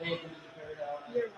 You're welcome.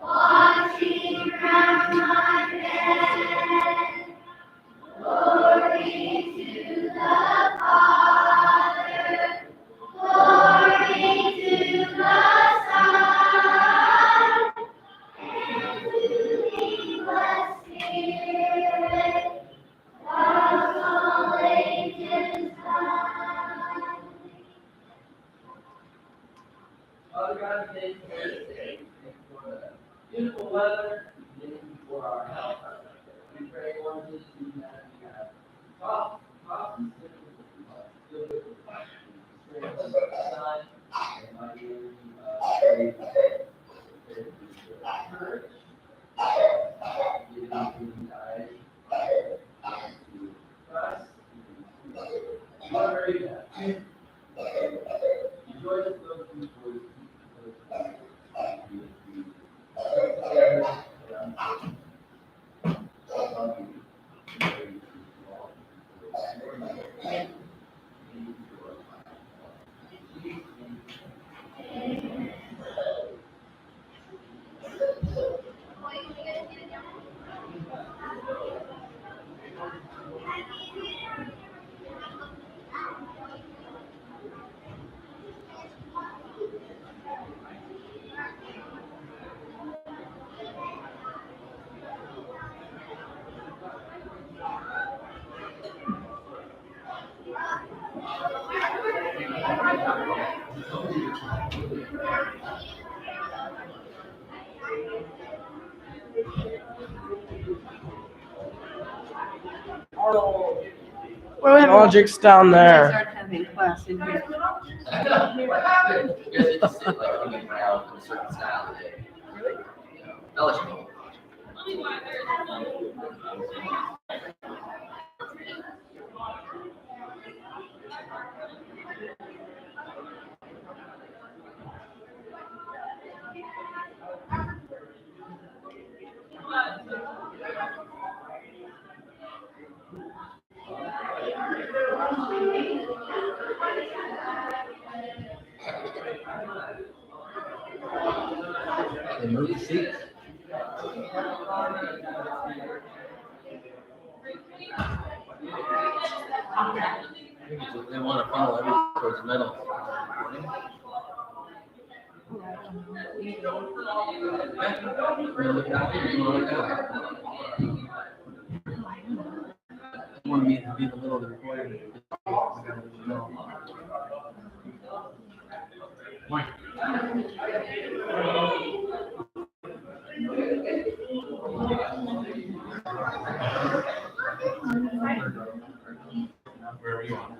Watching Logic's down there. Start having class in here. You guys get to sit like hanging around in a certain style today. Really? I'll let you know. They move the seats. They want to funnel everything towards the middle. You want me to be in the middle of the recording. Where are you on?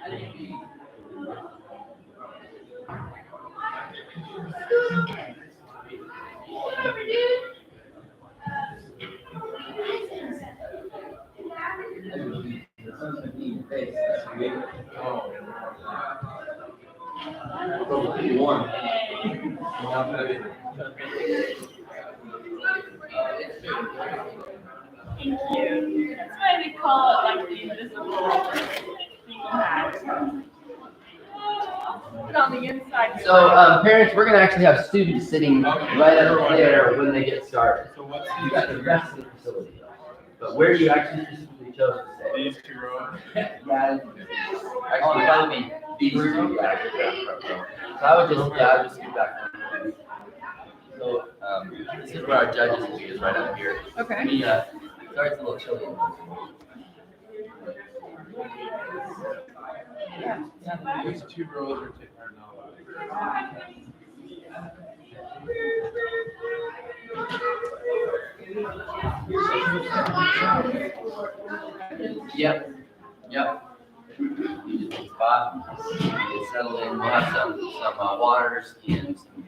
Thank you. That's why they call it like the invisible hat. Put on the inside. So, parents, we're going to actually have students sitting right up there when they get started. So what's You got the rest of the facility. But where you actually specifically chose to stay? these two rows? Yeah. Actually, that would be these two. Yeah. So I would just scoot back. So, this is where our judges will be, is right up here. Okay. Sorry, it's a little chilly. These two rows are not. Yep. You just take a spot, get settled in. We'll have some waters and some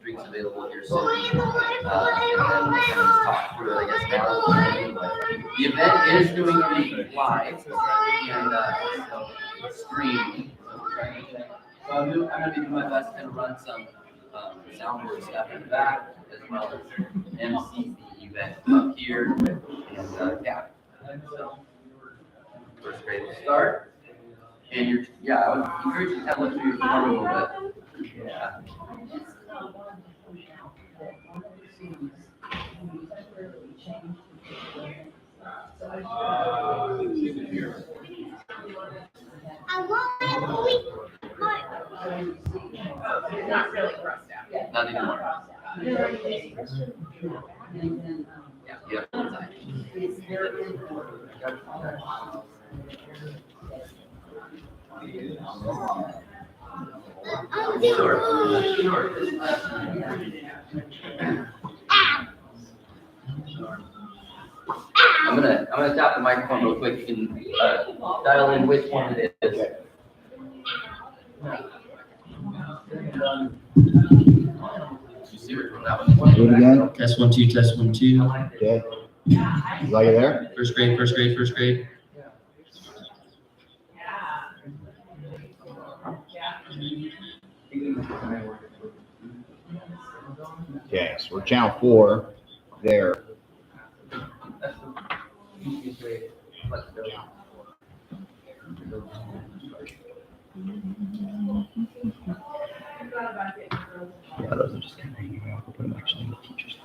drinks available here soon. And then we'll kind of just talk through it, I guess, now. But the event is going to be live and so streamed. So I'm going to be doing my best to run some soundboard stuff in the back, as well as MC the event up here. And yeah. So, first grade will start. And I would encourage you to kind of look through your form a little bit. Yeah. Not really grossed out. Not anymore. Yeah. Sure. I'm gonna tap the microphone real quick. You can dial in which one it is. You see which one that one? Do it again. Test 1 2, test 1 2. Okay. You like it there? First grade. Okay, so we're channel 4 there. Yeah, those are just kind of hanging out. We'll put them actually in the teacher's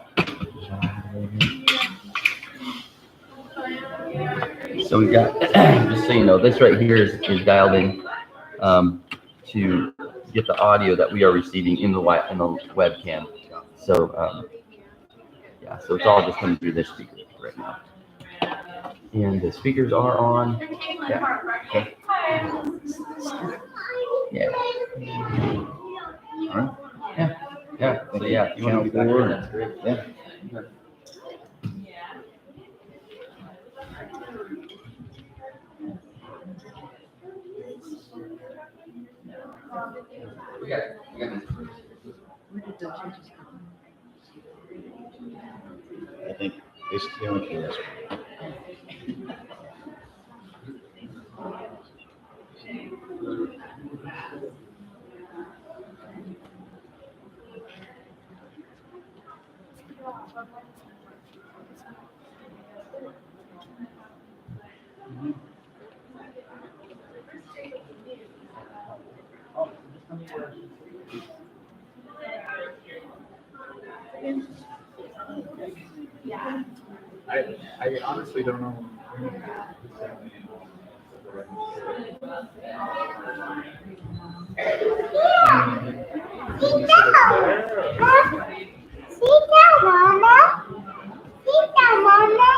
lounge. So we got, just so you know, this right here is dialed in to get the audio that we are receiving in the webcam. So yeah, so it's all just coming through this speaker right now. And the speakers are on. Yeah. Okay. Yeah. All right. Yeah. So yeah, if you want to be back there, that's great. Yeah. We got this. I think it's the only thing that's I honestly don't know. Sit down, Mama. Sit down, Mama.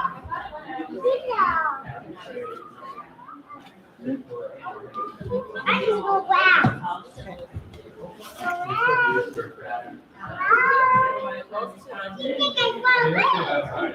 Sit down. I just go back. You think I fall?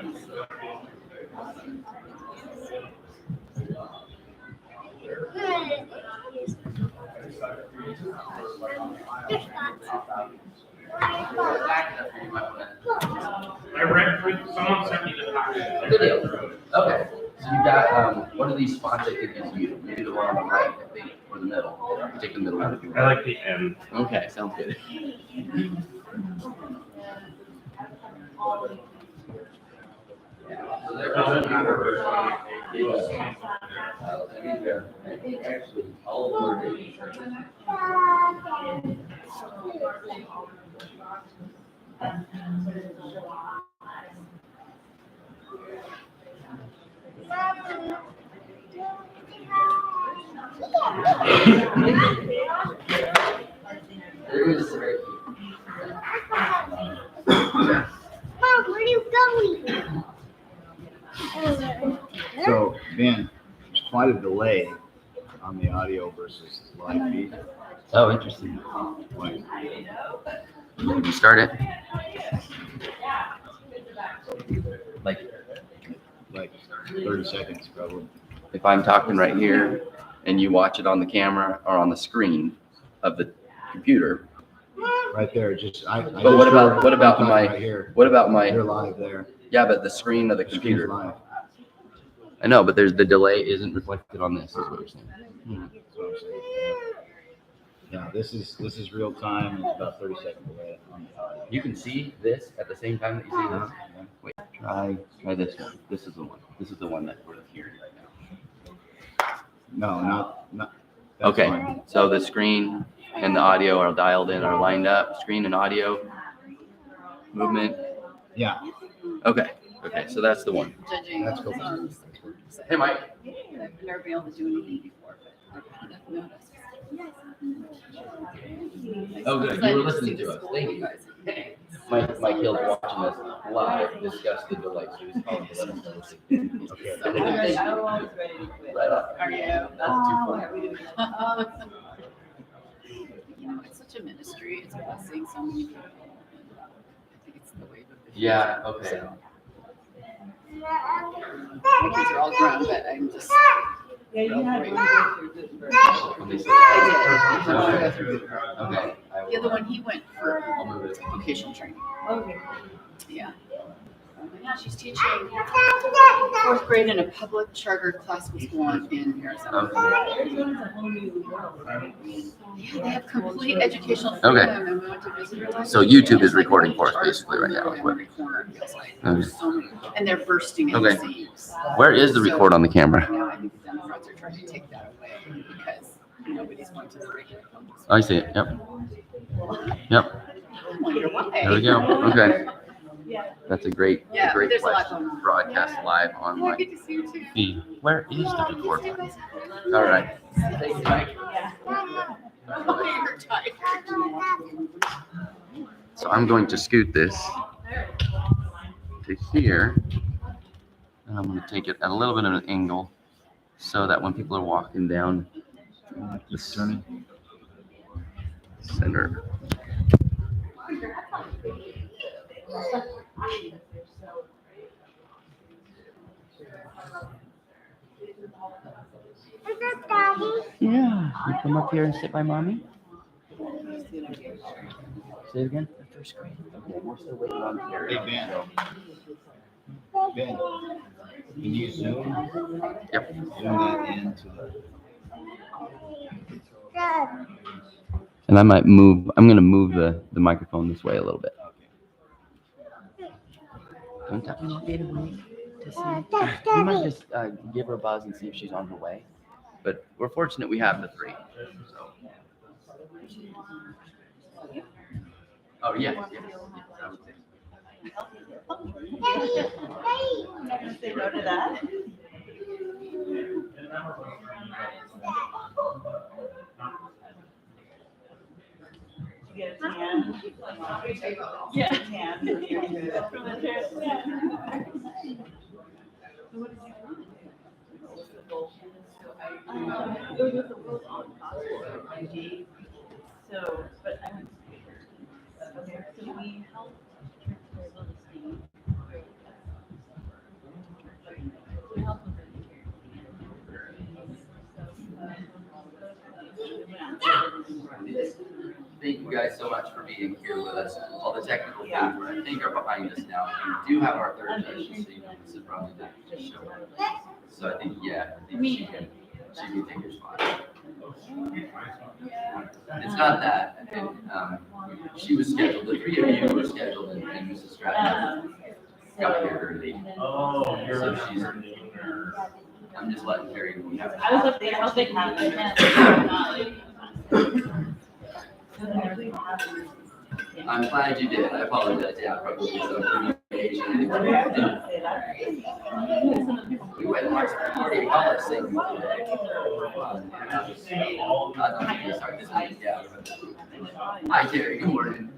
I read, someone sent me the package. Good deal. Okay, so you got one of these spots I think is you. Maybe the one on the right, I think, or the middle. Take the middle one if you want. I like the end. Okay, sounds good. So there was I think actually all of them Mom, where are you going? so Ben, there's quite a delay on the audio versus live feed. Oh, interesting. Like, Did you start it? like 30 seconds probably. If I'm talking right here and you watch it on the camera or on the screen of the computer, Right there, just I. but what about right my here? what about my You're live there. yeah, but the screen of the The screen's computer. live. I know, but there's the delay isn't reflected on this, is what you're saying. That's what I'm saying. Yeah, this is real time. It's about 30 second delay on the audio. You can see this at the same time that you see this. Wait, try this one. This is the one. This is the one that we're hearing right now. No, not Okay, fine. so the screen and the audio are dialed in, are lined up, screen and audio, movement. Yeah, Okay, so that's the one. Judging. That's cool. Hey, Mike. I've never been able to do anything before, but I've noticed. Oh, good. You were listening to us. Thank you. Mike Hill's watching us live discuss the delay. So he's calling to let us know. okay. I'm always ready to quit. Right up. Are you? That's too funny. You know, it's such a ministry. It's blessing so many people. I think it's the wave of the Yeah, okay. My kids are all grown, but I'm just. Yeah, you had Great. one go through this first. I did. Okay. The other one, he went for I'll move it. vocational training. Okay. Yeah. Yeah, she's teaching fourth grade in a public charter classical school in Arizona. Arizona's a whole new world. Yeah, they have complete educational Okay. freedom, and we went to visit her last So week, YouTube and is it's like recording a for us charter basically right now, school is in what- every corner, it feels like. Okay. There's so many, and they're bursting at the Okay. seams. Where is the record on the Right camera? now, I think the Democrats are trying to take that away because nobody's going to the regular public school. I see it. Yep. Yep. I wonder why. There we go. Okay. That's a great Yeah, there's a lot question. going on. Broadcast live on Oh, I my get to see you too. feed. Where is the record? You guys All right. Thank you, Mike. Oh, you're tired. So I'm going to scoot this to here. And I'm going to take it at a little bit of an angle so that when people are walking down the center. Is that Daddy? Yeah. You come up here and sit by mommy. Say it again. First grade. Okay, we're still waiting on Carrie. Hey, Ben. Ben, can you zoom? Yep. Zoom that into the. Dad. And I'm going to move the microphone this way a little bit. Don't touch me. That's We might Daddy. just give her a buzz and see if she's on her way. But we're fortunate we have the three. So. Oh, yes. I would say. I'm not gonna say no to that. You get a tan. Yeah. Tan. You're good. From the chair, yeah. It was with the World on Passport, IG. So, but I went to speakers. Okay, so we helped transfer little Steve. We helped with Thank you guys so much for being here with us. All the technical things, Yeah. I think, are behind us now. We do have our third judge this evening. This is probably the show. So I think she can take your spot. It's not that. She was scheduled, the three of you were scheduled, and Mrs. Stratton got here early. Oh, So she's, I'm just letting Carrie know. I was up there, I was like, I'm glad you did. I apologize. Yeah, probably some communication. We went and watched the party college thing. Hi, Terry. Good morning.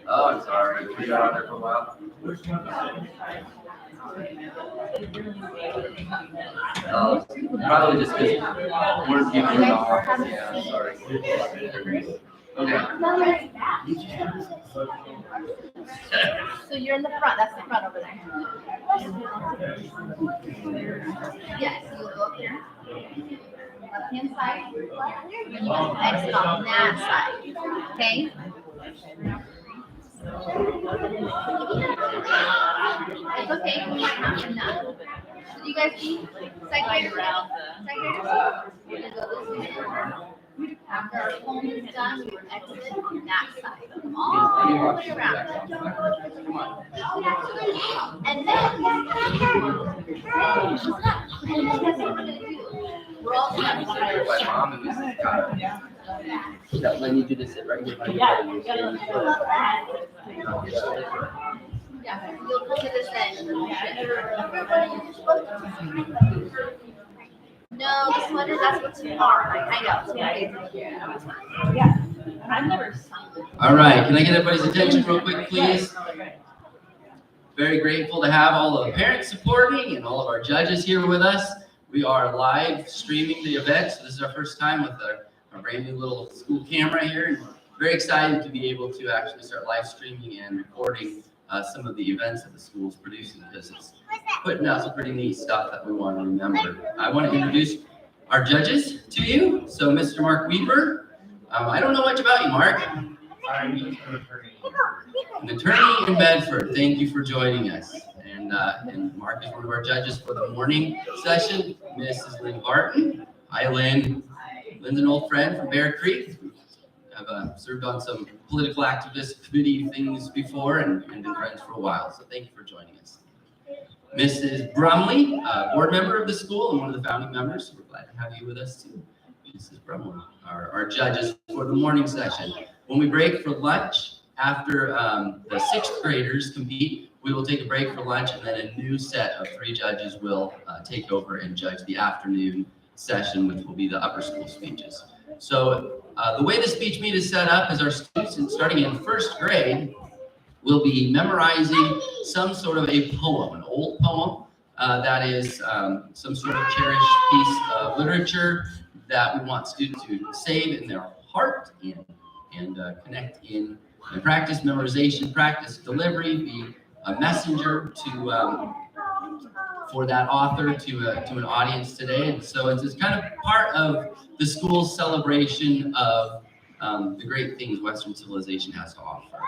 Oh, I'm sorry. You got out there for a while? Oh, probably just because we're giving it off. Yeah, I'm sorry. Okay. So you're in the front, that's the front over there. Yes, you go up here. Left hand side. And you exit on that side. Okay? It's okay. I'm not. Should you guys be segregated? We're gonna go this way. After our home is done, we exit on that side. Come all the way around. And then, and then that's what we're gonna do. We're all My mom and Mrs. Kyle. Yeah, I need you to sit right here. Yeah, you gotta look Yeah, you'll come to this end. No, the sweater, that's what's tomorrow. I know. I've never signed it. All right, can I get everybody's attention real quick, please? Very grateful to have all of the parents supporting and all of our judges here with us. We are live streaming the event, so this is our first time with our brand new little school camera here. And very excited to be able to actually start live streaming and recording some of the events that the school's producing, because it's putting out some pretty neat stuff that we want to remember. I want to introduce our judges to you. So Mr. Mark Weaver. I don't know much about you, Mark. I'm an attorney. An attorney in Bedford. Thank you for joining us. And Mark is one of our judges for the morning session. Mrs. Lynn Barton. Hi, Lynn. Lynn's an old friend from Bear Creek. I've served on some political activist committee things before and been friends for a while. So thank you for joining us. Mrs. Brumley, board member of the school and one of the founding members. So we're glad to have you with us too. Mrs. Brumley, our judges for the morning session. When we break for lunch, after the 6th graders compete, we will take a break for lunch, and then a new set of 3 judges will take over and judge the afternoon session, which will be the upper school speeches. So the way the speech meet is set up is our students, starting in 1st grade, will be memorizing some sort of a poem, an old poem that is some sort of cherished piece of literature that we want students to save in their heart and connect in and practice memorization, practice delivery, be a messenger to for that author to an audience today. And so it's kind of part of the school's celebration of the great things Western civilization has to offer.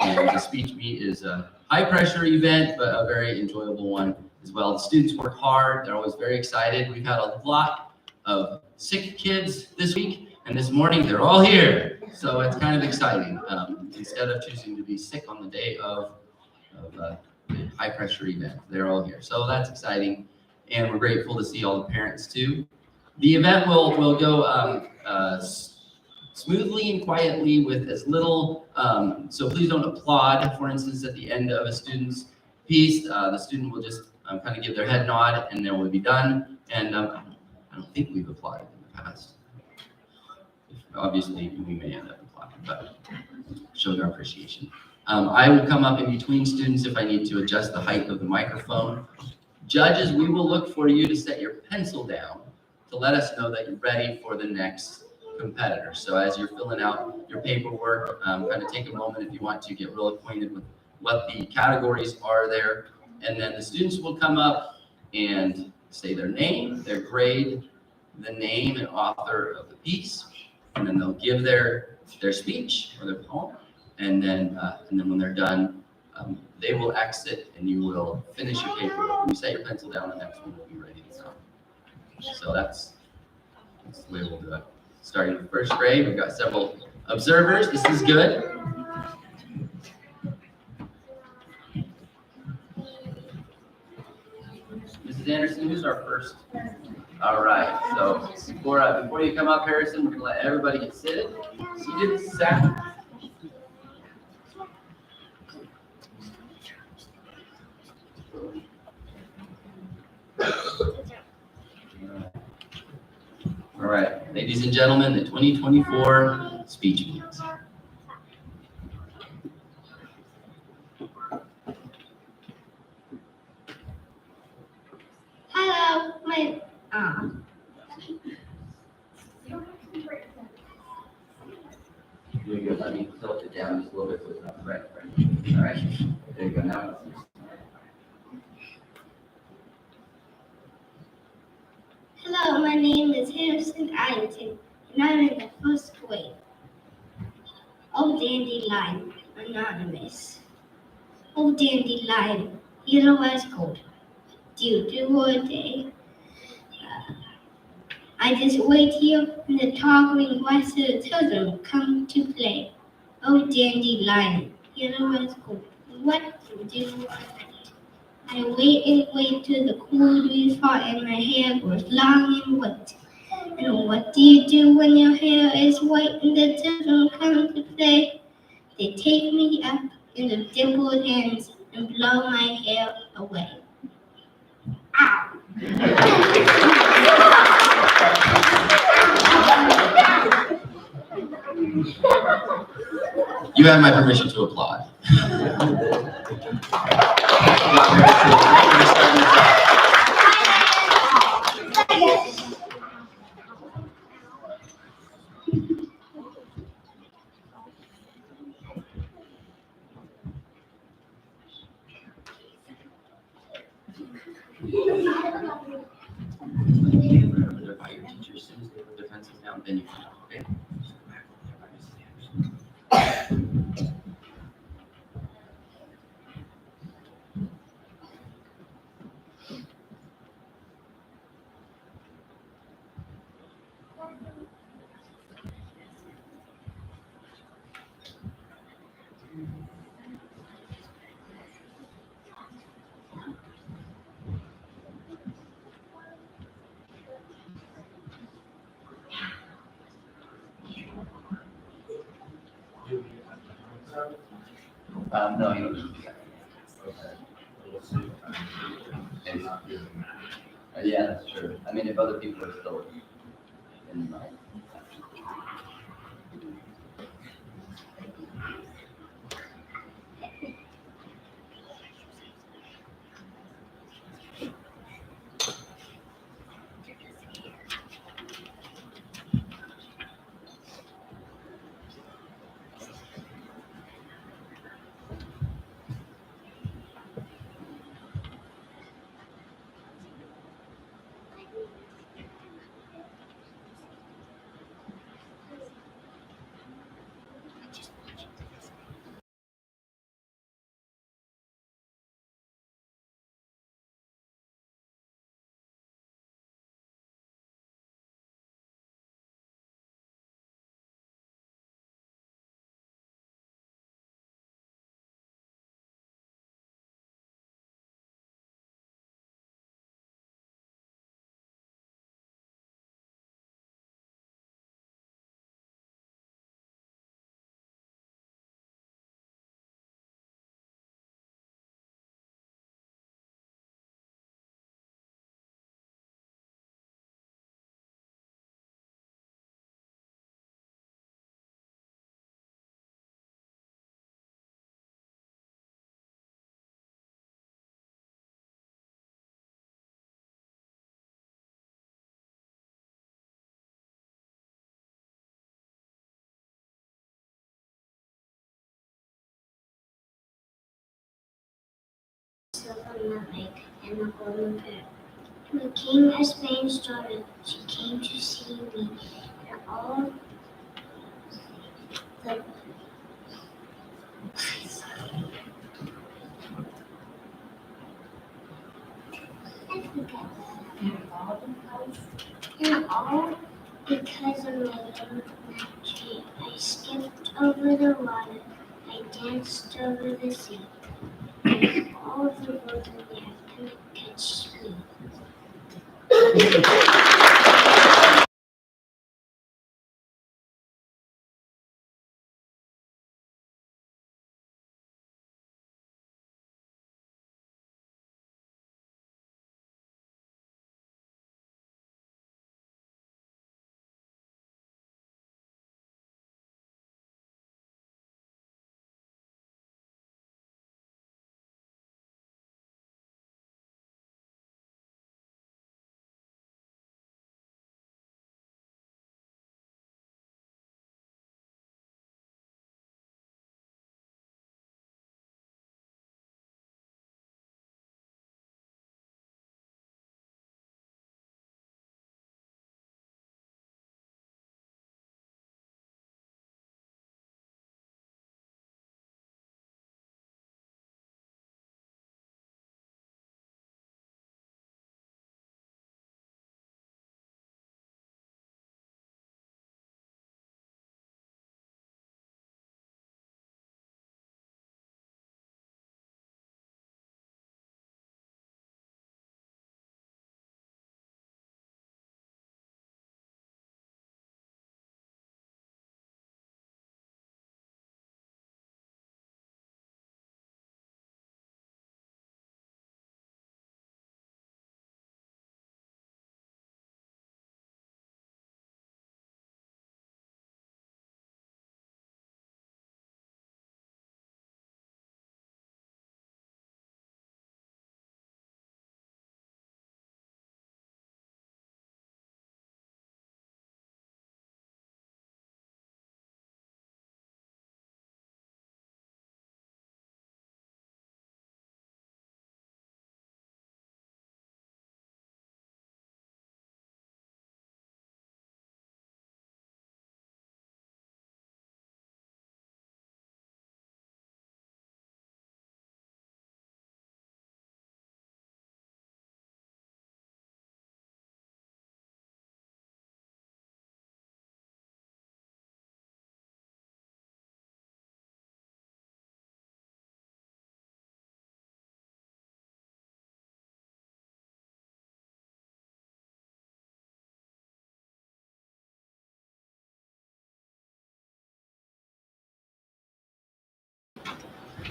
And the speech meet is a high pressure event, but a very enjoyable one as well. The students work hard. They're always very excited. We've had a lot of sick kids this week, and this morning they're all here. So it's kind of exciting. Instead of choosing to be sick on the day of the high pressure event, they're all here. So that's exciting. And we're grateful to see all the parents too. The event will go smoothly and quietly with as little, so please don't applaud. For instance, at the end of a student's piece, the student will just kind of give their head nod and then we'll be done. And I don't think we've applauded in the past. Obviously, we may end up applauding, but showing our appreciation. I will come up in between students if I need to adjust the height of the microphone. Judges, we will look for you to set your pencil down to let us know that you're ready for the next competitor. So as you're filling out your paperwork, kind of take a moment if you want to get real acquainted with what the categories are there. And then the students will come up and say their name, their grade, the name and author of the piece, and then they'll give their speech or their poem. And then when they're done, they will exit and you will finish your paperwork. When you set your pencil down, the next one will be ready to go. So that's the way we'll do it. Starting in 1st grade, we've got several observers. This is good. Mrs. Anderson, who's our first? All right. So before you come up, Harrison, we're gonna let everybody get seated. Sat. All right, ladies and gentlemen, the 2024 speech meets. Hello, You're good. Let me tilt it down just a little bit so it's not right. All right. There you go. Now. Hello, my name is Harrison Ironton, and I'm in the 1st grade. Oh, dandelion, anonymous. Oh, dandelion, yellow as gold. Do you do all day? I just wait here when the tall green grass of the children come to play. Oh, dandelion, yellow as gold. What do I? I wait and wait till the cool breeze fall and my hair grows long and wet. And what do you do when your hair is white and the devil comes to play? They take me up in the dimpled hands and blow my hair away. You have my permission to applaud. Notify your teacher as soon as they put their pencils down, then you can talk, okay? No, you don't need to do that. Yeah, that's true. I mean, if other people are still in the. On the lake in the golden pit. The king of Spain's daughter, she came to see me, and all the and all because of my little tree. I skipped over the water, I danced over the sea, and all the world in there couldn't catch me.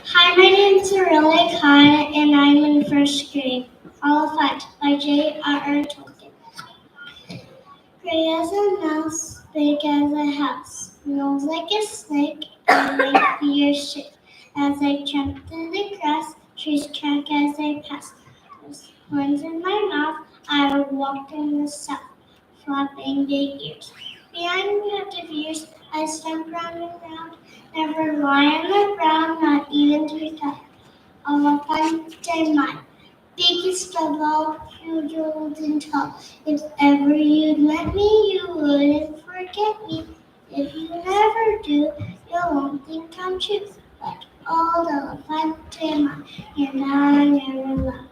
Hi, my name's Aurelia Khan, and I'm in first grade. Oliphant by J.R.R. Tolkien. Gray as a mouse, big as a house, nose like a snake, and might be a ship. As I tramped through the grass, trees crack as I pass. With horns in my mouth, I walked in the south, flapping big ears. Behind me out of years, I stump round and round, never lie on the ground, not even to die. Elephant and mine, biggest of all, huge, old and tall. If ever you'd let me, you wouldn't forget me. If you never do, you won't think I'm true. But old elephant and mine, and I never love.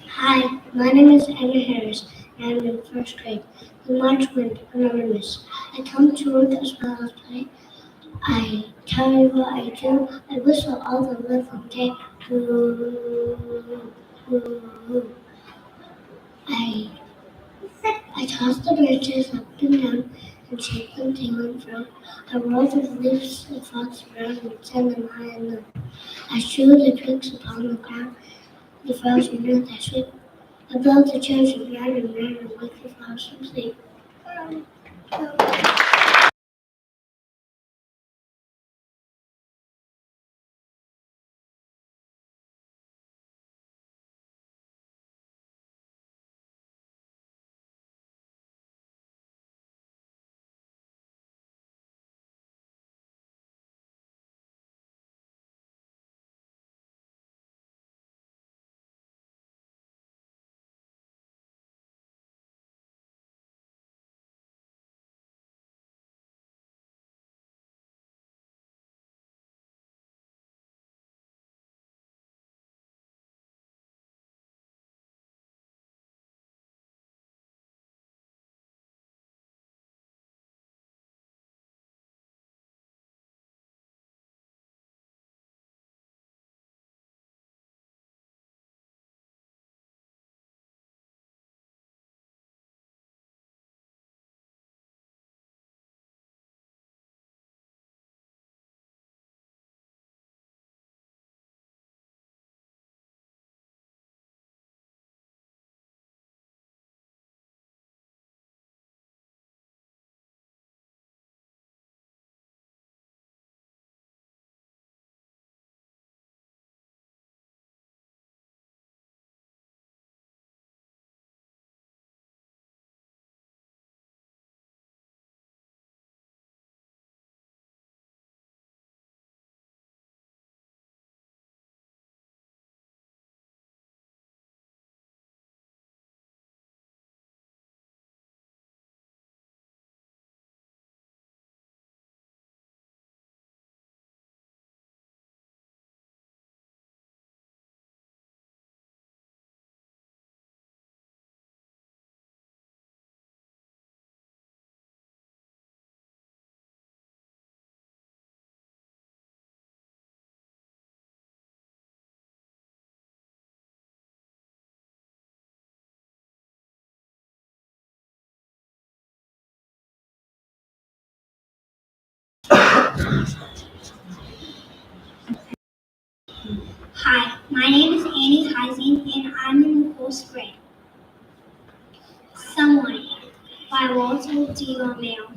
Hi, my name is Anna Harris, and I'm in first grade. In March wind, anonymous. I come to work as well as play. I tell you what I do. I whistle all the living day. Ooh, ooh, ooh. I I toss the branches up and down and shake them to and fro. I roll the leaves the fox around and send them high and low. I strew the twigs upon the ground. The flowers are not that sweet. I blow the cherries around and round and wake the flowers from sleep. Someone by Walter D. Romeo.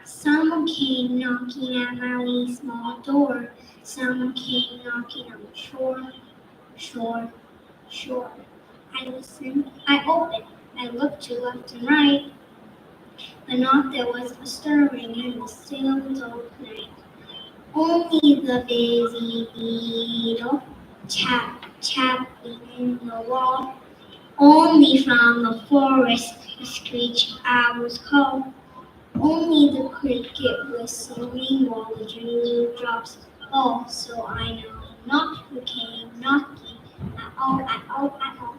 Someone came knocking at my wee small door. Someone came knocking on the shore, shore, shore. I listened, I opened, I looked to left and right, but not there was a stirring in the still dark night. Only the busy beetle tapping in the wall. Only from the forest the screech owls call. Only the cricket whistling while the dewdrops fall. So I know not who came knocking at all, at all, at all.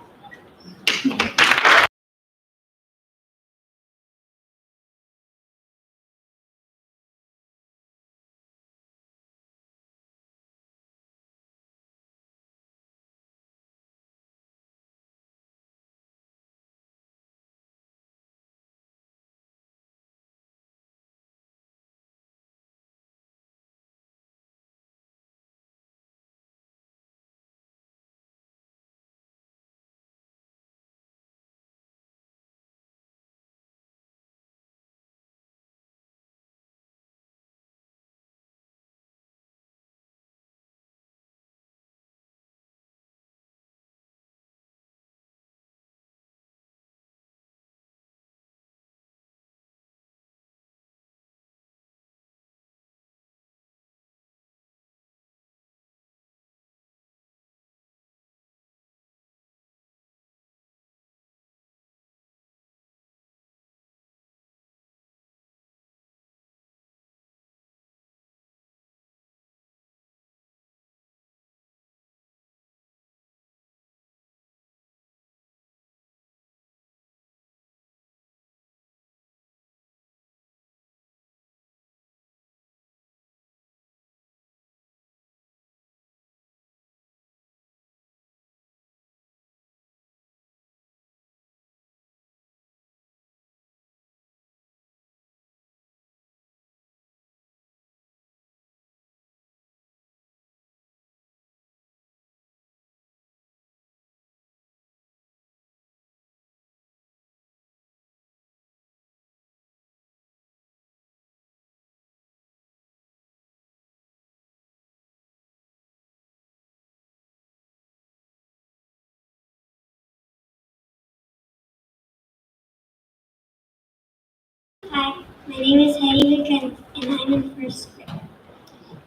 Hi, my name is Heidi McKenna, and I'm in first grade.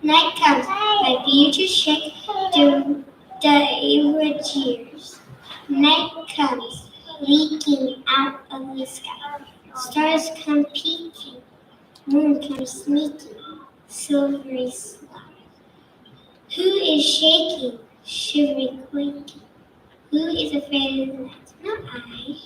Night comes, my future shake the jeers. Night comes, leaking out of the sky. Stars come peeking, moon comes sneaking, silvery sly. Who is shaking, shivering, quaking? Who is afraid of the night? Not I.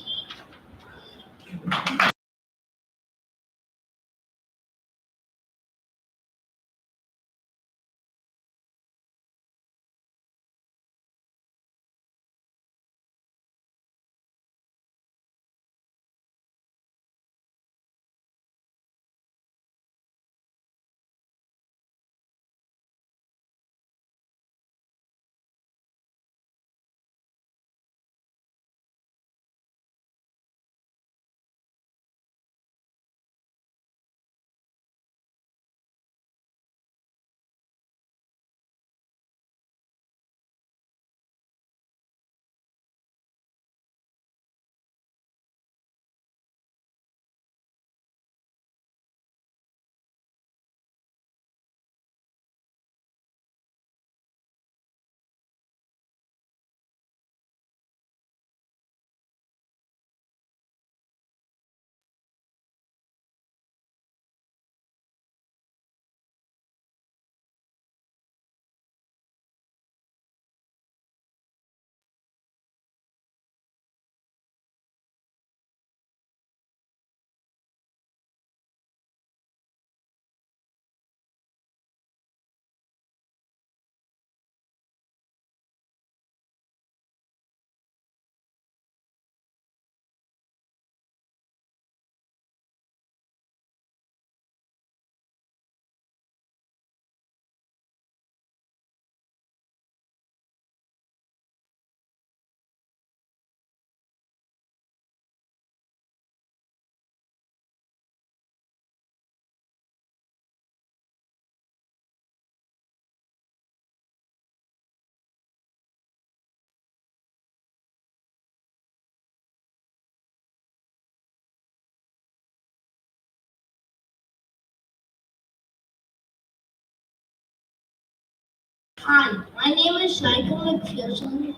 Hi, my name is Michael McPherson,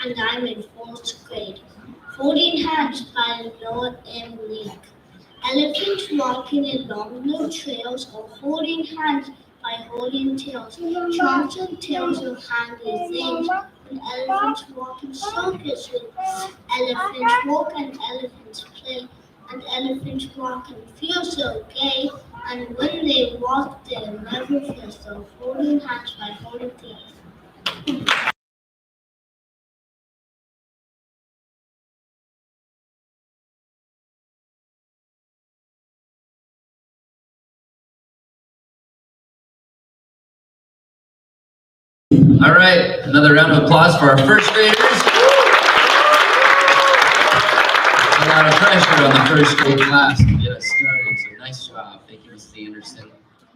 and I'm in fourth grade. Holding Hands by Noah M. Link. Elephants walking along new trails or holding hands by holding tails. Trunks and tails are handy things. And elephants walk in circles with elephants walk and elephants play. And elephants walk and feel so gay. And when they walk, they never feel so. Holding hands by holding tails. All right, another round of applause for our first graders. A lot of pressure on the first grade class to get us started, so nice job. Thank you, Mrs. Anderson.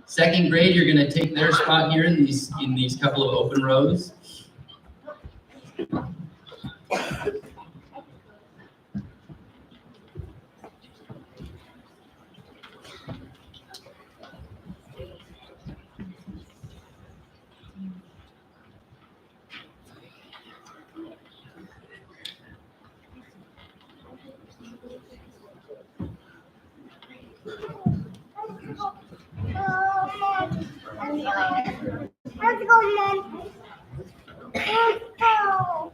Second grade, you're gonna take their spot here in these couple of open rows. Let's go, Mom. Let's go.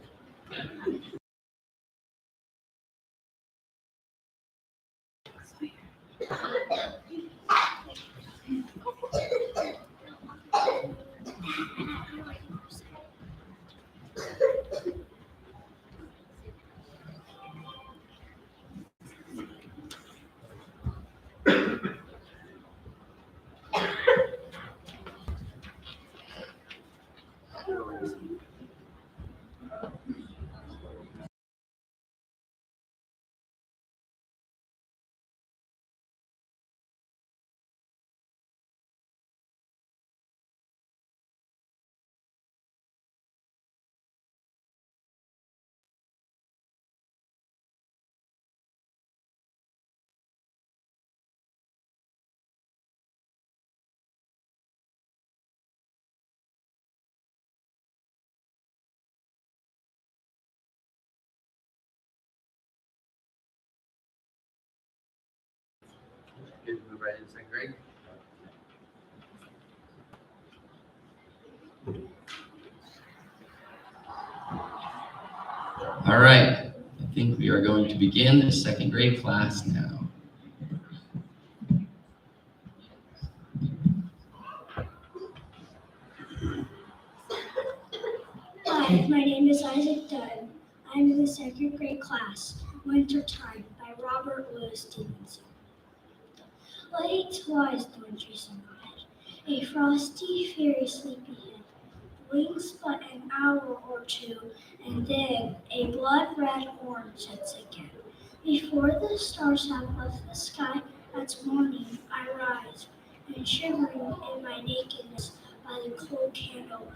Good, move right into second grade. All right, I think we are going to begin the second grade class now. Hi, my name is Isaac Dunn. I'm in the second grade class, Wintertime by Robert Louis Stevenson. Late lies the wintry sunlight, a frosty, fairy sleepyhead, blinks but an hour or two, and then a blood-red horn sets again. Before the stars have left the sky, at morning I rise, and shivering in my nakedness by the cold candle,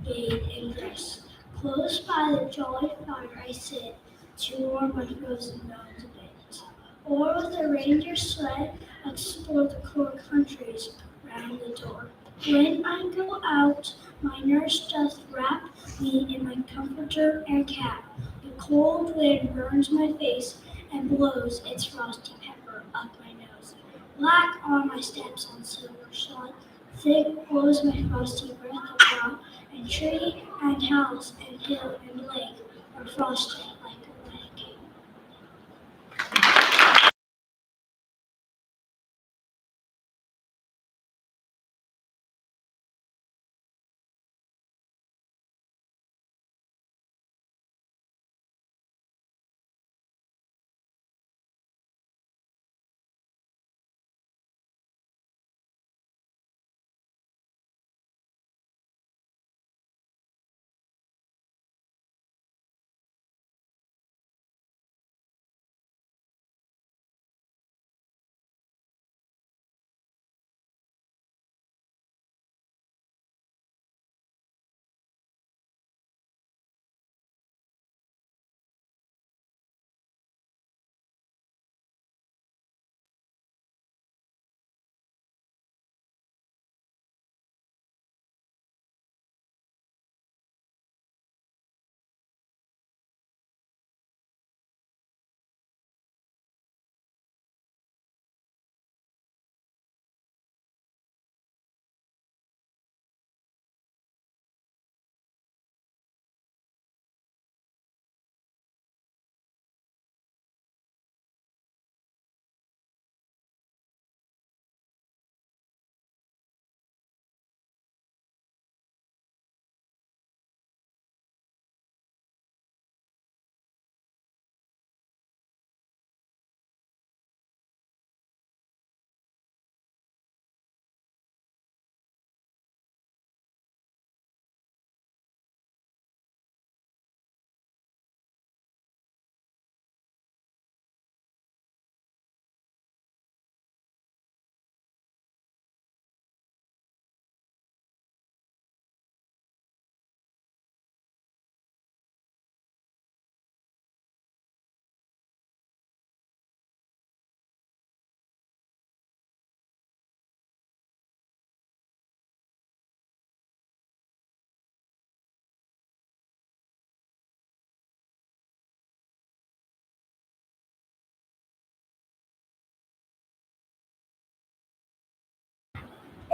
bathe and dress. Close by the jolly fire I sit, to warm my frozen bones a bit. Or with a reindeer sled, explore the cold countries round the door. When I go out, my nurse doth wrap me in my comforter and cap. The cold wind burns my face and blows its frosty pepper up my nose. Black are my steps on silver shod, thick blows my frosty breath abroad, and tree and house and hill and lake are frosted like a lake.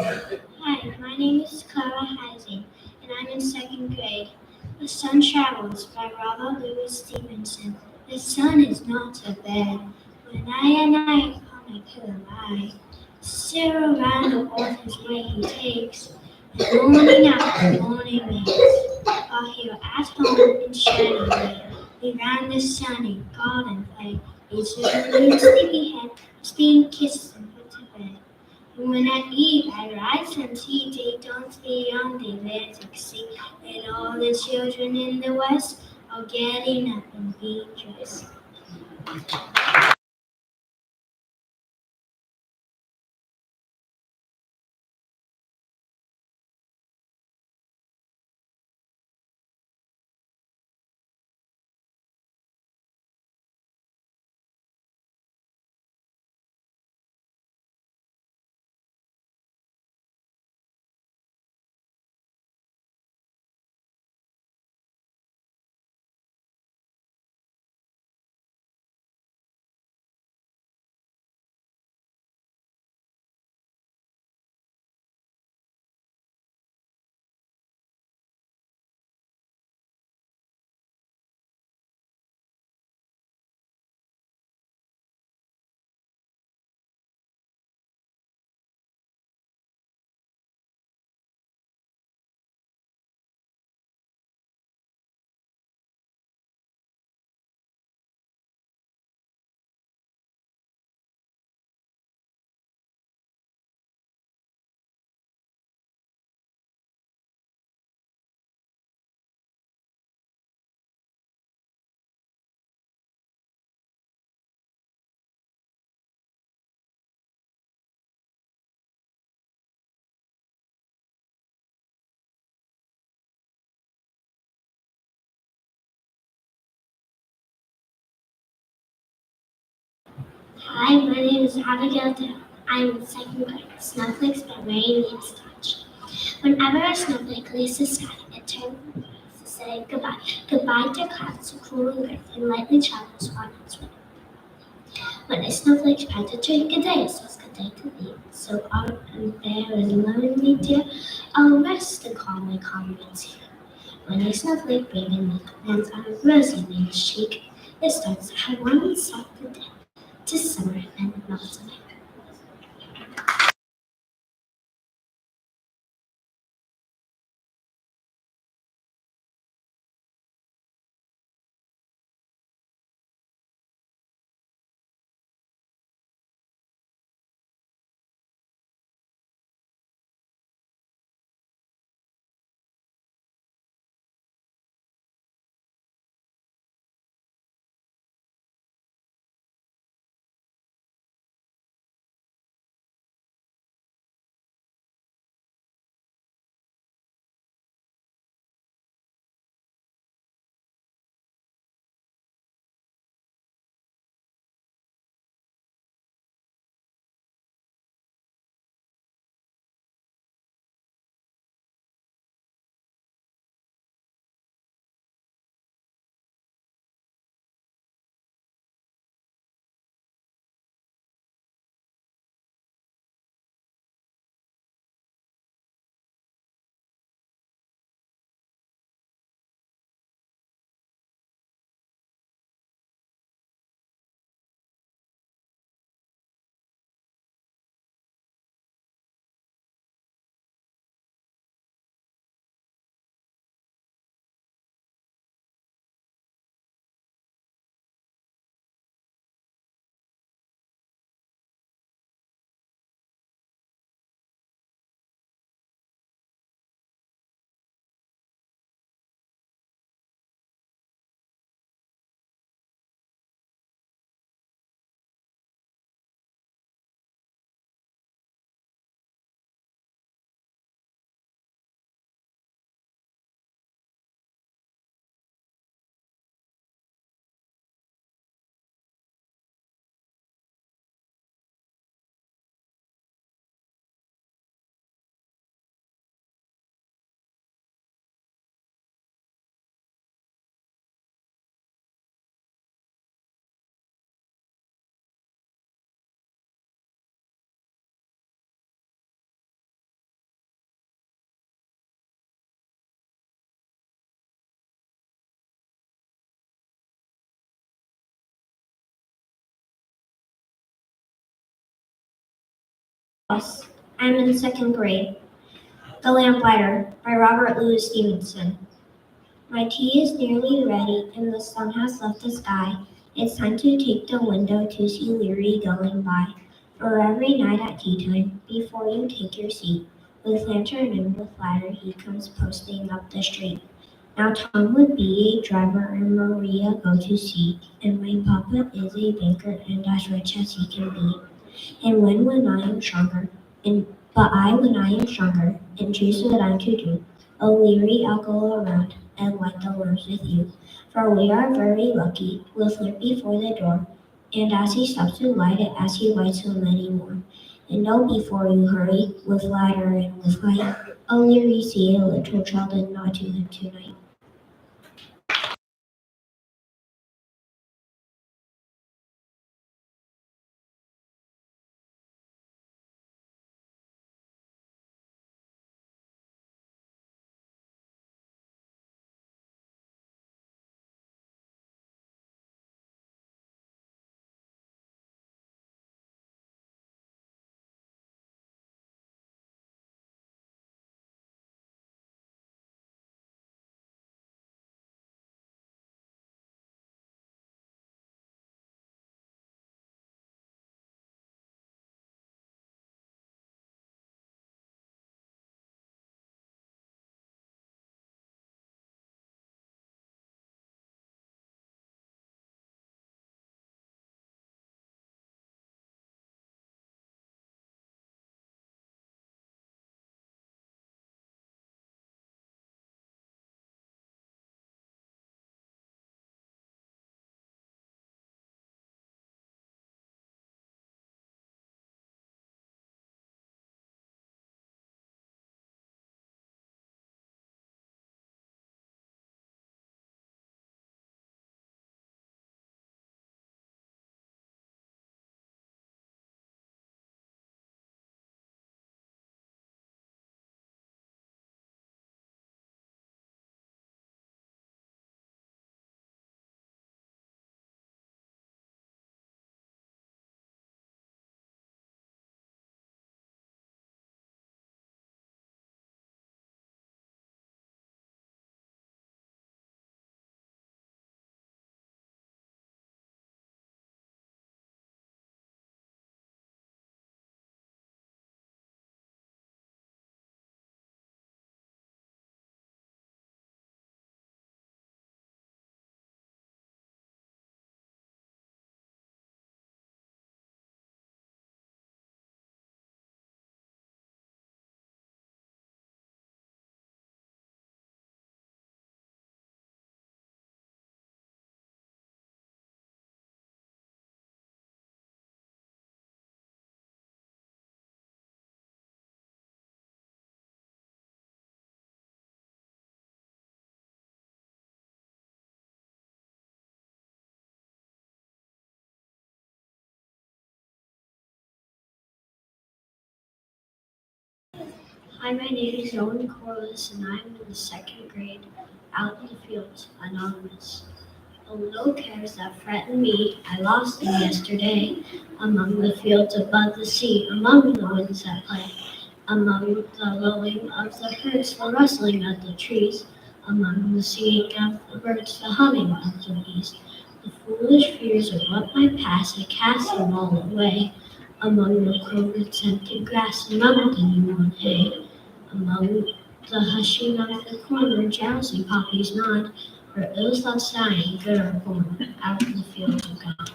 Hi, my name is Clara Heising, and I'm in second grade. The Sun Travels by Robert Louis Stevenson. The sun is not so bad. When I upon my pillow lie, stare around the earth his way he takes, and morning after morning makes, while here at home in shadow lay, we round the sun in garden play, each little sleepy head is being kissed and put to bed. When at eve I rise and see day dawns beyond the Atlantic Sea, and all the children in the west are getting up and being dressed. Hi, my name is Abigail Dale. I'm in second grade. Snowflakes by Rain Leaves Touch. Whenever a snowflake leaves the sky, it turns to say goodbye. Goodbye to clouds, so cool and gray, and lightly travels on its way. When a snowflake tries to drink a day, it says good day to thee. So art and fair and lonely, dear, I'll rest and call my comrades here. When a snowflake bravely lands on a rosy maid's cheek, it starts to have one soft good day to summer and melts away. I'm in second grade. The Lamplighter by Robert Louis Stevenson. My tea is nearly ready and the sun has left the sky. It's time to take the window to see Leary going by. For every night at tea time, before you take your seat, with lantern and with ladder he comes posting up the street. Now Tom would be a driver and Maria go to sea, and my papa is a banker and as rich as he can be. And when I am stronger, when I am stronger, and choose what I'm to do, oh Leary, I'll go around and light the lamps with you. For we are very lucky, with lamp before the door, and as he stops to light it, as he lights so many more. And oh, before you hurry, with ladder and with light, oh Leary, see a little child and nod to him tonight. Hi, my name is Owen Corliss, and I'm in the second grade, out in the fields, anonymous. Oh, no cares that threaten me, I lost them yesterday, among the fields above the sea, among the winds that play, among the lowing of the herds, the rustling of the trees, among the singing of the birds, the humming of the bees. The foolish fears of what might pass, I cast them all away, among the clover scented grass, among the newborn hay. Among the hushing of the corn where drowsy poppies nod, where ills thoughts dying, good are born, out in the fields of God.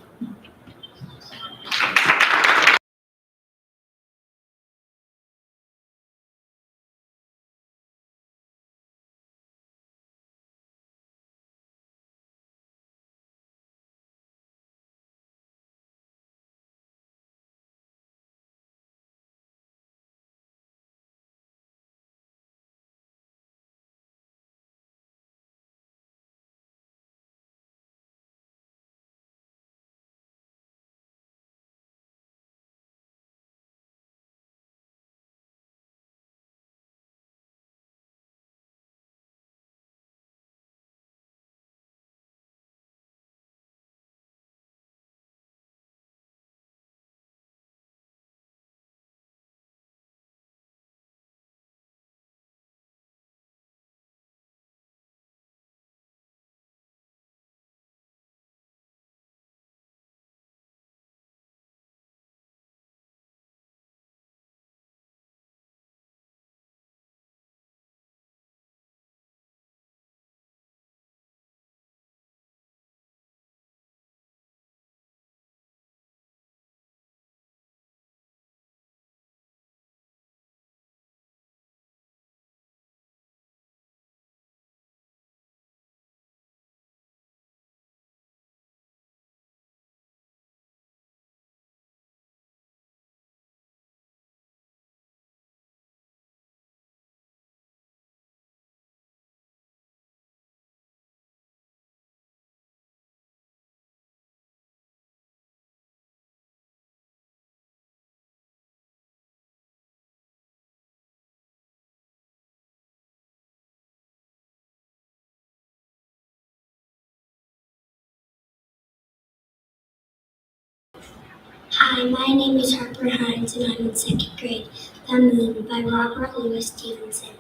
Hi, my name is Harper Hines and I'm in second grade. The Moon by Robert Louis Stevenson.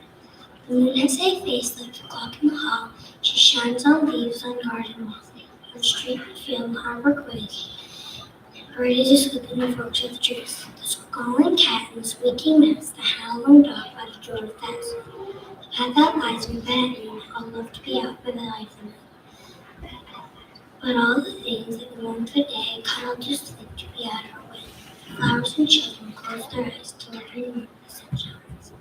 The moon has a face like a clock in the hall. She shines on leaves, on garden walls, on street and field, harbor quays. Ready to sleep in the forks of the trees. The squalling cat and the squeaking mouse, the howling dog by the door of the house. The cat that lies in bed at noon, all love to be out by the light of the moon. But all the things that belong to the day cuddle to sleep to be out of our way. Flowers and children close their eyes to let her know the sun shines.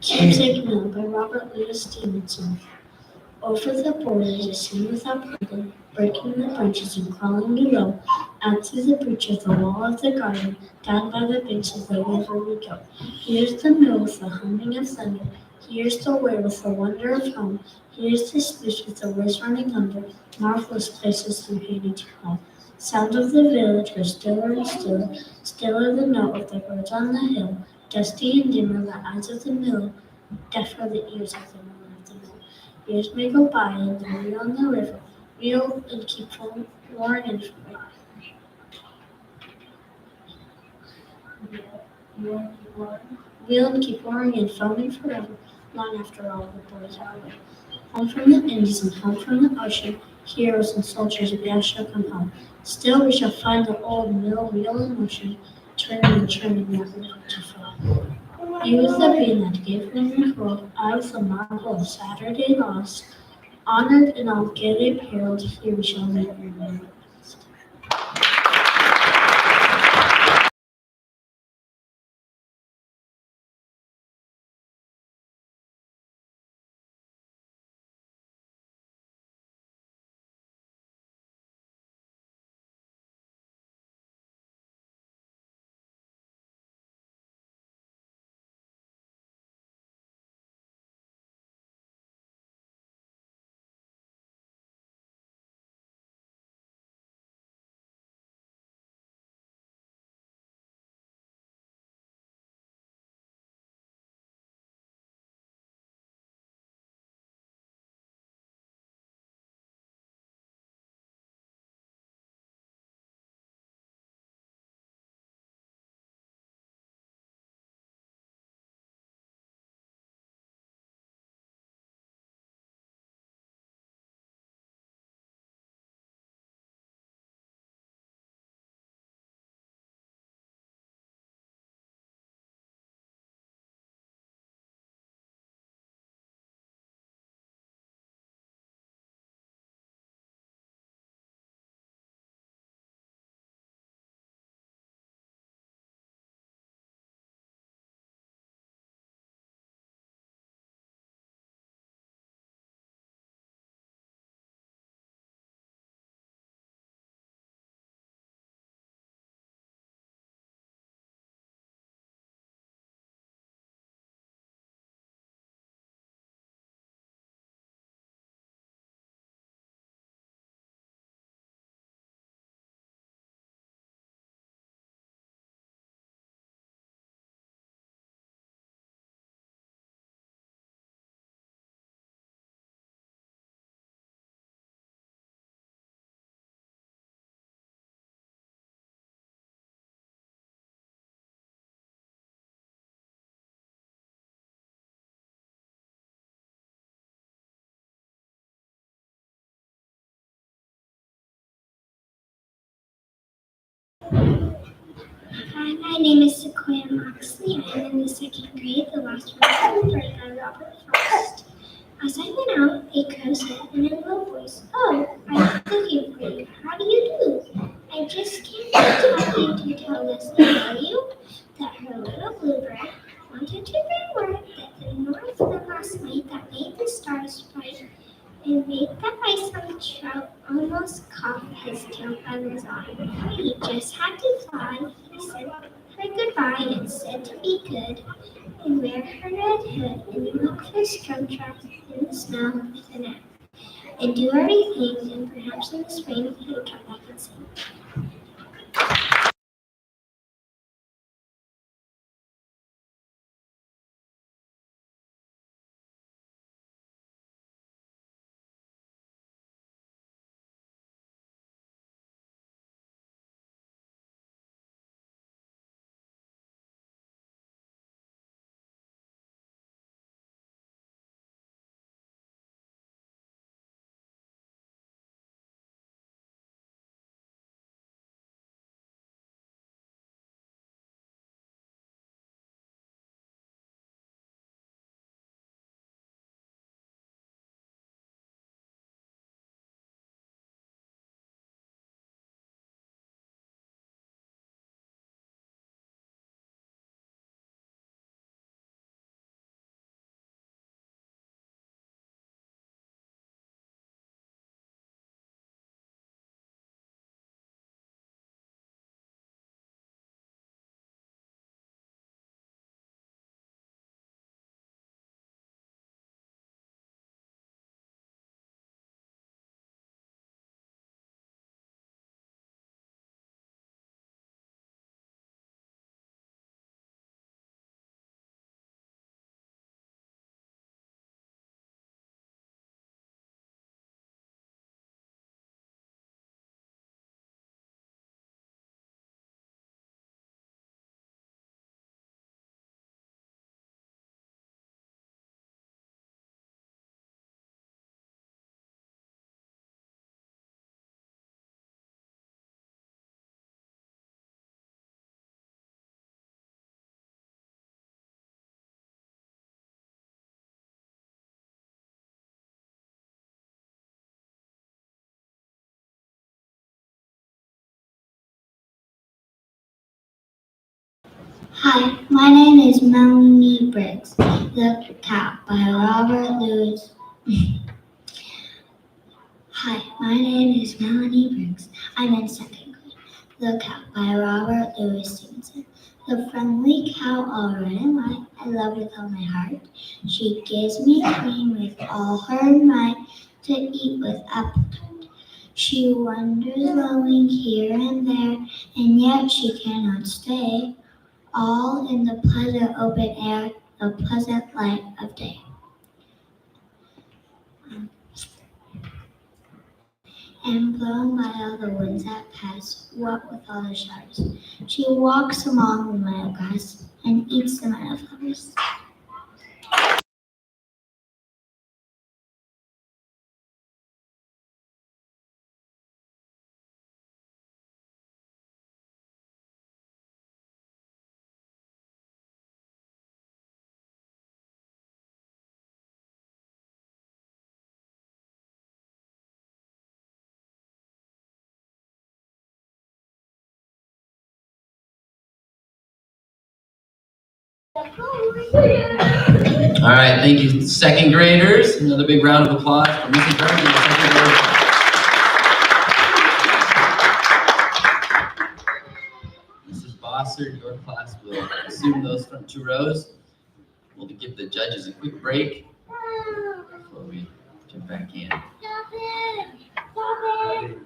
Keepsake Mill by Robert Louis Stevenson. Over the borders, a sin without pardon, breaking the branches and crawling below, out through the breach of the wall of the garden, down by the banks of the river we go. Here's the mill with the humming of thunder, here's the where with the wonder of home, here's the sluice with the whiz running under, marvelous places through Haiti to home. Sound of the village grows stiller and stiller, stiller the note of the birds on the hill, dusty and dimmer the eyes of the mill, deafer the ears of the woman of the mill. Years may go by and then reel on the river, reel and keep roaring and reel and keep roaring and foaming forever, long after all the boys are away. Home from the Indies and home from the ocean, heroes and soldiers again shall come home. Still we shall find the old mill wheel in motion, turning and churning that river to flow. You was the being that gave room and curled, I was the marvel of Saturday lost. Honored and all gaily apparelled, here we shall meet remembered. name is Sequoia Moxley. I'm in the second grade. The last one was read by Robert Frost. As I went out, a crow said in a low voice, "Oh, I'm looking for you. How do you do? I just came to tell you to tell Leslie Value that her little bluebird wanted to bring word that the north wind last night that made the stars bright and made the ice on the trout almost cough his tail feathers off. He just had to fly. He said her goodbye and said to be good and wear her red hood and look for strum tracks in the snow with an axe and do everything and perhaps in the spring he'll come back and sing." Hi, my name is Melanie Briggs. The Cat by Robert Louis. Hi, my name is Melanie Briggs. I'm in second grade. The Cat by Robert Louis Stevenson. The friendly cow, all red and white, I love with all my heart. She gives me cream with all her might to eat with appetite. She wanders roaming here and there, and yet she cannot stay. All in the pleasant open air, the pleasant light of day. And blown by all the winds that pass, what with all the showers, she walks along the meadow grass and eats the meadow flowers. All right, thank you, second graders. Another big round of applause for Mrs. Berman and the second graders. Mrs. Bosser, your class will assume those front two rows. We'll give the judges a quick break before we jump back in. Stop it.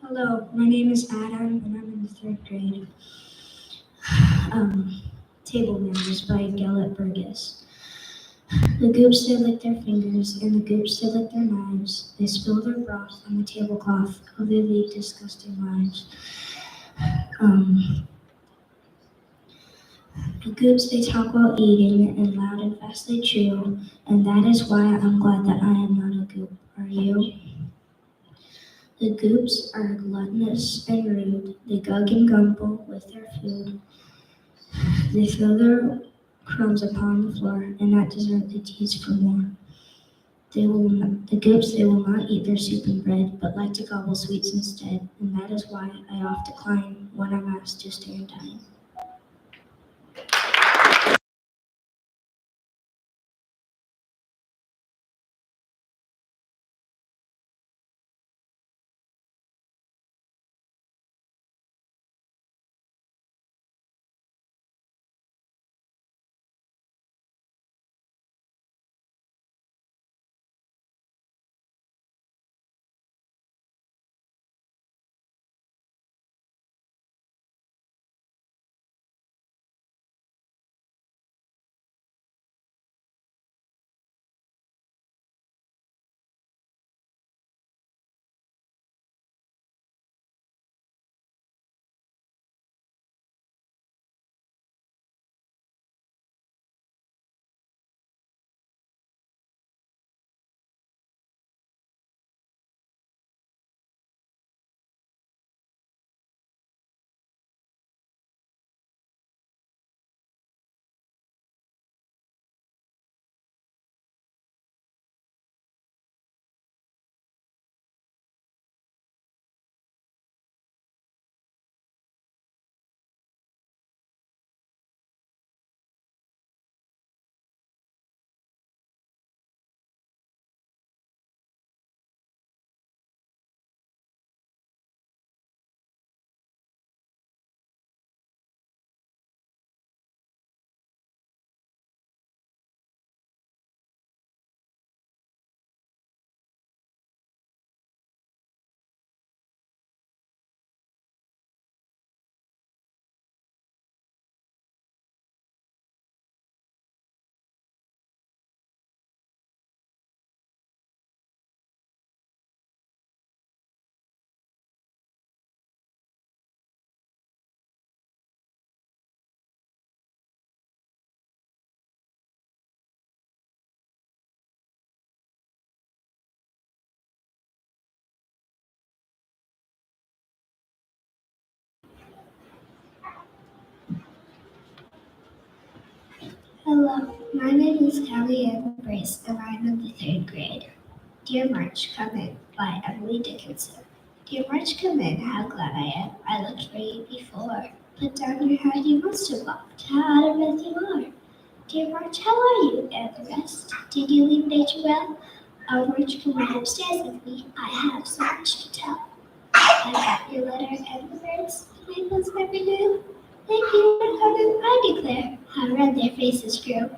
Hello, my name is Adam and I'm in the third grade. Table Manners by Gellert Burgess. The goops they lick their fingers and the goops they lick their knives. They spill their broth on the tablecloth. Oh, they lead disgusting lives. The goops they talk while eating and loud and fast they chew. And that is why I'm glad that I am not a goop. Are you? The goops are gluttonous and rude. They gug and gumble with their food. They throw their crumbs upon the floor, and at dessert they tease for more. The goops, they will not eat their soup and bread, but like to gobble sweets instead, and that is why I oft decline when I'm asked to stand time. Hello, my name is Callie Ann Brace, and I'm in the third grade. Dear March, Come In by Emily Dickinson. Dear March, come in, how glad I am. I looked for you before. Put down your hat, you must have walked. How out of breath you are. Dear March, how are you? And the rest? Did you leave nature well? Oh, March, come right upstairs with me. I have so much to tell. I got your letter and the birds. I was never knew. Thank you for coming, I declare. How red their faces grew.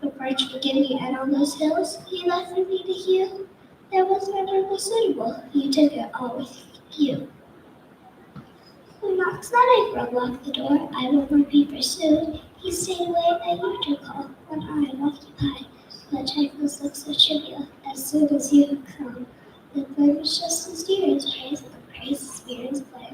But March beginning at all those hills, you left for me to heal. There was no more suitable. You took it all with you. Who knocks that I unlock the door? I will not be pursued. He stayed away at usual call when I am occupied. But trifles look so trivial as soon as you have come. The bird was just as dear as praise, and the praise is spirit's play.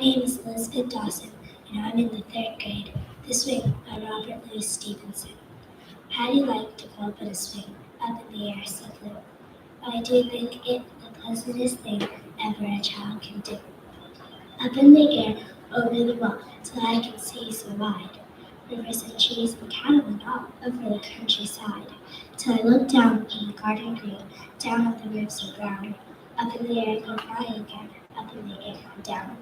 name is Elizabeth Dawson, and I'm in the 3rd grade. The Swing by Robert Louis Stevenson. How do you like to go up in a swing, up in the air so blue? I do think it the pleasantest thing ever a child can do. Up in the air, over the wall, till I can see so wide. Rivers and trees and cattle and all over the countryside. Till I look down in the garden green, down on the roofs of brown. Up in the air, go flying again, up in the air and down.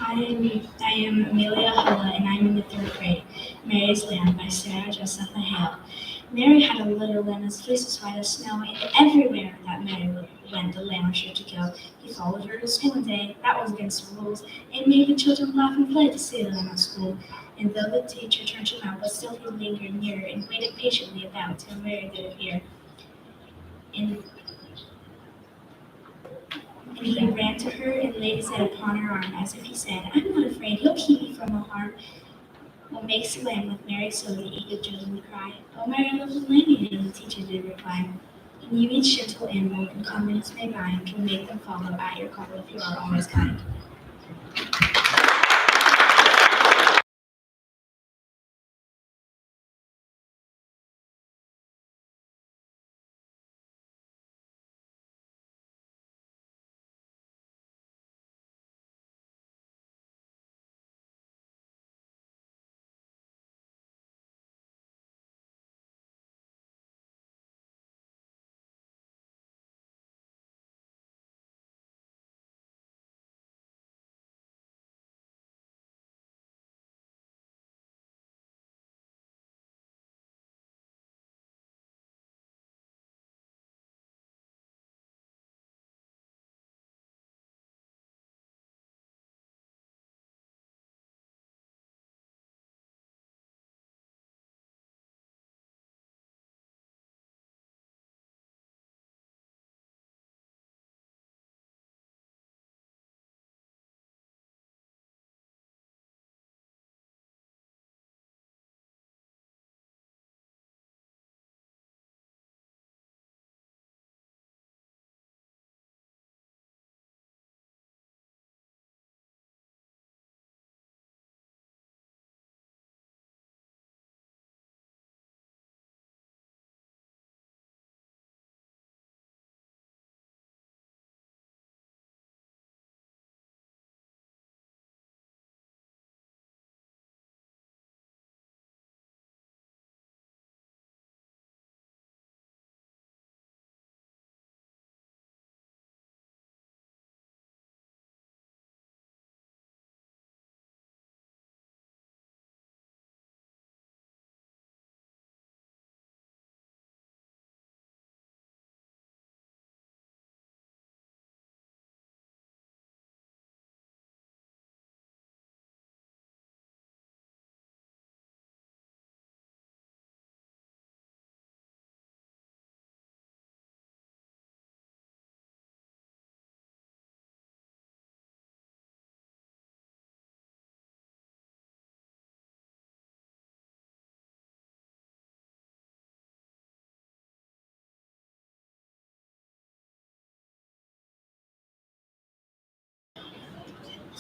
Hi, I am Amelia Hulla, and I'm in the 3rd grade. Mary's Lamb by Sarah Jessica Hale. Mary had a little lamb, his fleece was white as snow, and everywhere that Mary went, the lamb was sure to go. He followed her to school one day, that was against the rules. It made the children laugh and play to see the lamb at school. And though the teacher turned him out, but still he lingered near and waited patiently about till Mary did appear. And he ran to her and laid his head upon her arm, as if he said, I'm not afraid, he'll keep me from all harm. What makes the lamb with Mary so the eager children would cry, Oh, Mary, little lamb, and the teacher did reply, And you each gentle animal in confidence may bind, can make them follow at your call if you are always kind.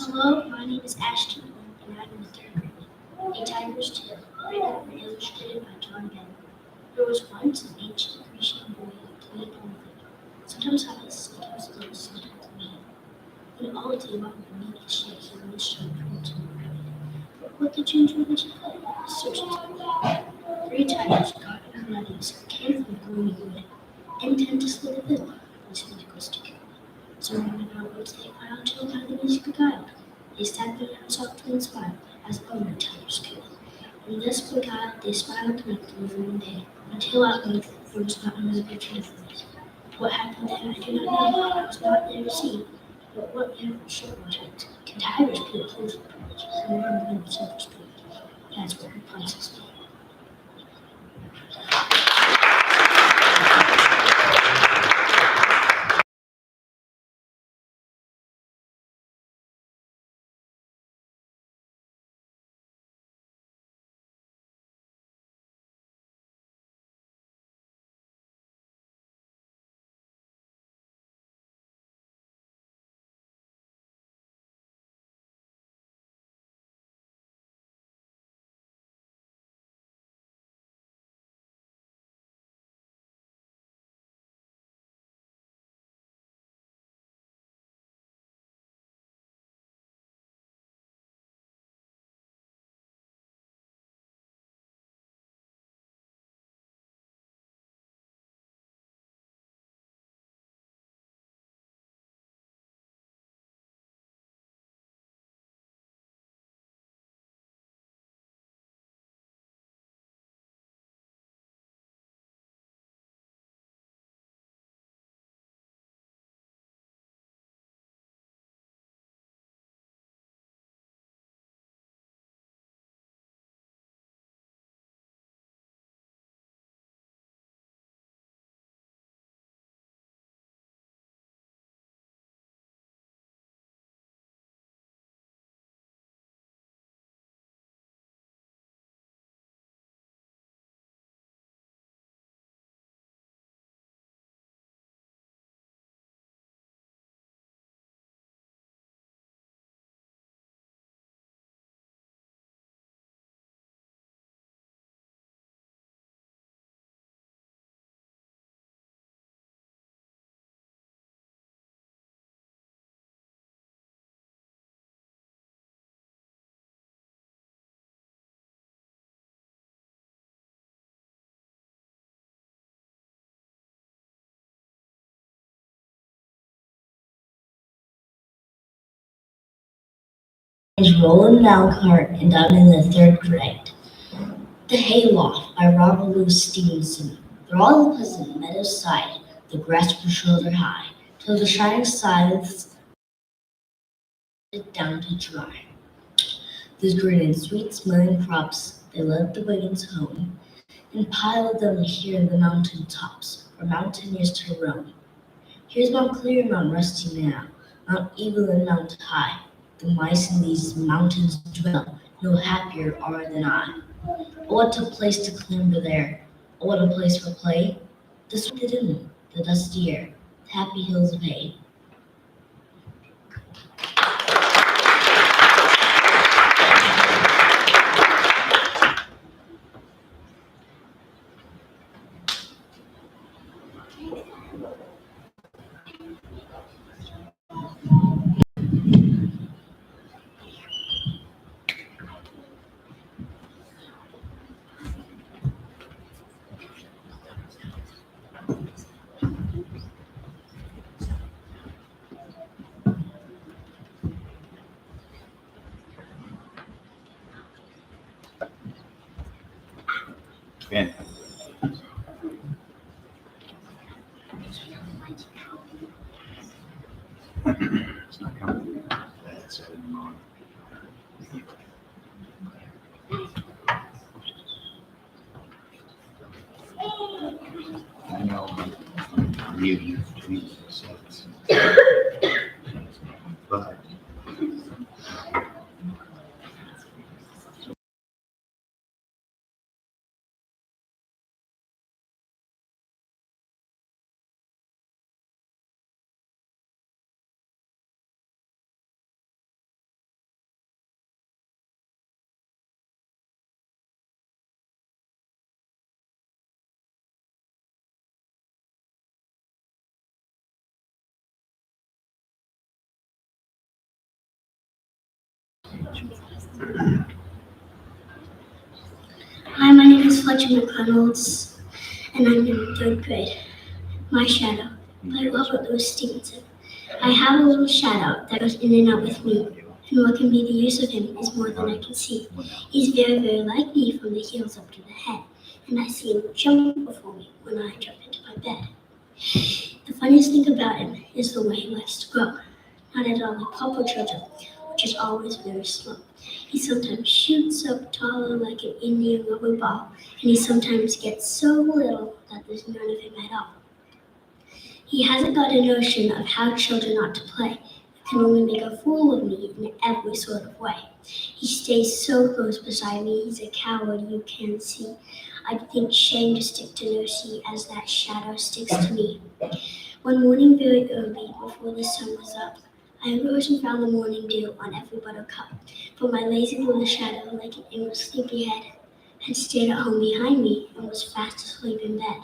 Hello, my name is Ashton, and I'm in the third grade. A Tiger's Tale, written and illustrated by John Bennett. There was once an ancient Grecian boy who played on the fiddle. Sometimes high, sometimes low, sometimes mean. When all day long beneath his shade, he would strike towards him rapid. But what did you do when you play? Searching for God. 3 tigers got in the nutties, came from the gloomy wood, intent to slay the fiddle, which was to kill. So when the woods they filed to how the music beguiled. They sat there and softly and smiled, as only tigers could. And thus beguiled, they smiled nightly over one day, until at length there was not another picture of it. What happened then I do not know, I was not there to see. But what never sure was it. Can tigers be opposed to birds? Somewhere in the silver spring. That's where her princess be. Is Roland Malcart, and I'm in the third grade. The Hayloft by Robert Louis Stevenson. Through all the pleasant meadows side, the grass grew shoulder high, till the shining scythes it down to dry. Those green and sweet smelling crops, they led the wagons home, and piled them here in the mountain tops, for mountaineers to roam. Here's Mount Clear, Mount Rusty now, Mount Eagle and Mount High. The mice in these mountains dwell, no happier are than I. Oh, what a place to clamber there! Oh, what a place for play! The sweet in the dusty air, the happy hills of hay. Ben. It's not coming. That's it. I know I'm muting between the sets. But Hi, my name is Fletcher McReynolds, and I'm in third grade. My shadow by Robert Louis Stevenson. I have a little shadow that goes in and out with me, and what can be the use of him is more than I can see. He's very, very like me from the heels up to the head, and I see him jump before me when I jump into my bed. The funniest thing about him is the way he likes to grow. Not at all like Paw Children, which is always very slow. He sometimes shoots up taller like an Indian rubber ball, and he sometimes gets so little that there's none of him at all. He hasn't got a notion of how children ought to play. It can only make a fool of me in every sort of way. He stays so close beside me, he's a coward you can see. I'd think shame to stick to nursery as that shadow sticks to me. One morning very early, before the sun was up, I arose and found the morning dew on every buttercup, for my lazy little shadow, like an aimless sleepyhead, had stayed at home behind me and was fast asleep in bed.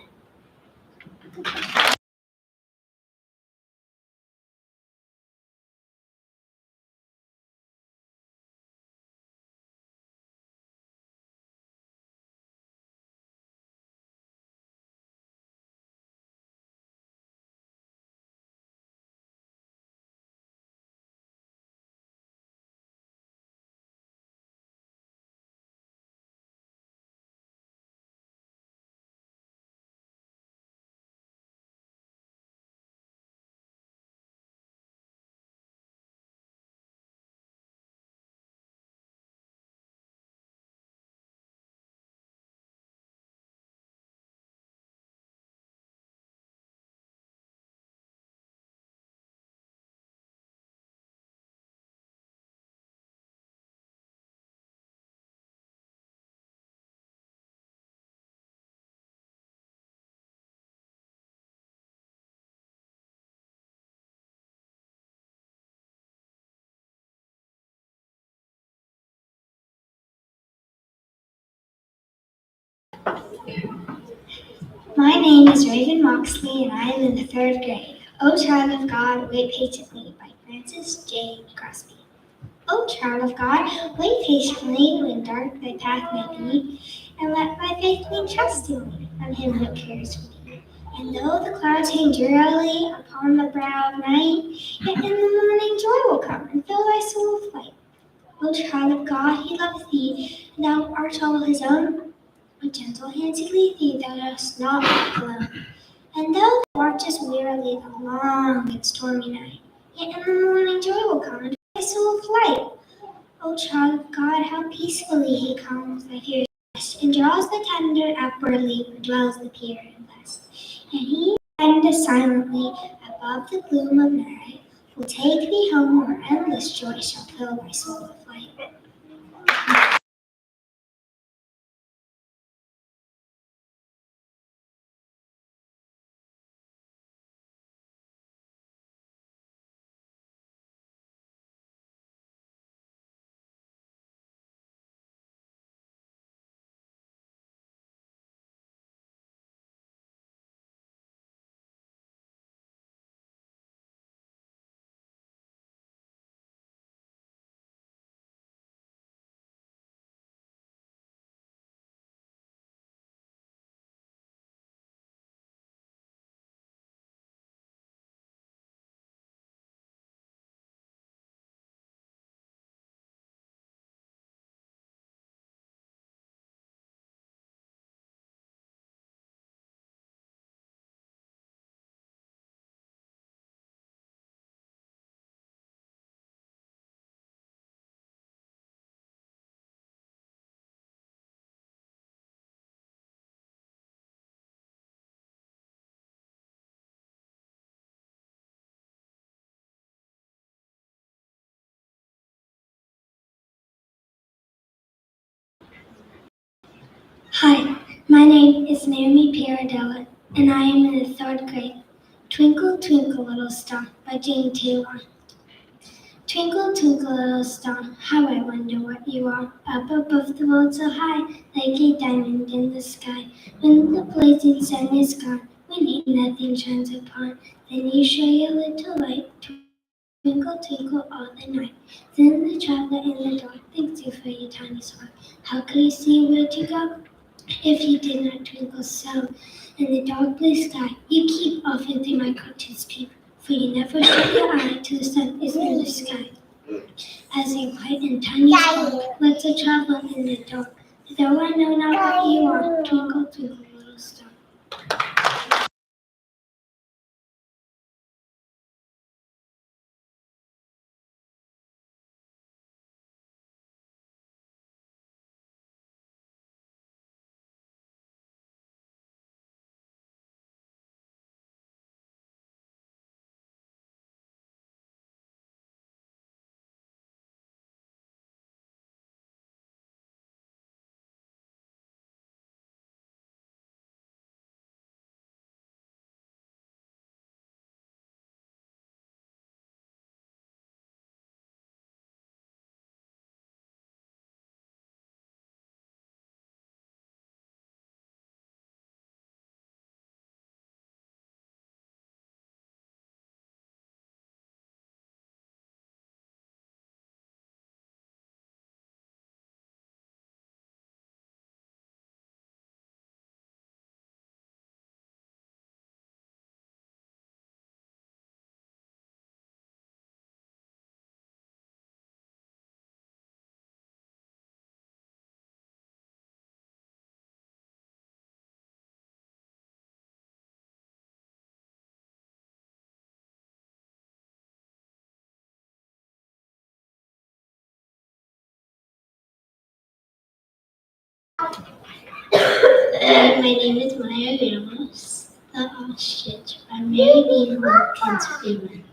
My name is Raven Moxley, and I am in the third grade. O Child of God, Wait Patiently by Francis J. Crosby. O child of God, wait patiently when dark thy path may be, and let thy faith lean trustingly on him who cares for thee. And though the clouds hang drearily upon the brow of night, yet in the morning joy will come and fill thy soul with light. O child of God, he loveth thee, and thou art all his own. With gentle hands he lead thee, thou dost not walk alone. And though thou watchest wearily the long and stormy night, yet in the morning joy will come and fill thy soul with light. O child of God, how peacefully he calms thy fears and draws the tender upwardly where dwells the pure and blessed. And he who guideth silently above the gloom of night will take thee home where endless joy shall fill thy soul with light. Hi, my name is Naomi Paradella, and I am in the third grade. Twinkle, Twinkle, Little Star by Jane Taylor. Twinkle, twinkle, little star, how I wonder what you are. Up above the world so high, like a diamond in the sky. When the blazing sun is gone, when ain't nothing shines upon, then you show your little light. Twinkle, twinkle all the night. Then the traveler in the dark thanks you for your tiny spark. How could he see where to go if you did not twinkle so in the dark blue sky? You keep often through my conscience peep, for you never shut your eye till the sun is in the sky. As a white and tiny spark, like the traveler in the dark. Though I know not what you are, twinkle, twinkle, little star. My name is Maya Ramos, the ostrich. I'm Mary Dean Wilkins Freeman.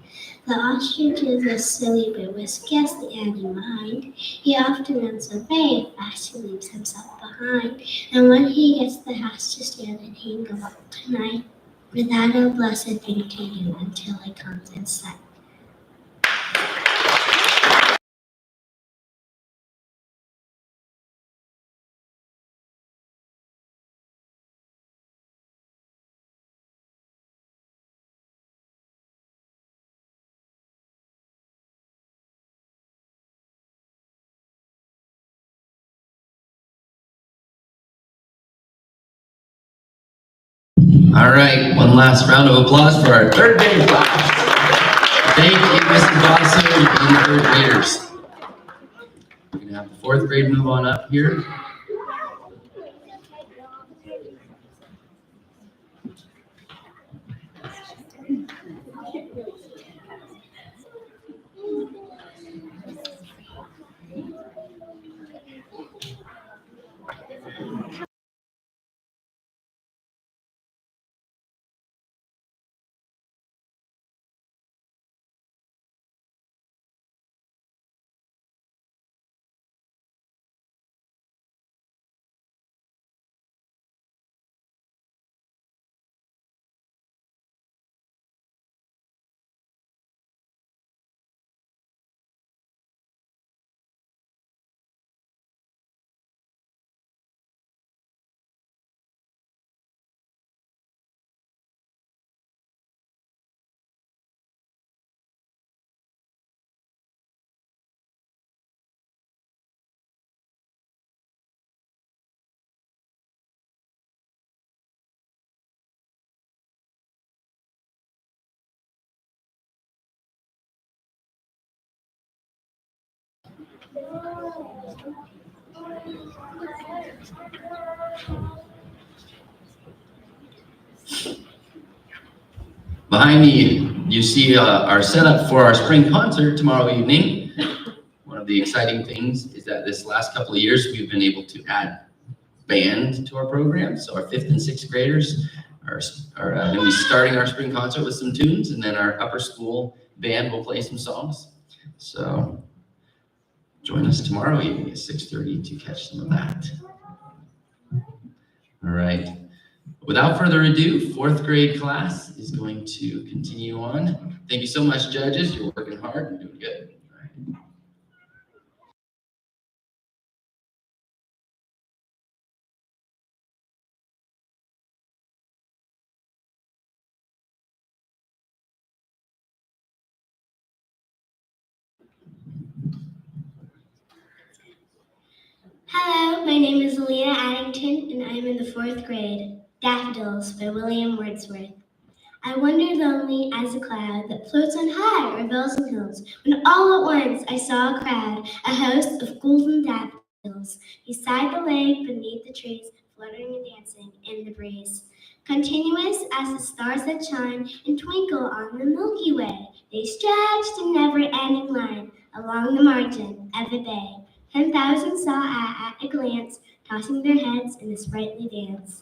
The ostrich is a silly bird with scarcely any mind. He often runs so very fast he leaves himself behind. And when he gets the house to stand and he can go up tonight, without a blessed thing to you until it comes in sight. All right, one last round of applause for our third grade class. Thank you, Mr. Bosso and the third graders. We're gonna have the fourth grade move on up here. Behind me, you see our setup for our spring concert tomorrow evening. One of the exciting things is that this last couple of years, we've been able to add band to our program. So our 5th and 6th graders are going to be starting our spring concert with some tunes, and then our upper school band will play some songs. So join us tomorrow evening at 6:30 to catch some of that. All right. Without further ado, 4th grade class is going to continue on. Thank you so much, judges. You're working hard and doing good. my name is Alina Addington, and I am in the 4th grade. Daffodils by William Wordsworth. I wandered lonely as a cloud that floats on high o'er vales and hills, when all at once I saw a crowd, a host of golden daffodils, beside the lake, beneath the trees, fluttering and dancing in the breeze. Continuous as the stars that shine and twinkle on the Milky Way, they stretched in never-ending line along the margin of the bay. 10,000 saw at a glance, tossing their heads in a sprightly dance.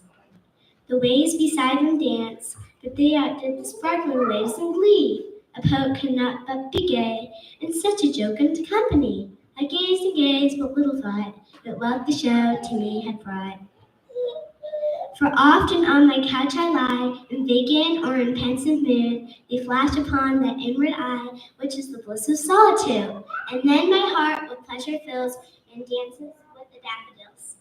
The waves beside them dance, but they outdid the sparkling waves in glee. A poet could not but be gay in such a jocund company. I gazed and gazed, but little thought that what the show to me had brought. For often on my couch I lie, in vacant or in pensive mood, they flash upon that inward eye, which is the bliss of solitude. And then my heart with pleasure fills and dances with the daffodils.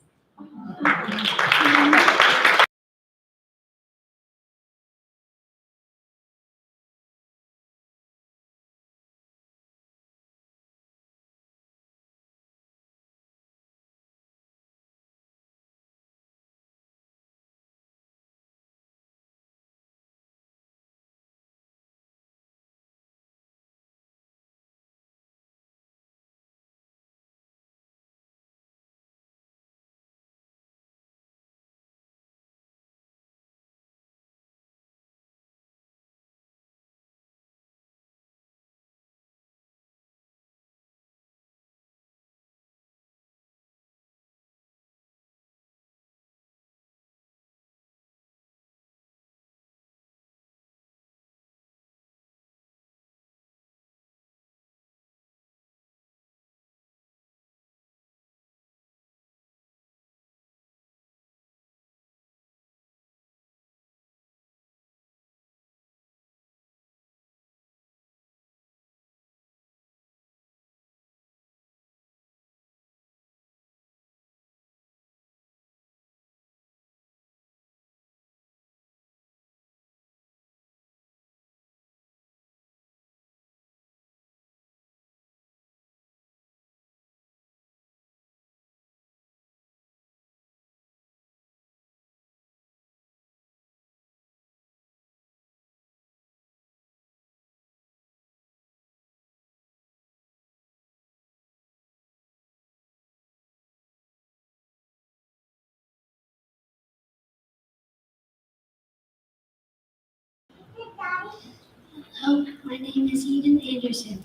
Hello, my name is Eden Anderson.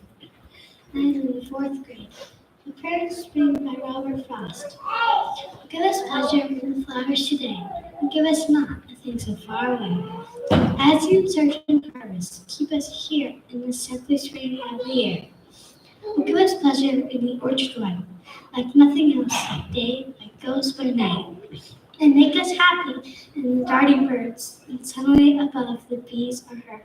I am in the 4th grade. The Prayer to Spring by Robert Frost. Give us pleasure in the flowers today, and give us not the things so far away. As you search and harvest, keep us here in the simply spring of the year. And give us pleasure in the orchard light, like nothing else, like day, like goes by night. And make us happy in the darting birds, and sunlight above the bees are heard.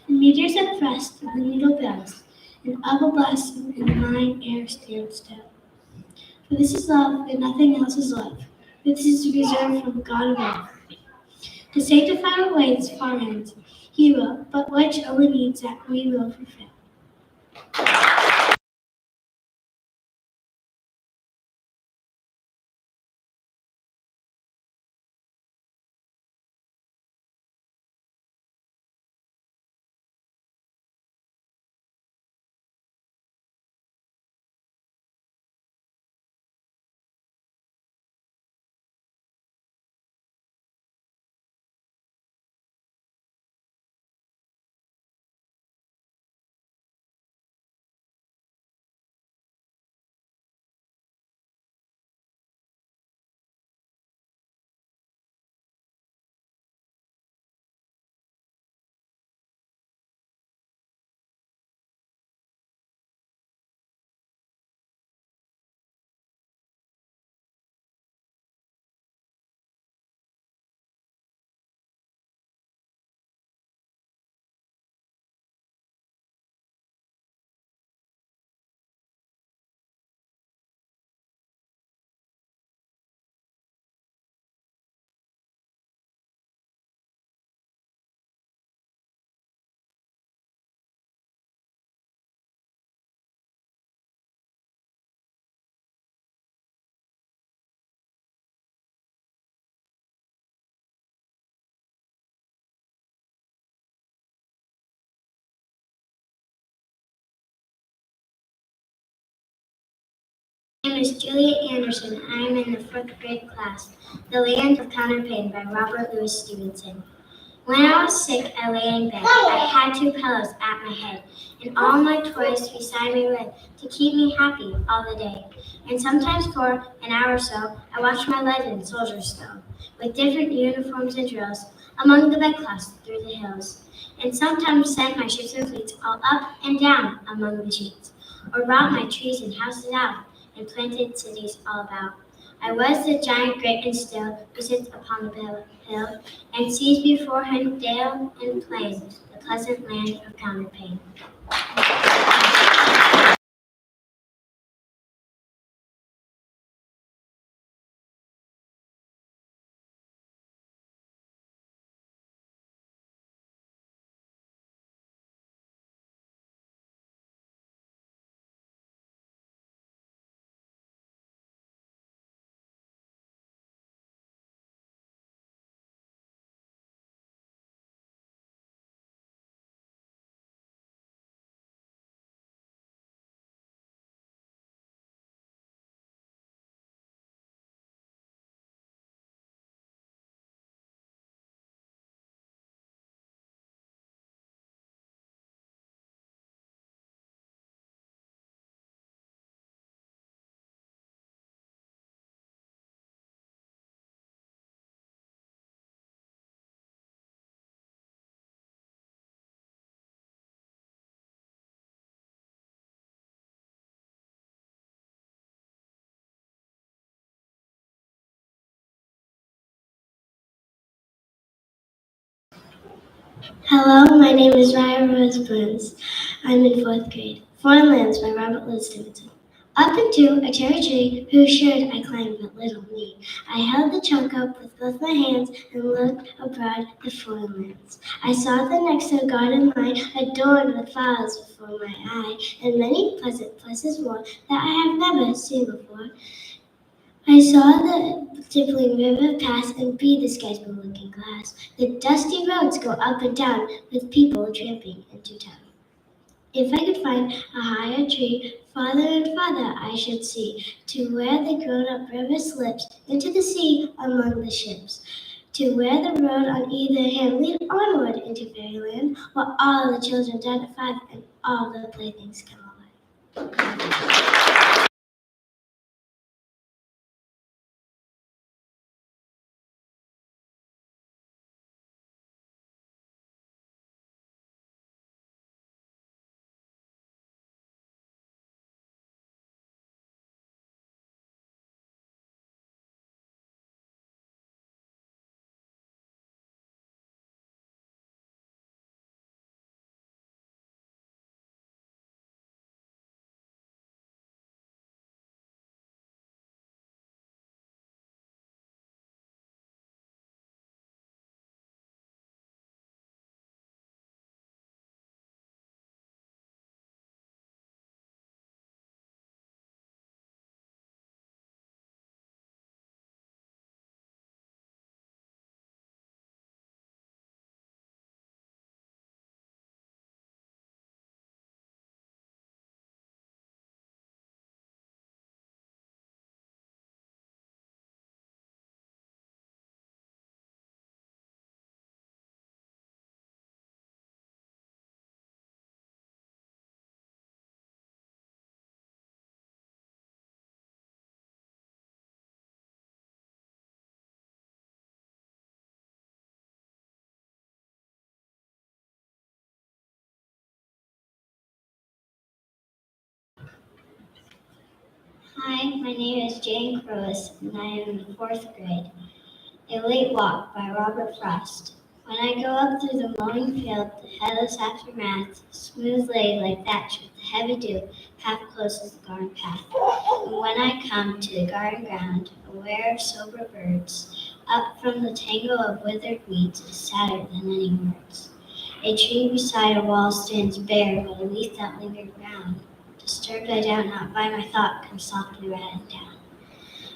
And meteors at rest in the needle bells, and of a blossom in the mine air stand still. For this is love, and nothing else is love. This is reserved from God above. To sanctify our ways far ends, He will, but which only needs that we will fulfill. My name is Julia Anderson. I am in the 4th grade class. The Land of Counterpane by Robert Louis Stevenson. When I was sick, I lay in bed. I had 2 pillows at my head, and all my toys beside me lay to keep me happy all the day. And sometimes for an hour or so, I watched my legion soldiers go, with different uniforms and drills, among the bedclothes through the hills. And sometimes sent my ships and fleets all up and down among the sheets, or robbed my trees and houses out, and planted cities all about. I was the giant great and still, who sits upon the hill, and sees before him dale and plain, the pleasant land of Counterpane. Hello, my name is Ryan Rose Burns. I'm in 4th grade. Foreign Lands by Robert Louis Stevenson. Up into a cherry tree, whose should I climb but little me. I held the trunk up with both my hands and looked abroad the foreign lands. I saw the next garden line adorned with flowers before my eye, and many pleasant places more that I have never seen before. I saw the dimpling river pass and be the sky's blue looking glass. The dusty roads go up and down with people tramping into town. If I could find a higher tree, farther and farther I should see, to where the grown-up river slips into the sea among the ships, to where the road on either hand lead onward into fairyland, where all the children dine at 5 and all the playthings come alive. Hi, my name is Jane Crowis, and I am in the 4th grade. A Late Walk by Robert Frost. When I go up through the mowing field, the headless aftermath, smooth laid like thatch with the heavy dew, half closes the garden path. And when I come to the garden ground, aware of sober birds, up from the tangle of withered weeds is sadder than any words. A tree beside a wall stands bare, but a leaf that lingered round, disturbed I doubt not by my thought, comes softly rattling down.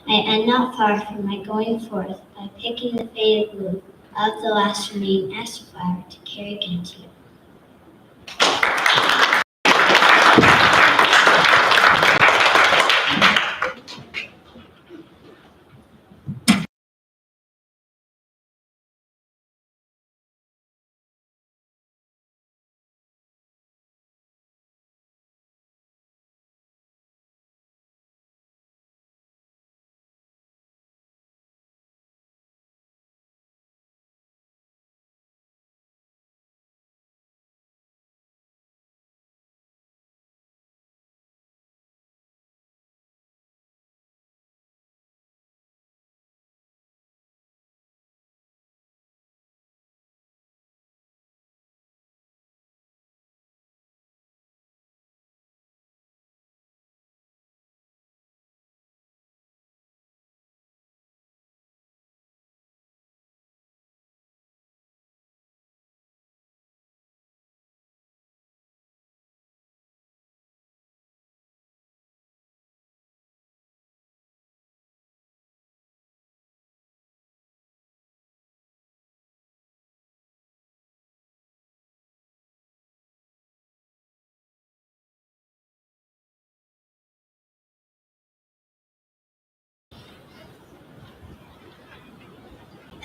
I end not far from my going forth by picking the faded blue of the last remaining aster flower to carry again to you.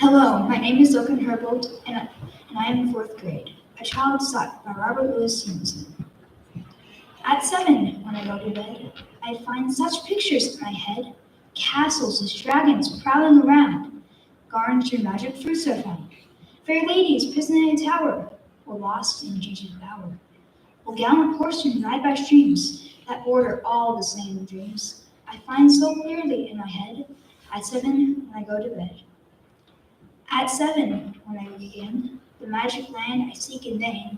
Hello, my name is Logan Herbold, and I am in fourth grade. A Child's Son by Robert Louis Stevenson. At 7, when I go to bed, I find such pictures in my head. Castles with dragons prowling around. Gardens where magic fruits are found. Fair ladies prisoned in a tower, or lost in Jesu's bower. Or gallant horsemen ride by streams that border all the same dreams. I find so clearly in my head. At 7, when I go to bed. At 7, when I begin, the magic land I seek in vain.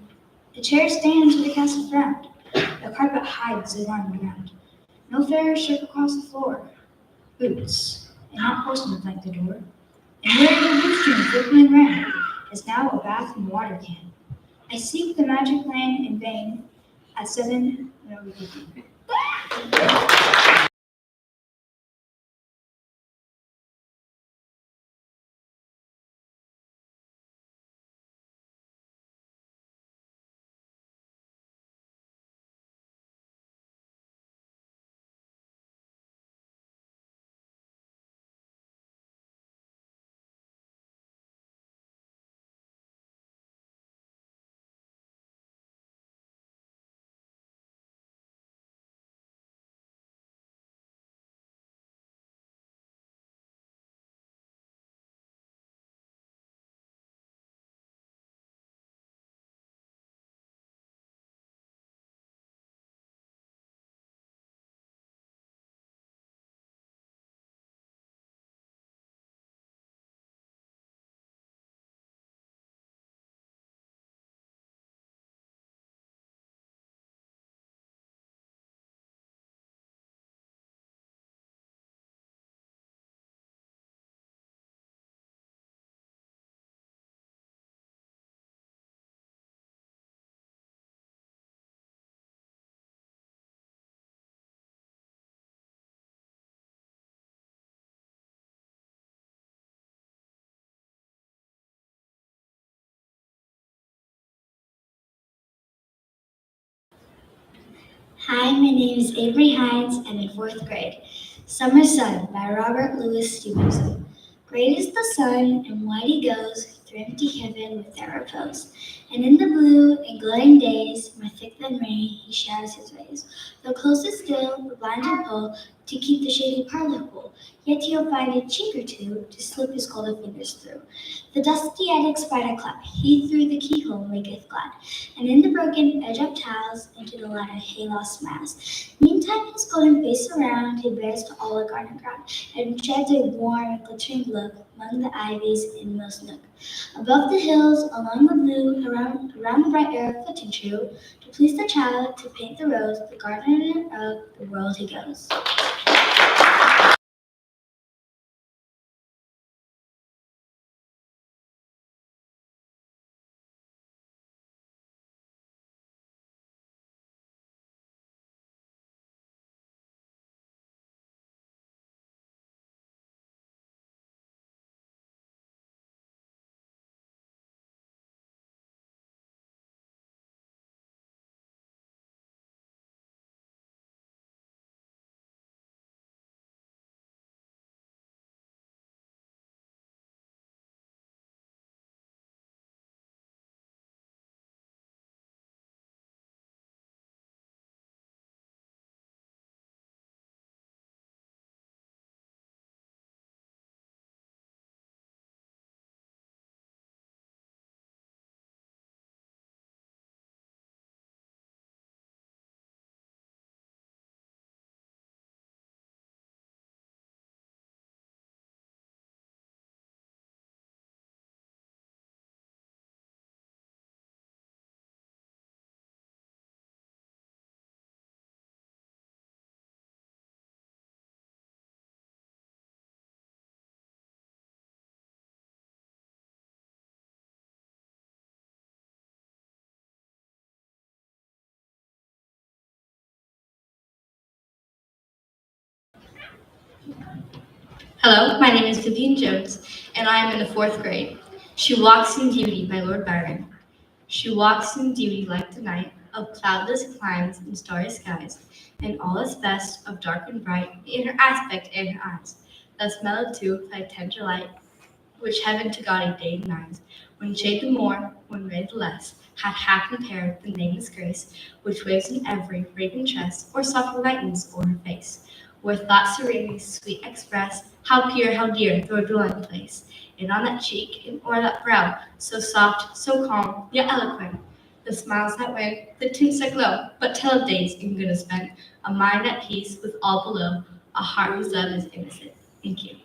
The chair stands where the castle frowned. The carpet hides it on the ground. No fairer strip across the floor. Boots, and not horsemen flank the door. And where the rooster flickering round is now a bath and water can. I seek the magic land in vain. At 7, when I begin. Hi, my name is Avery Hines. I'm in fourth grade. Summer Sun by Robert Louis Stevenson. Great is the sun, and wide he goes through empty heaven with their repose. And in the blue and glowing days, more thick than rain, he shadows his ways. Though close is still, the blind will pull to keep the shady parlor cool. Yet he'll find a chink or two to slip his golden fingers through. The dusty attic spider clap, he through the keyhole maketh glad. And in the broken edge of tiles, into the ladder hayloft mass. Meantime his golden face around, he bears to all a garden ground, and sheds a warm, glittering look among the ivies in most nook. Above the hills, along the blue, around the bright air flitting true, to please the child, to paint the rose, the gardener of the world he goes. Hello, my name is Vivian Jones, and I am in the fourth grade. She Walks in Beauty by Lord Byron. She walks in beauty like the night of cloudless climes and starry skies, and all is best of dark and bright in her aspect and her eyes, thus mellowed too by tender light. which heaven to God he day denies. When shade the more, when ray the less, hath half compared the nameless grace, which waves in every raven tress, or softly lightens o'er her face. Where thoughts serenely sweet express, how pure, how dear, their dwelling place. And on that cheek, and o'er that brow, so soft, so calm, yet eloquent, the smiles that win, the tints that glow, but tell of days in goodness spent, a mind at peace with all below, a heart whose love is innocent. Thank you.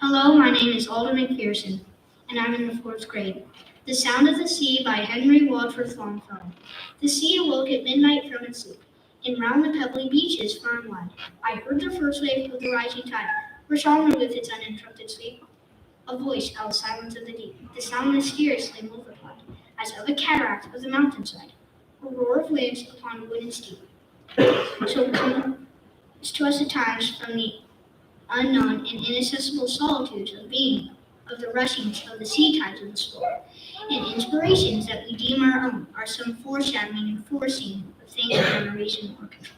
Hello, my name is Alden McPherson, and I'm in the 4th grade. The Sound of the Sea by Henry Wadsworth Longfellow. The sea awoke at midnight from its sleep, and round the pebbly beaches far and wide, I heard the first wave of the rising tide, rush onward with its uninterrupted sweep. A voice out of the silence of the deep, the sound mysteriously multiplied, as of a cataract of the mountainside, a roar of waves upon wood and steep. So comes to us at times from the unknown and inaccessible solitudes of being, of the rushings of the sea tides of the soul, and inspirations that we deem our own are some foreshadowing and foreseeing of things beyond our reason or control.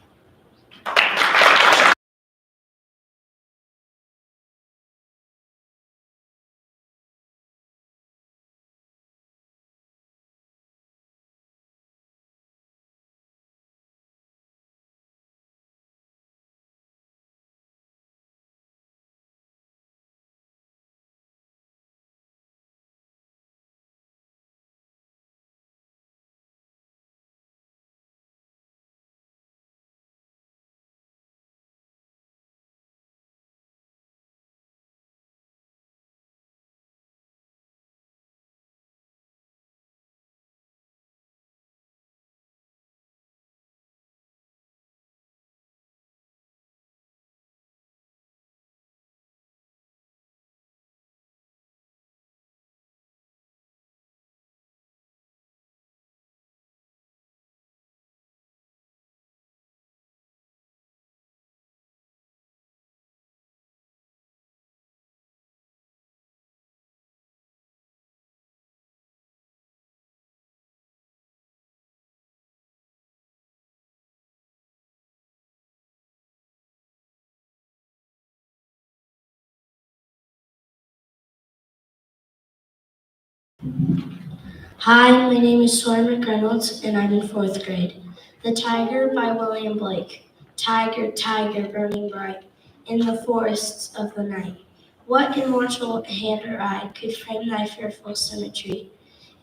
Hi, my name is Sawyer McReynolds, and I'm in 4th grade. The Tiger by William Blake. Tiger, tiger, burning bright in the forests of the night. What immortal hand or eye could frame thy fearful symmetry?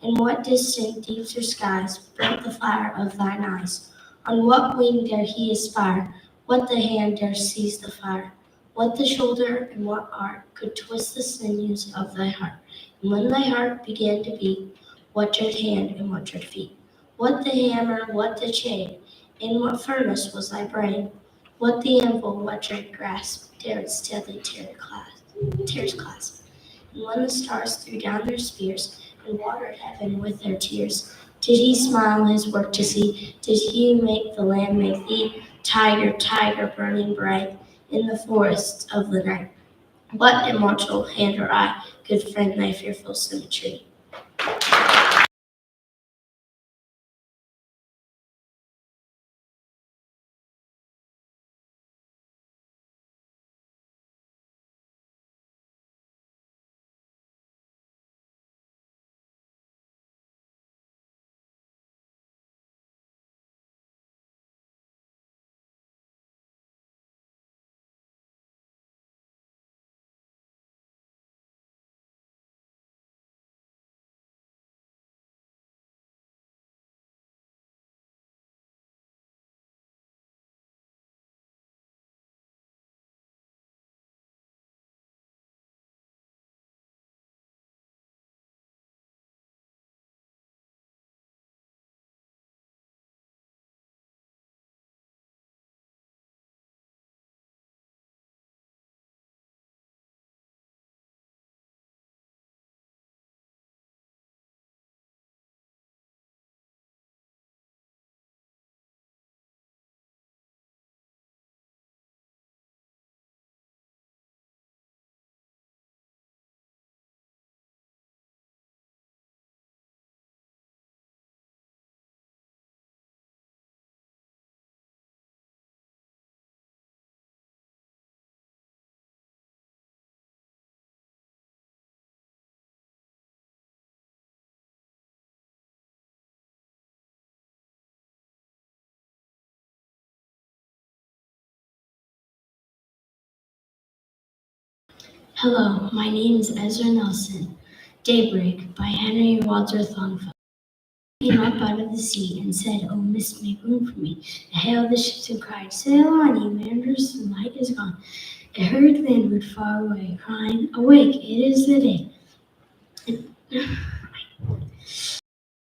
In what distant deeps or skies burnt the fire of thine eyes? On what wing dare he aspire? What the hand dare seize the fire? What the shoulder and what art could twist the sinews of thy heart? And when thy heart began to beat, what dread hand and what dread feet? What the hammer, what the chain? In what furnace was thy brain? What the anvil, what dread grasp dare its deadly tears clasp? And when the stars threw down their spears and watered heaven with their tears, did he smile his work to see? Did he make the land make thee? Tiger, tiger, burning bright in the forests of the night. What immortal hand or eye could frame thy fearful symmetry? Hello, my name is Ezra Nelson. Daybreak by Henry Wadsworth Longfellow. Came up out of the sea and said, "Oh, mist, make room for me." It hailed the ships and cried, "Sail on, ye mariners, the night is gone." It hurried landward far away, crying, "Awake, it is the day."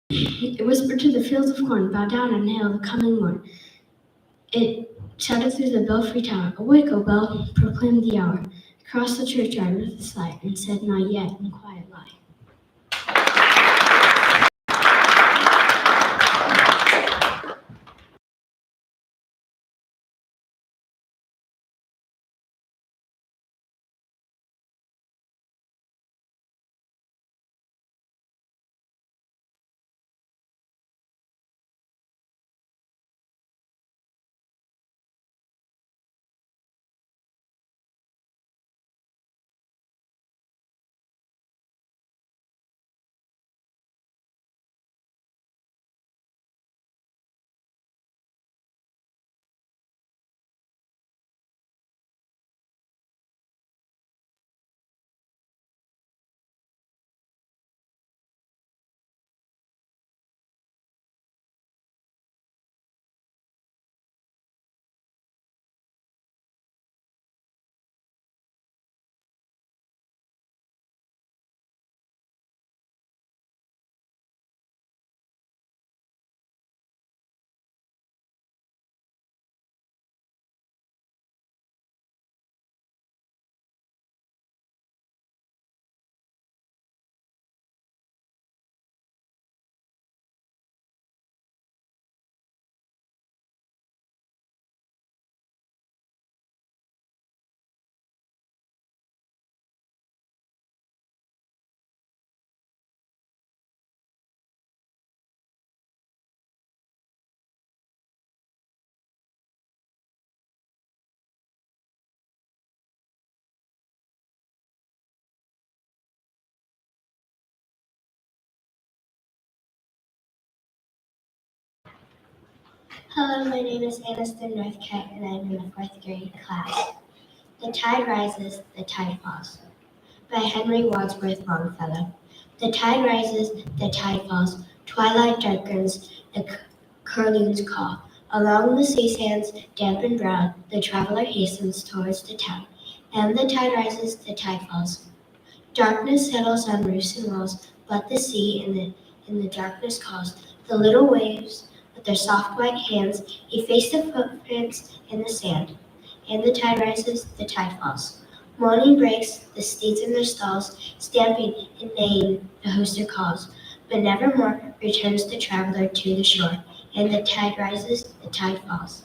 It whispered to the fields of corn, "Bow down and hail the coming morn." It shouted through the belfry tower, "Awake, O bell, proclaim the hour." Across the churchyard with a sigh, and said, "Not yet," in quiet lie. Hello, my name is Aniston Northcutt, and I'm in the 4th grade class. The Tide Rises, the Tide Falls by Henry Wadsworth Longfellow. The tide rises, the tide falls, twilight darkens, the curlews call. Along the sea sands, damp and brown, the traveler hastens towards the town. And the tide rises, the tide falls. Darkness settles on roofs and walls, but the sea in the darkness calls. The little waves, with their soft white hands, efface the footprints in the sand. And the tide rises, the tide falls. Morning breaks, the steeds in their stalls, stamping and neighing, the hoster calls. But nevermore returns the traveler to the shore. And the tide rises, the tide falls.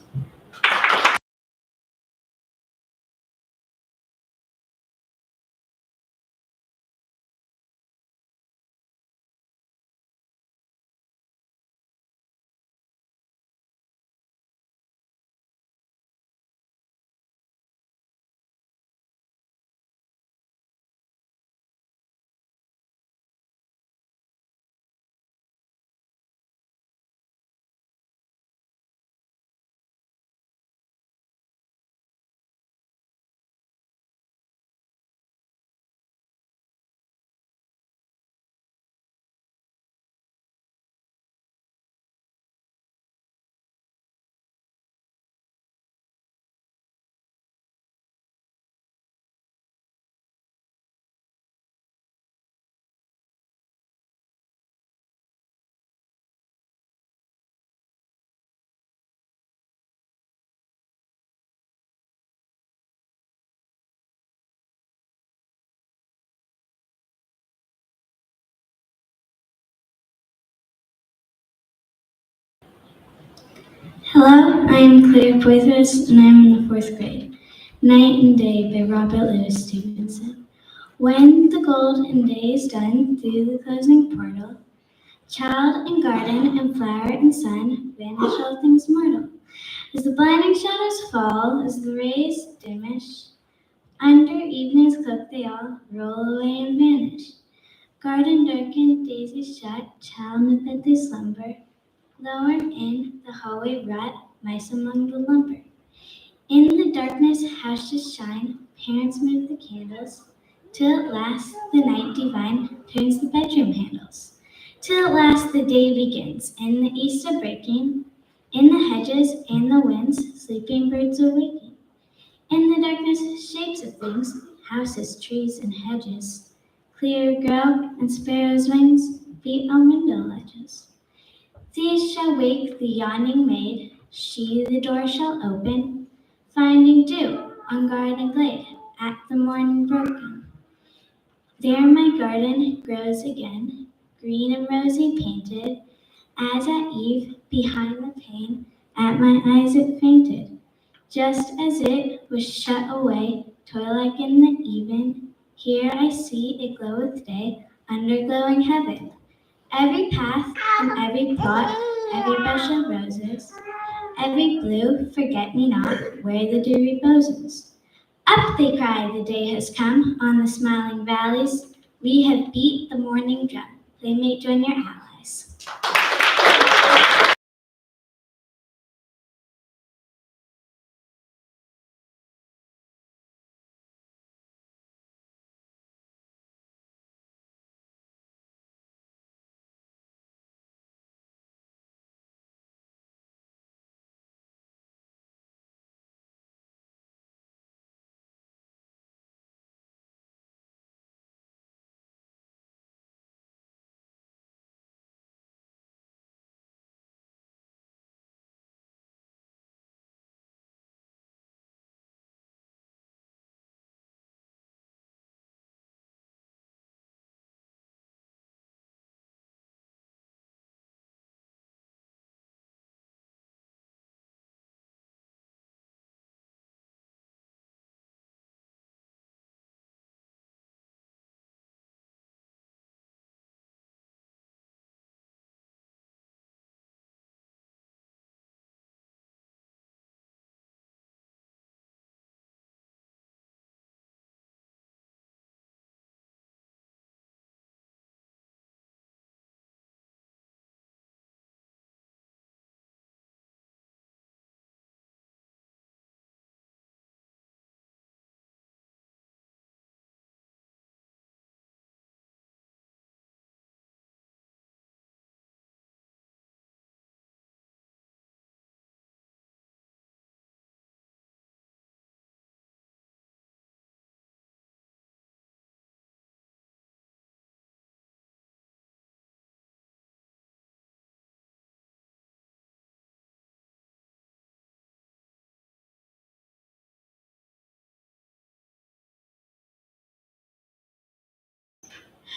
Hello, I am Claire Poitras, and I am in the 4th grade. Night and Day by Robert Louis Stevenson. When the golden day is done through the closing portal, child and garden and flower and sun vanish all things mortal. As the blinding shadows fall, as the rays diminish, under evening's cloak they all roll away and vanish. Garden darkened, daisies shut, child amid they slumber. Lower in the hallway rat, mice among the lumber. In the darkness, houses shine, parents move the candles, Till at last the night divine turns the bedroom handles. Till at last the day begins, in the east a breaking, in the hedges and the winds, sleeping birds awaking. In the darkness, shapes of things, houses, trees, and hedges, clear grow, and sparrows' wings beat on window ledges. These shall wake the yawning maid, she the door shall open, finding dew on garden glade at the morning broken. There my garden grows again, green and rosy painted, as at eve behind the pane, at my eyes it fainted. Just as it was shut away, twilight in the even, here I see it glow with day, under glowing heaven. Every path and every plot, every bush of roses, every blue forget-me-not, where the dew reposes. Up, they cry, the day has come, on the smiling valleys, we have beat the morning drum. Playmate, join your allies.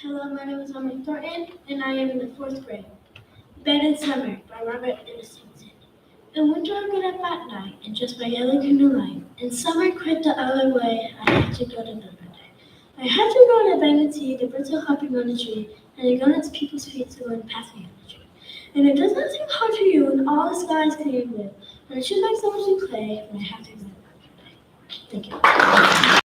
Hello, my name is Emily Thornton, and I am in the 4th grade. Bed in Summer by Robert Louis Stevenson. In winter I get up at night, and just by yellow candlelight. In summer quit the other way, I had to go to bed that day. I had to go to bed and see the birds are hopping on the tree, and they go into people's feet to go and pass me on the tree. And it doesn't seem hard to you when all the sky is clear and blue, and it should like so much to play, but I have to go to bed that day. Thank you.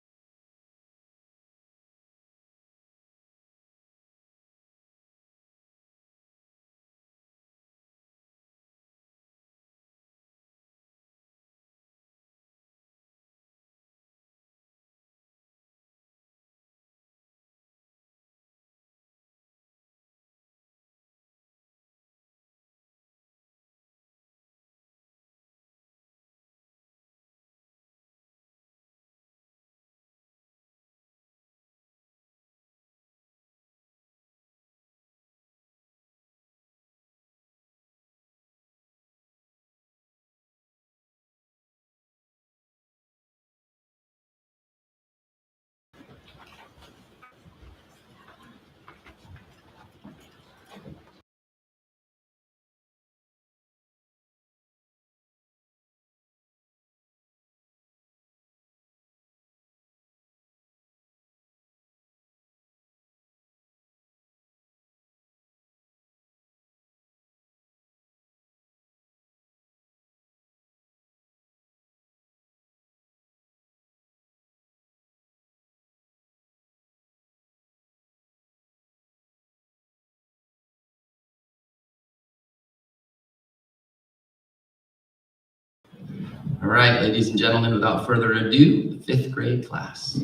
All right, ladies and gentlemen, without further ado, the 5th grade class.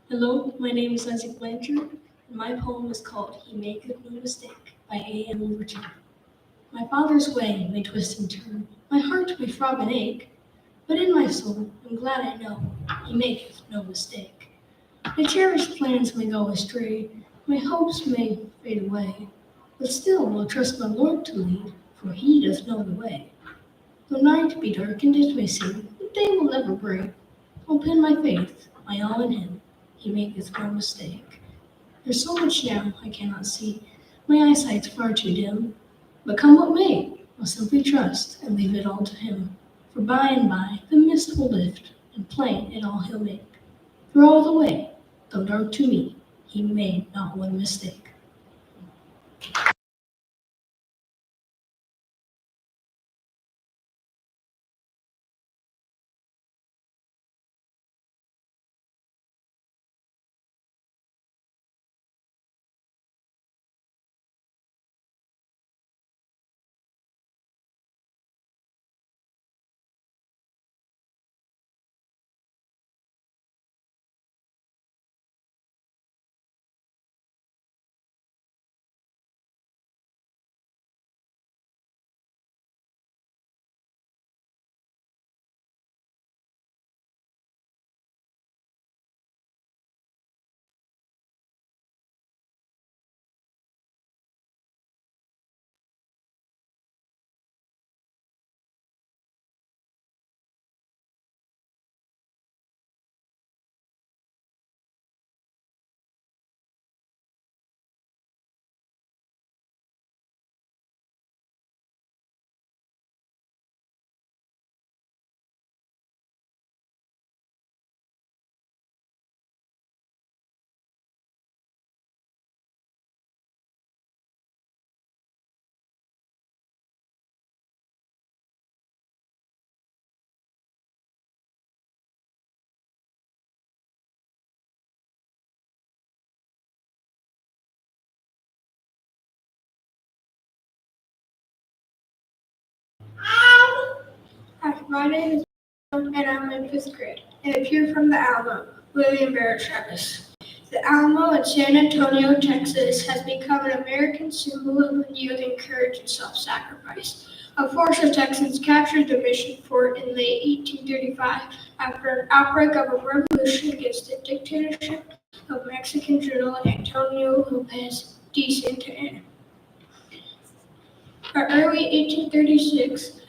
Hello, my name is Isaac Blanchard, and my poem is called He Maketh No Mistake by A.M. Overton. My father's way may twist and turn, my heart may throb and ache, but in my soul I'm glad I know He maketh no mistake. My cherished plans may go astray, my hopes may fade away, but still will trust my Lord to lead, for He doth know the way. Though night be dark and it may seem that day will never break, I'll pin my faith, my all in Him, He maketh no mistake. There's so much now I cannot see, my eyesight's far too dim, but come what may, I'll simply trust and leave it all to Him. For by and by the mist will lift, and plain it all He'll make. For all the way, though dark to me, He made not one mistake. Hi, my name is and I'm in fifth grade, and appear from the Alamo, William Barrett Travis. The Alamo in San Antonio, Texas, has become an American symbol of unyielding courage and self-sacrifice. A force of Texans captured the Mission Fort in late 1835 after an outbreak of a revolution against the dictatorship of Mexican General Antonio Lopez de Santa Anna. By early 1836,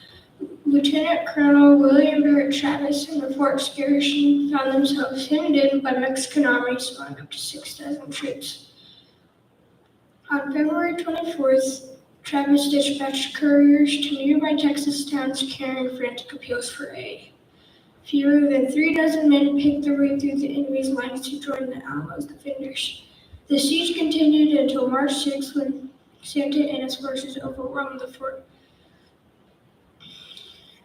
Lieutenant Colonel William Barrett Travis and the Fort's garrison found themselves hemmed in by Mexican armies of up to 6,000 troops. On February 24th, Travis dispatched couriers to nearby Texas towns carrying frantic appeals for aid. Fewer than 36 men picked their way through the enemy's lines to join the Alamo's defenders. The siege continued until March 6th when Santa Anna's forces overwhelmed the fort.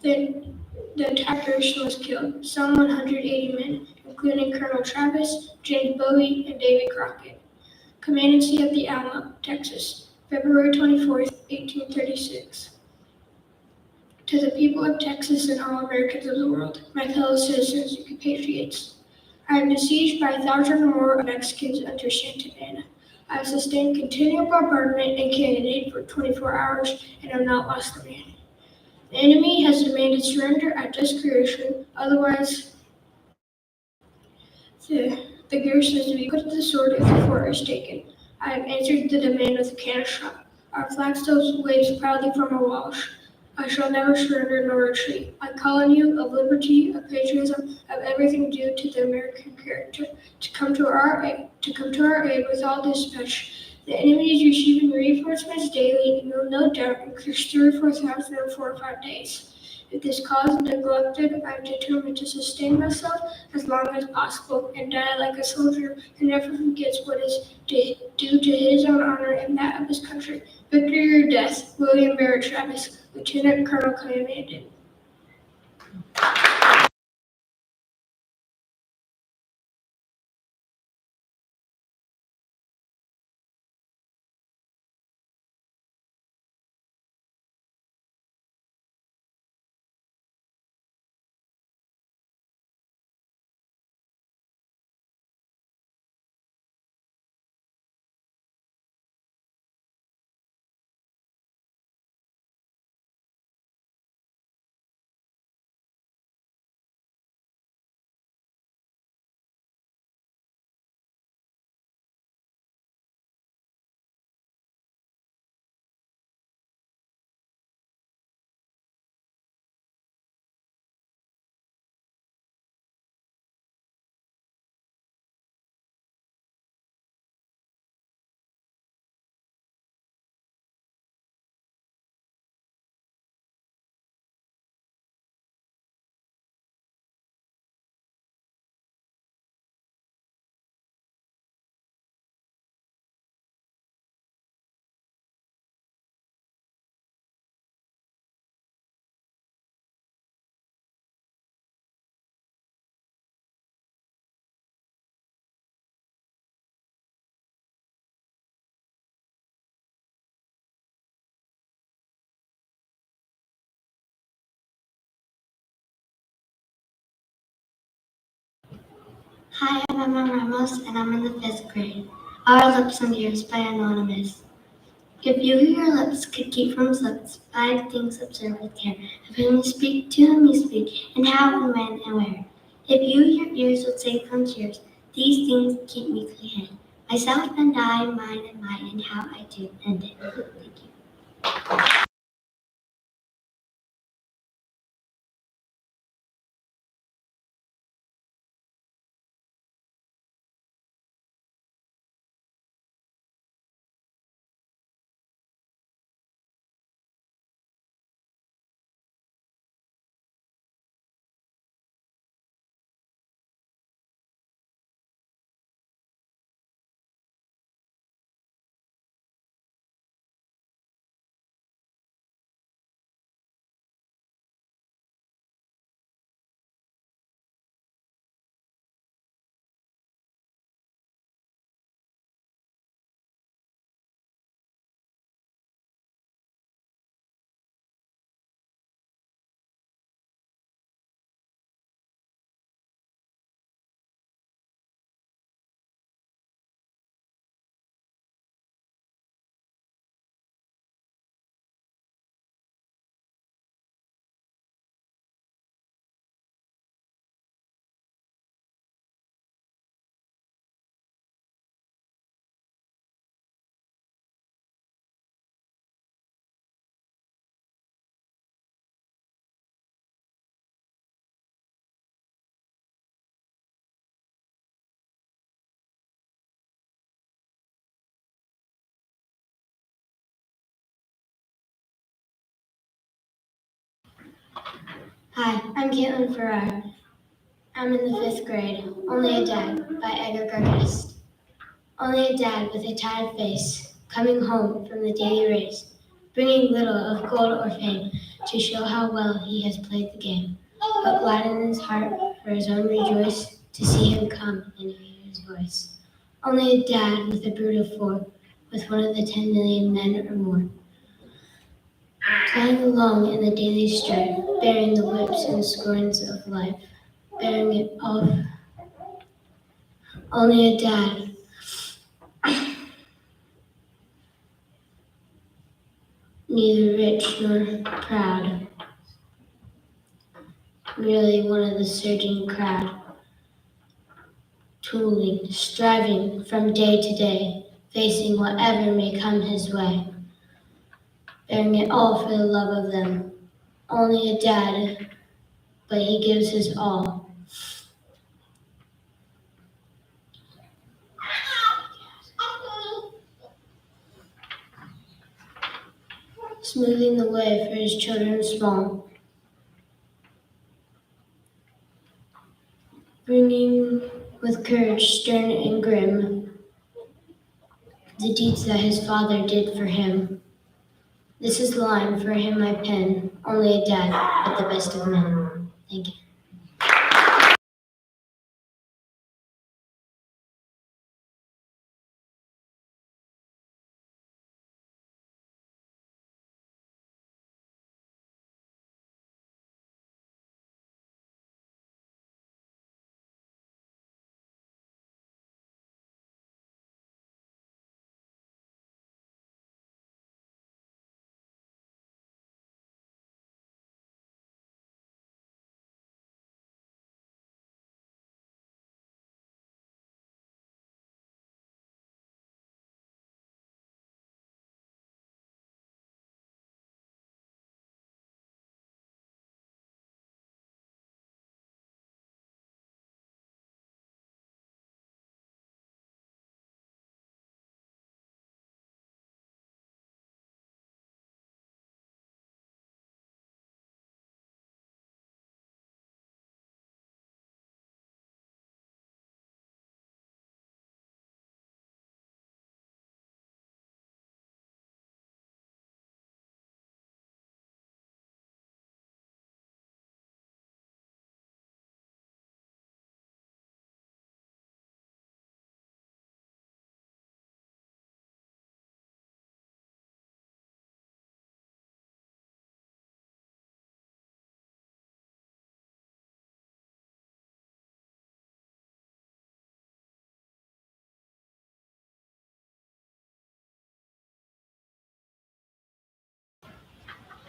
The attackers was killed, some 180 men, including Colonel Travis, James Bowie, and Davy Crockett. Commandancy of the Alamo, Texas, February 24th, 1836. To the people of Texas and all Americans of the world, my fellow citizens and compatriots, I am besieged by 1,000 or more Mexicans under Santa Anna. I have sustained continual bombardment and cannonade for 24 hours and have not lost a man. The enemy has demanded surrender at desperation, otherwise the garrison is to be put to the sword if the fort is taken. I have answered the demand with a cannon shot. Our flag still waves proudly from our walls. I shall never surrender nor retreat. I call on you of liberty, of patriotism, of everything due to the American character, to come to our aid with all dispatch. The enemy is receiving reinforcements daily and will no doubt increase 3,000 or 4,000 in 4 or 5 days. If this cause is neglected, I am determined to sustain myself as long as possible and die like a soldier who never forgets what is due to his own honor and that of his country. Victory or death, William Barrett Travis, Lieutenant Colonel Commandant. Hi, I'm Emma Ramos, and I'm in the 5th grade. Our Lips and Ears by Anonymous. If you your lips could keep from slips, 5 things observe with care. Of whom you speak, to whom you speak, and how, and when, and where. If you your ears would save from tears, these things keep me clear. Myself and I, mine and mine, and how I do end it. Thank you. Hi, I'm Caitlin Farrar. I'm in the 5th grade. Only a Dad by Edgar Gargest. Only a dad with a tired face, coming home from the daily race, bringing little of gold or fame to show how well he has played the game, but glad in his heart for his own rejoice to see him come and hear his voice. Only a dad with a brood of 4, with one of the 10 million men or more, playing along in the daily strife, bearing the whips and scorns of life, bearing it all. Only a dad. Neither rich nor proud, merely one of the surging crowd, tooling, striving from day to day, facing whatever may come his way, bearing it all for the love of them. Only a dad, but he gives his all. Smoothing the way for his children small, bringing with courage stern and grim the deeds that his father did for him. This is the line for him I pen, only a dad, but the best of men. Thank you.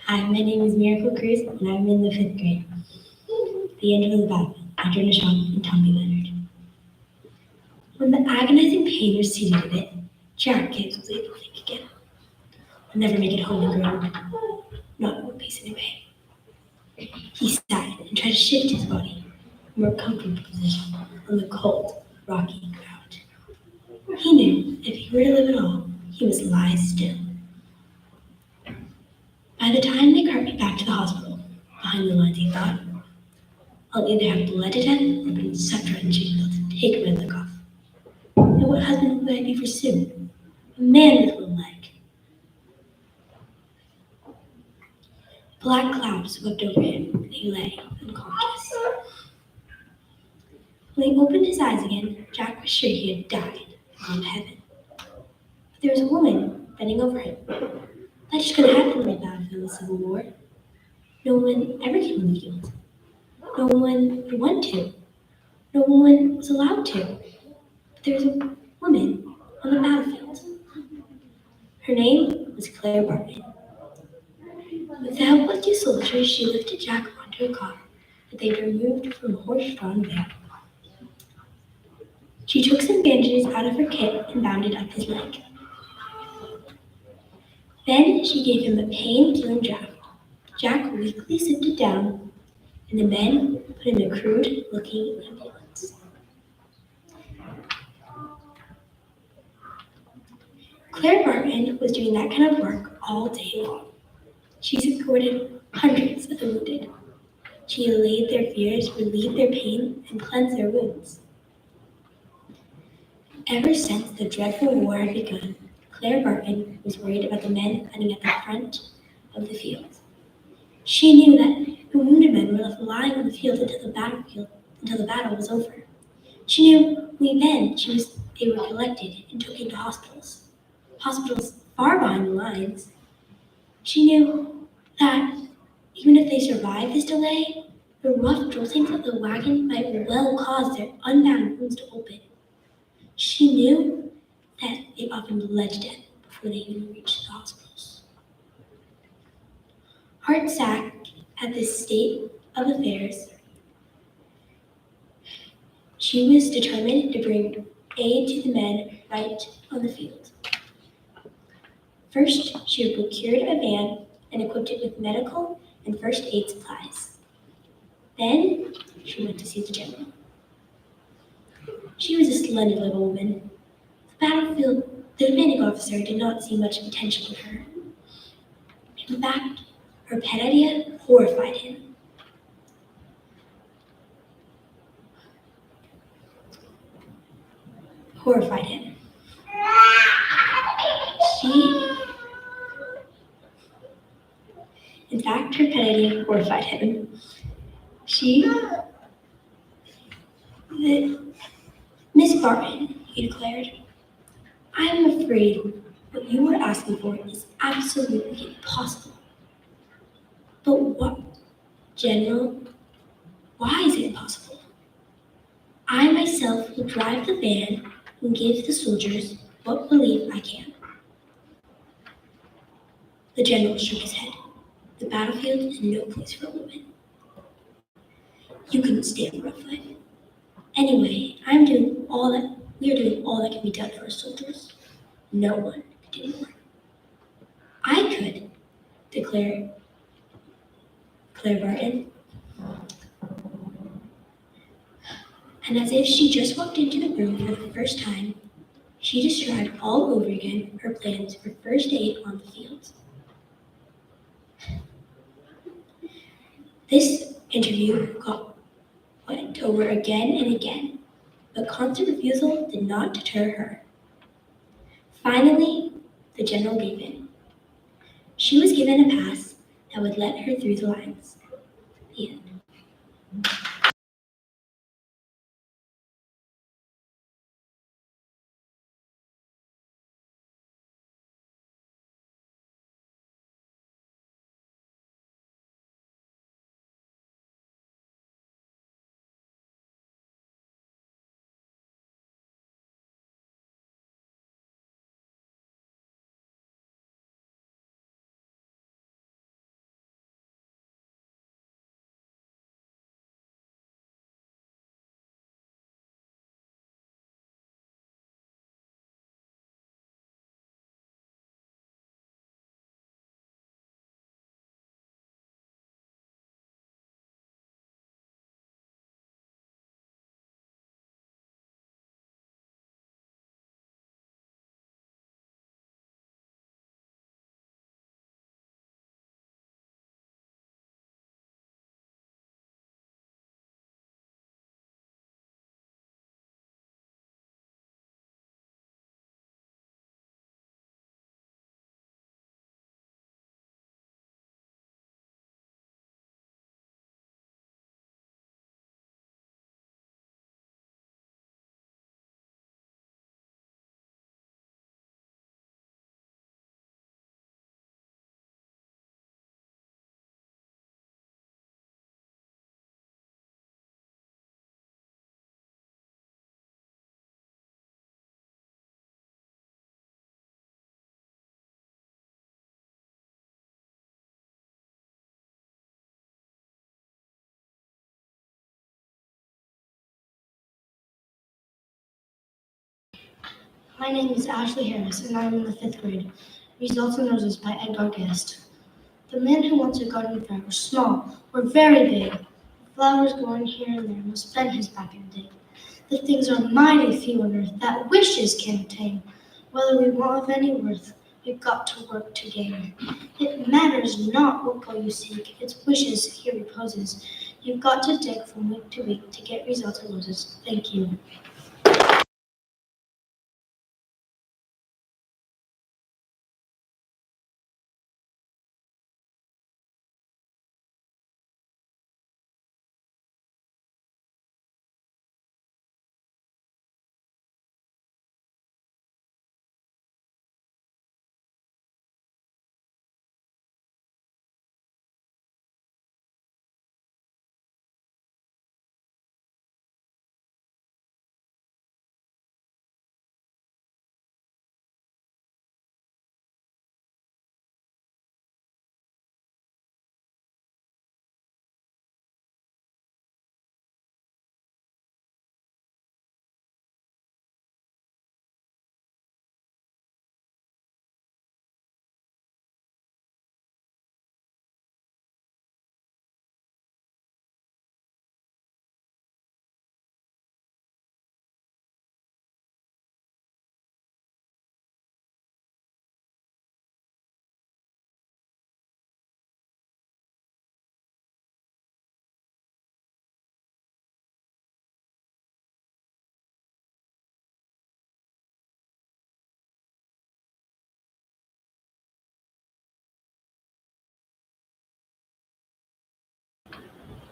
Hi, my name is Miracle Cruz, and I'm in the 5th grade. The end of the battle, Adrian Shaw and Tommy Leonard. When the agonizing pain receded a bit, Jack Gibbs was able to think again. I'll never make it home, he groaned. Not one piece in a bay. He sighed and tried to shift his body to a more comfortable position on the cold, rocky ground. He knew if he were to live at all, he must lie still. By the time they carted me back to the hospital, behind the lines he thought, I'll either have bled to death or been sucked right in sheet to take my leg off. And what husband would I be for Sue? A man with one leg. Black clouds swept over him, and he lay unconscious. When he opened his eyes again, Jack was sure he had died and gone to heaven. But there was a woman bending over him. That just couldn't happen on the battlefield of the Civil War. No one ever came on the field. No one would want to. No one was allowed to. But there was a woman on the battlefield. Her name was Claire Barton. With the help of 2 soldiers, she lifted Jack onto a car that they'd removed from a horse-drawn van. She took some bandages out of her kit and bounded up his leg. Then she gave him a pain-killing draft. Jack weakly sipped it down, and the men put him in a crude-looking ambulance. Claire Barton was doing that kind of work all day long. She supported hundreds of the wounded. She allayed their fears, relieved their pain, and cleansed their wounds. Ever since the dreadful war had begun, Claire Barton was worried about the men fighting at the front of the field. She knew that the wounded men were left lying on the field until the battle was over. She knew only then they were collected and taken to hospitals far behind the lines. She knew that even if they survived this delay, the rough joltings of the wagon might well cause their unbound wounds to open. She knew that they often bled to death before they even reached the hospitals. Heart-sick at this state of affairs, she was determined to bring aid to the men right on the field. First, she procured a van and equipped it with medical and first aid supplies. Then, she went to see the general. She was a slender little woman. The commanding officer did not see much attention to her. In fact, her pet idea horrified him. Miss Barton, he declared, I am afraid what you are asking for is absolutely impossible. But what, General? Why is it impossible? I myself will drive the van and give the soldiers what relief I can. The general shook his head. The battlefield is no place for a woman. You couldn't stand rough life. Anyway, we are doing all that can be done for our soldiers. No one could do more. I could, declared Claire Barton. And as if she just walked into the room for the first time, she described all over again her plans for first aid on the field. This interview went over again and again, but constant refusal did not deter her. Finally, the general gave in. She was given a pass that would let her through the lines. The end. My name is Ashley Harris, and I'm in the 5th grade. Results and Roses by Edgar Guest. The man who wants a garden fair was small or very big. Flowers growing here and there must bend his back and dig. The things are mighty few on earth that wishes can attain. Whether we want of any worth, we've got to work to gain. It matters not what goal you seek, its wishes here reposes. You've got to dig from week to week to get results and roses. Thank you.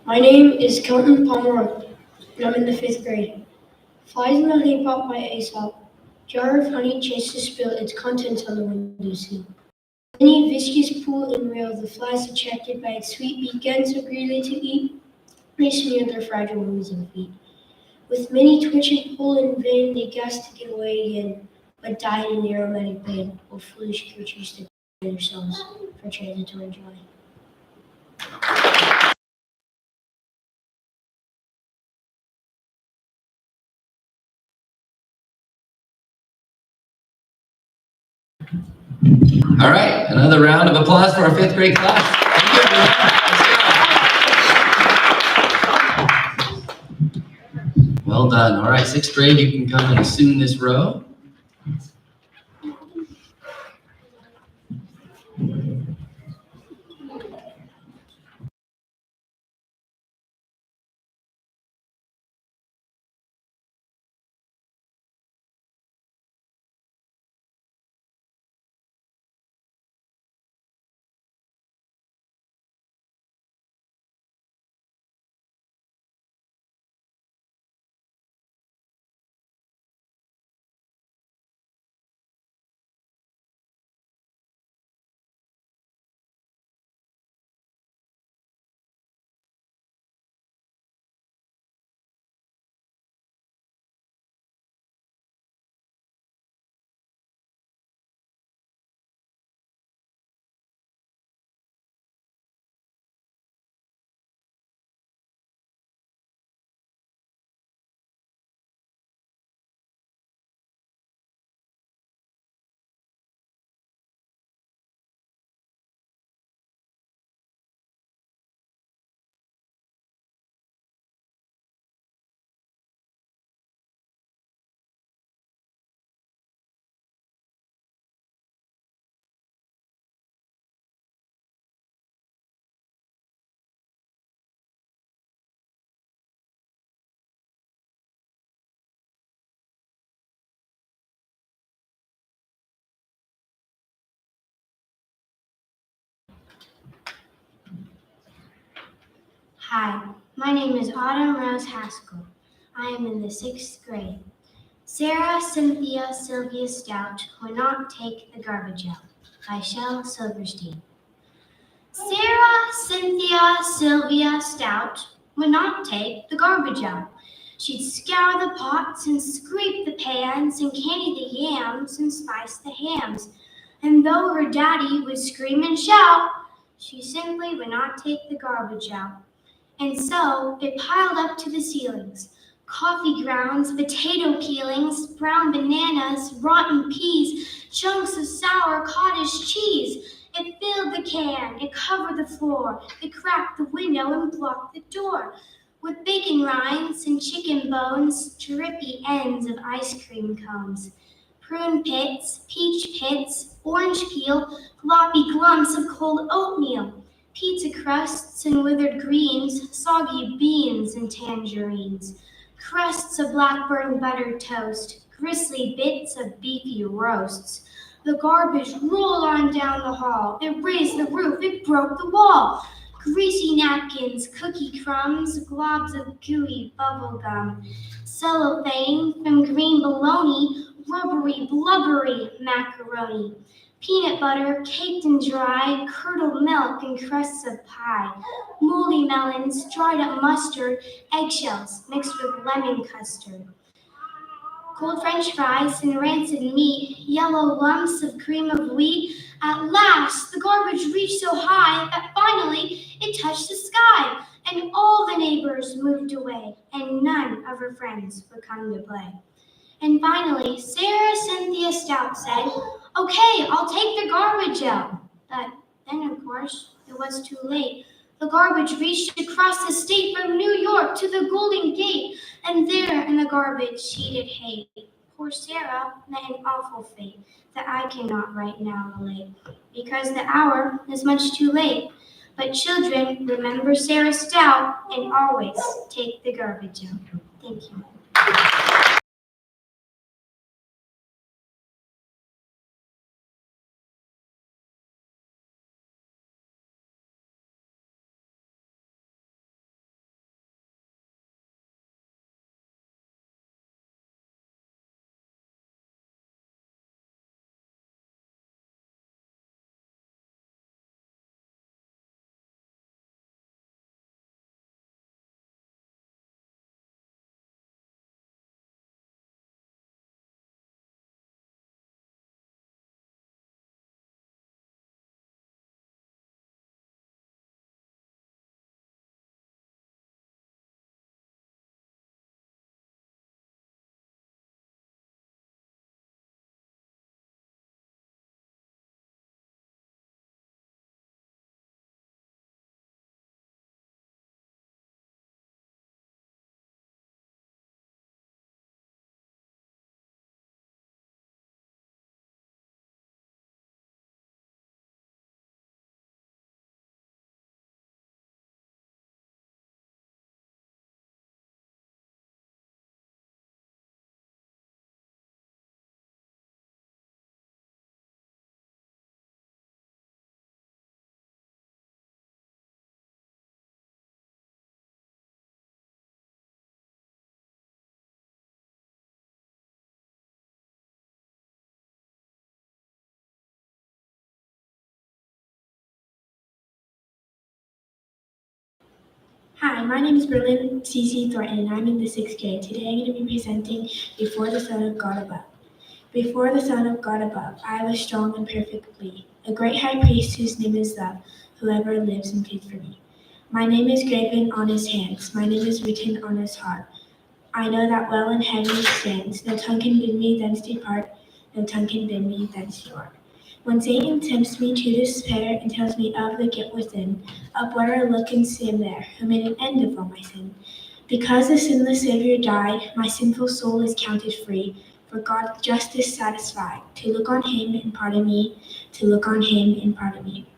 My name is Kelton Pomeroy, and I'm in the 5th grade. Flies in the honey pot by Aesop. Jar of honey chased to spill its contents on the windowsill. Any viscous pool and reel, the flies attracted by its sweet began so greedily to eat, they smeared their fragile wings and feet. With many twitch and pull in vain, they gasped to get away again, but died in the aromatic pain, O foolish creatures that kill yourselves for transitory joy. All right, another round of applause for our 5th grade class. Well done. All right, 6th grade, you can come and assume this row. Hi, my name is Autumn Rose Haskell. I am in the 6th grade. Sarah Cynthia Sylvia Stout would not take the garbage out by Shel Silverstein. Sarah Cynthia Sylvia Stout would not take the garbage out. She'd scour the pots and scrape the pans and candy the yams and spice the hams. And though her daddy would scream and shout, she simply would not take the garbage out. And so it piled up to the ceilings, Coffee grounds, potato peelings, brown bananas, rotten peas, chunks of sour cottage cheese. It filled the can, it covered the floor, it cracked the window and blocked the door. With bacon rinds and chicken bones, drippy ends of ice cream cones. Prune pits, peach pits, orange peel, gloppy glumps of cold oatmeal. Pizza crusts and withered greens, soggy beans and tangerines. Crusts of blackburn buttered toast, gristly bits of beefy roasts. The garbage rolled on down the hall. It raised the roof, it broke the wall. Greasy napkins, cookie crumbs, globs of gooey bubble gum. Cellophane from green bologna, rubbery, blubbery macaroni. Peanut butter caked and dry, curdled milk and crusts of pie. Moldy melons, dried up mustard, eggshells mixed with lemon custard. Cold French fries and rancid meat, yellow lumps of cream of wheat. At last, the garbage reached so high that finally it touched the sky, and all the neighbors moved away, and none of her friends would come to play. And finally, Sarah Cynthia Stout said, "Okay, I'll take the garbage out." But then, of course, it was too late. The garbage reached across the state from New York to the Golden Gate, and there in the garbage she did hate. Poor Sarah met an awful fate that I cannot right now relate, because the hour is much too late. But children, remember Sarah Stout and always take the garbage out. Thank you. Hi, my name is Berlin C.C. Thornton, and I'm in the 6th grade. Today I'm going to be presenting Before the Son of God Above. Before the Son of God above, I was strong and perfectly, a great high priest whose name is love, whoever lives and pleads for me. My name is graven on his hands, my name is written on his heart. I know that well in heaven he stands, no tongue can bid me thence depart, no tongue can bid me thence depart. When Satan tempts me to despair and tells me of the guilt within, upward I look and see him there, who made an end of all my sin. Because the sinless Savior died, my sinful soul is counted free, for God justice satisfied, to look on him and pardon me, to look on him and pardon me.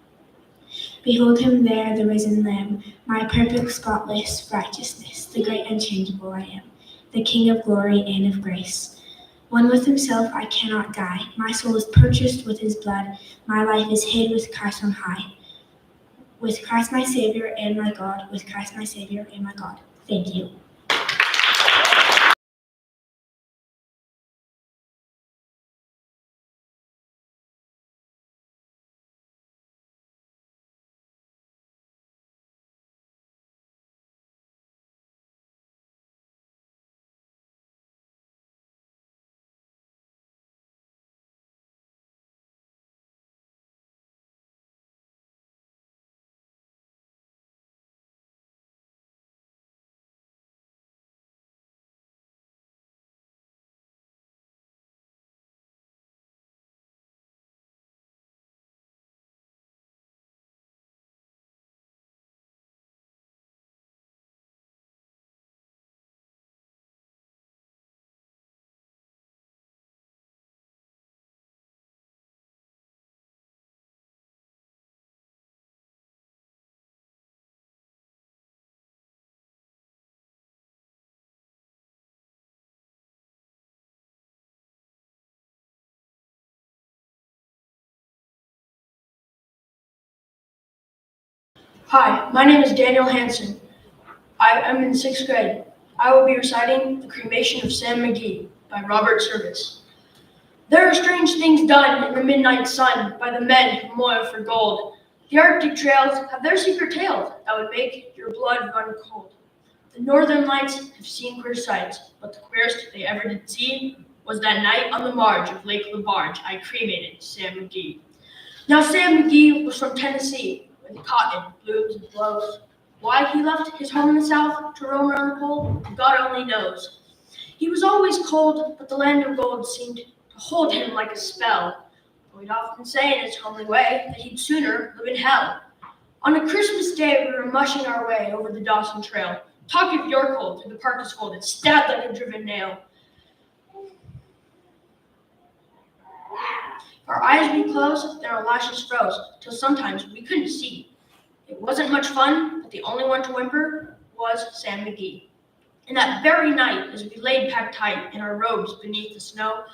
Behold him there, the risen Lamb, my perfect spotless righteousness, the great unchangeable I am, the King of glory and of grace. One with himself I cannot die, my soul is purchased with his blood, my life is hid with Christ on high. With Christ my Savior and my God, with Christ my Savior and my God. Thank you. Hi, my name is Daniel Hansen. I am in 6th grade. I will be reciting The Cremation of Sam McGee by Robert Service. There are strange things done in the midnight sun by the men who moil for gold. The Arctic trails have their secret tales that would make your blood run cold. The northern lights have seen queer sights, but the queerest they ever did see was that night on the marge of Lake LaBarge I cremated Sam McGee. Now Sam McGee was from Tennessee, where the cotton blooms and blows. Why he left his home in the south to roam around the pole, God only knows. He was always cold, but the land of gold seemed to hold him like a spell. He'd often say in his homely way that he'd sooner live in hell. On a Christmas day, we were mushing our way over the Dawson Trail. Talk of your cold through the park is folded, stabbed like a driven nail. Our eyes we closed, then our lashes froze, till sometimes we couldn't see. It wasn't much fun, but the only one to whimper was Sam McGee. And that very night, as we laid packed tight in our robes beneath the snow,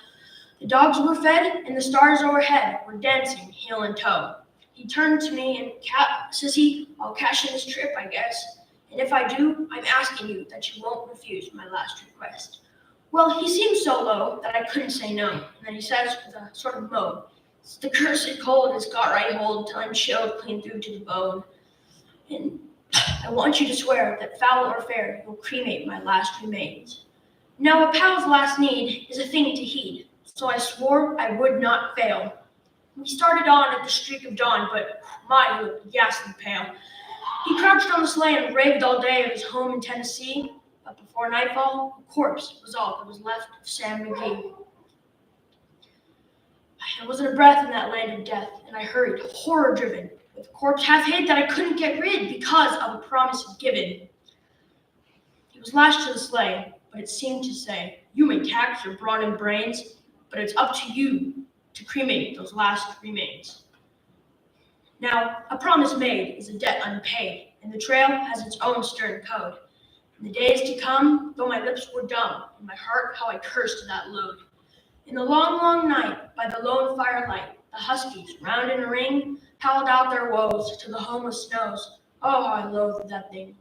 the dogs were fed and the stars overhead were dancing heel and toe. He turned to me and says he, I'll cash in this trip, I guess. And if I do, I'm asking you that you won't refuse my last request. Well, he seemed so low that I couldn't say no. And then he says with a sort of moan, it's the cursed cold has got right hold till I'm chilled clean through to the bone. And I want you to swear that foul or fair, you'll cremate my last remains. Now a pal's last need is a thing to heed, so I swore I would not fail. We started on at the streak of dawn, but my, he looked ghastly pale. He crouched on the sleigh and raved all day of his home in Tennessee, but before nightfall, a corpse was all that was left of Sam McGee. There wasn't a breath in that land of death, and I hurried, horror-driven, with a corpse half hid that I couldn't get rid because of a promise given. He was lashed to the sleigh, but it seemed to say, you may tax your brawn and brains, but it's up to you to cremate those last remains. Now, a promise made is a debt unpaid, and the trail has its own stern code. In the days to come, though my lips were dumb, in my heart how I cursed that load. In the long, long night, by the lone firelight, the huskies, round in a ring, howled out their woes to the homeless snows. Oh, how I loathed that thing.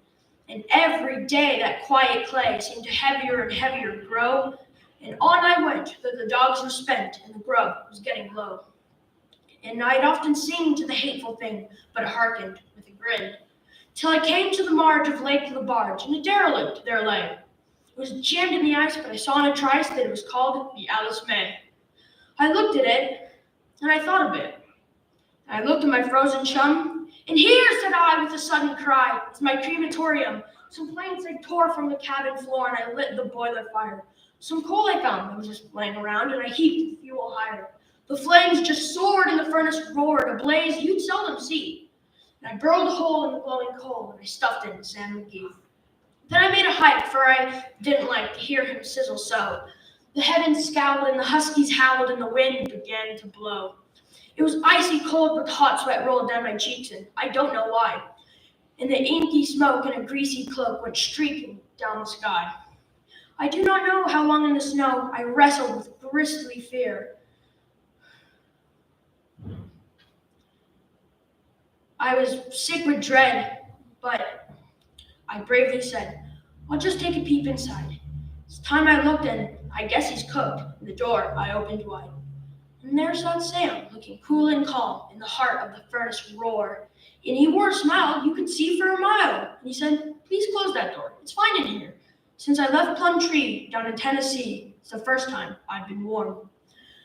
And every day that quiet clay seemed to heavier and heavier grow, and on I went, though the dogs were spent and the grub was getting low. And I'd often sing to the hateful thing, but it hearkened with a grin, till I came to the marge of Lake LaBarge, and a derelict there lay. It was jammed in the ice, but I saw in a trice that it was called the Alice May. I looked at it, and I thought a bit. I looked at my frozen chum, and here, said I with a sudden cry, is my crematorium. Some planks I tore from the cabin floor, and I lit the boiler fire. Some coal I found that was just laying around, and I heaped the fuel higher. The flames just soared, and the furnace roared, a blaze you'd seldom see. And I burrowed a hole in the glowing coal, and I stuffed in Sam McGee. Then I made a hike, for I didn't like to hear him sizzle so. The heavens scowled, and the huskies howled, and the wind began to blow. It was icy cold, but hot sweat rolled down my cheeks, and I don't know why. And the inky smoke and a greasy cloak went streaking down the sky. I do not know how long in the snow I wrestled with grisly fear. I was sick with dread, but I bravely said, I'll just take a peep inside. It's time I looked, and I guess he's cooked. And the door I opened wide. And there sat Sam, looking cool and calm in the heart of the furnace roar. And he wore a smile you could see for a mile. And he said, please close that door. It's fine in here. Since I left Plum Tree down in Tennessee, it's the first time I've been warm.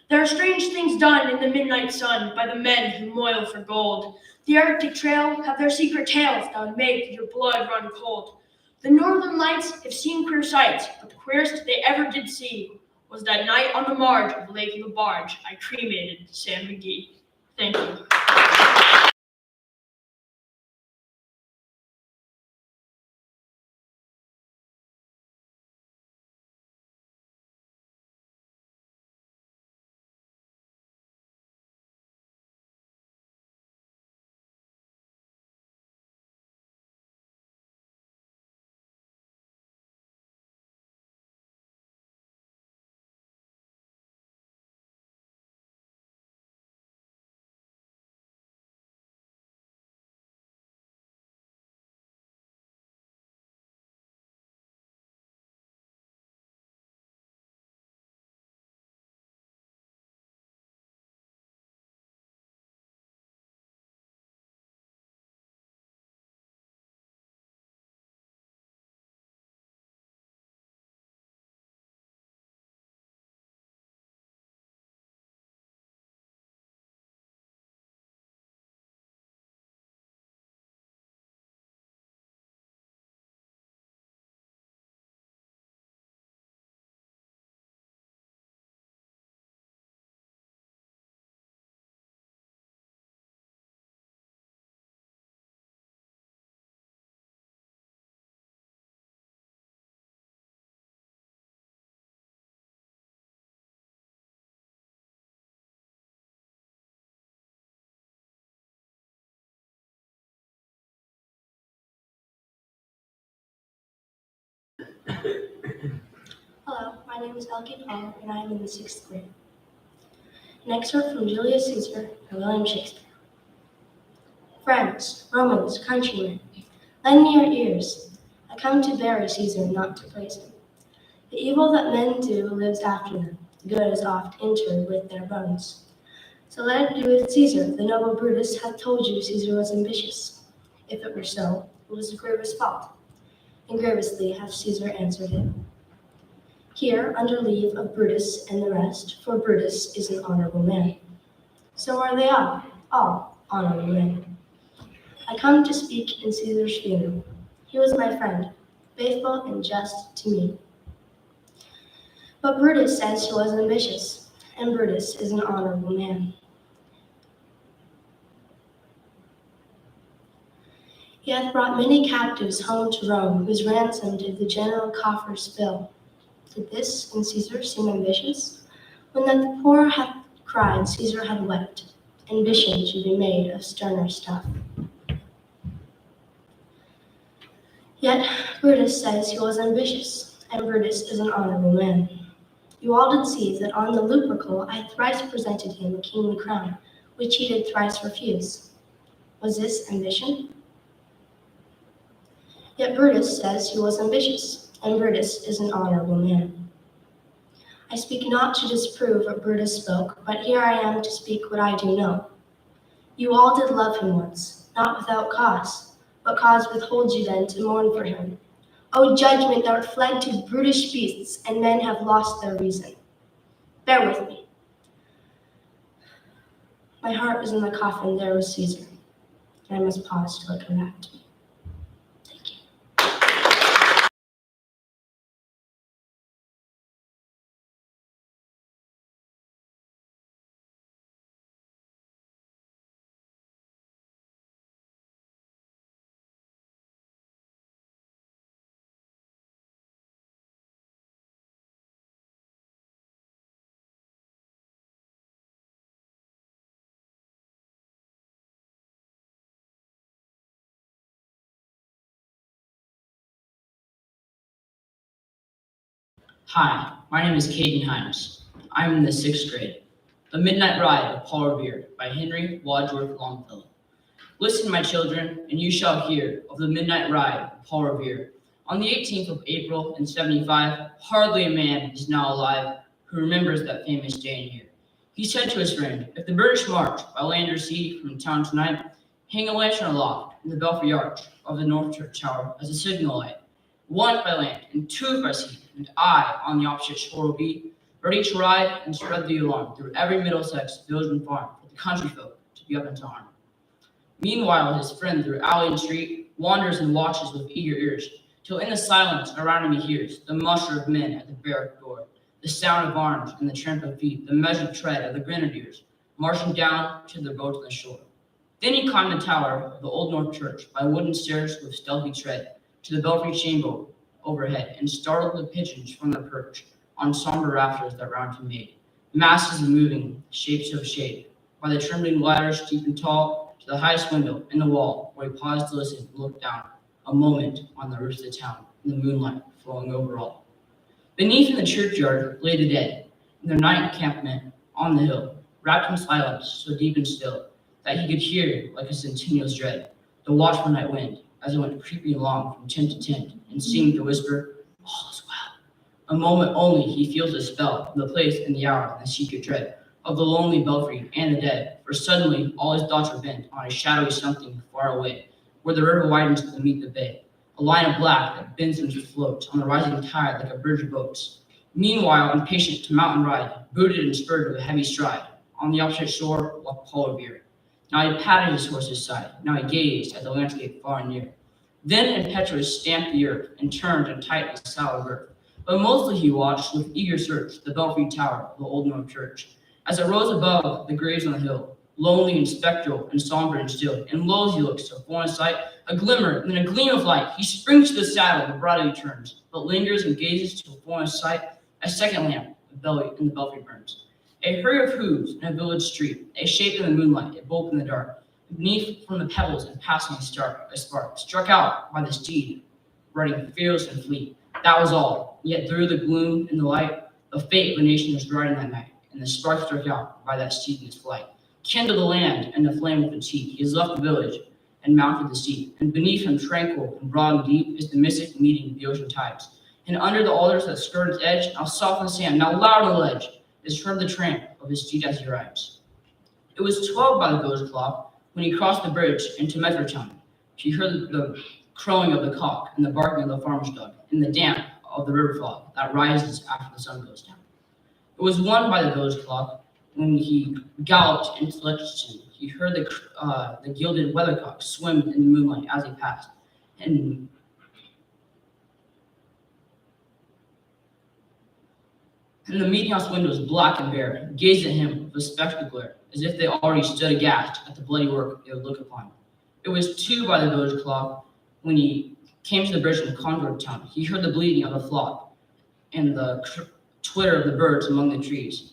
There are strange things done in the midnight sun by the men who moil for gold. The Arctic Trail have their secret tales that would make your blood run cold. The northern lights have seen queer sights, but the queerest they ever did see was that night on the marge of Lake LaBarge I cremated Sam McGee. Thank you. Hello, my name is Elkin Hall, and I am in the 6th grade. An excerpt from Julius Caesar by William Shakespeare. Friends, Romans, countrymen, lend me your ears. I come to bury Caesar, not to praise him. The evil that men do lives after them. The good is oft interred with their bones. So let it be with Caesar. The noble Brutus hath told you Caesar was ambitious. If it were so, it was a grievous fault. And grievously hath Caesar answered him. Here, under leave of Brutus and the rest, for Brutus is an honorable man. So are they all honorable men. I come to speak in Caesar's funeral. He was my friend, faithful and just to me. But Brutus says he was ambitious, and Brutus is an honorable man. He hath brought many captives home to Rome, whose ransom did the general coffers fill. Did this in Caesar seem ambitious? When that the poor hath cried, Caesar had wept. Ambition should be made of sterner stuff. Yet Brutus says he was ambitious, and Brutus is an honorable man. You all did see that on the Lupercal I thrice presented him a kingly crown, which he did thrice refuse. Was this ambition? Yet Brutus says he was ambitious, and Brutus is an honorable man. I speak not to disprove what Brutus spoke, but here I am to speak what I do know. You all did love him once, not without cause. What cause withholds you then to mourn for him? O judgment that fled to brutish beasts, and men have lost their reason. Bear with me. My heart is in the coffin there with Caesar, and I must pause till it come back to me. Hi, my name is Caden Himes. I'm in the 6th grade. The Midnight Ride of Paul Revere by Henry Wadsworth Longfellow. Listen, my children, and you shall hear of the Midnight Ride of Paul Revere. On the 18th of April in 75, hardly a man is now alive who remembers that famous day and year. He said to his friend, if the British march by land or sea from town tonight, hang a lantern aloft in the belfry arch of the North Church Tower as a signal light. One by land and two by sea, and I on the opposite shore will be ready to ride and spread the alarm through every Middlesex village and farm for the country folk to be up into arm. Meanwhile, his friend through alley and street wanders and watches with eager ears, till in the silence around him he hears the muster of men at the barrack door, the sound of arms and the tramp of feet, the measured tread of the grenadiers marching down to their boat on the shore. Then he climbed the tower of the old North Church by wooden stairs with stealthy tread to the belfry chamber overhead, and startled the pigeons from their perch on somber rafters that round him made, masses of moving shapes of shade, by the trembling ladders steep and tall, to the highest window in the wall, where he paused to listen and look down a moment on the roofs of the town, in the moonlight flowing over all. Beneath in the churchyard lay the dead, in their night encampment on the hill, wrapped in silence so deep and still, that he could hear, like a centennial's dread, the watchful night wind, as it went creeping along from tent to tent, and seemed to whisper, all is well. A moment only he feels the spell of the place and the hour and the secret dread of the lonely belfry and the dead, for suddenly all his thoughts are bent on a shadowy something far away, where the river widens to meet the bay, a line of black that bends him to float on the rising tide like a bridge of boats. Meanwhile, impatient to mount and ride, booted and spurred with a heavy stride, on the opposite shore walked Paul Revere. Now he patted his horse's side, now he gazed at the landscape far and near. Then impetuous stamped the earth, and turned and tightened his saddle girth. But mostly he watched with eager search the belfry tower of the old North Church, as it rose above the graves on the hill, lonely and spectral and somber and still. And lo, as he looks, so full in sight, a glimmer, and then a gleam of light. He springs to the saddle, and broadly he turns, but lingers and gazes till full in sight, a second lamp in the belfry burns. A hurry of hooves in a village street, a shape in the moonlight, a bulk in the dark. Beneath from the pebbles and passing a spark, struck out by the steed, riding fearless and fleet, That was all. Yet through the gloom and the light, the fate of the nation was riding that night, and the sparks struck out by that steed in its flight. Kindled the land and the flame with its heat. He has left the village and mounted the steep, and beneath him, tranquil and broad and deep, is the mystic meeting of the ocean tides. And under the alders that skirt its edge, now soft on the sand, now loud on the ledge, is heard the tramp of his steed as he rides. It was 12 by the village clock when he crossed the bridge into Metrotown. He heard the crowing of the cock and the barking of the farmer's dog and the damp of the river fog that rises after the sun goes down. It was 1 by the village clock when he galloped into Lexington. He heard the gilded weathercock swim in the moonlight as he passed, and the meeting house windows, black and bare, gazed at him with a spectral glare, as if they already stood aghast at the bloody work they would look upon. It was 2 by the village clock when he came to the bridge from Concord town. He heard the bleating of the flock and the twitter of the birds among the trees,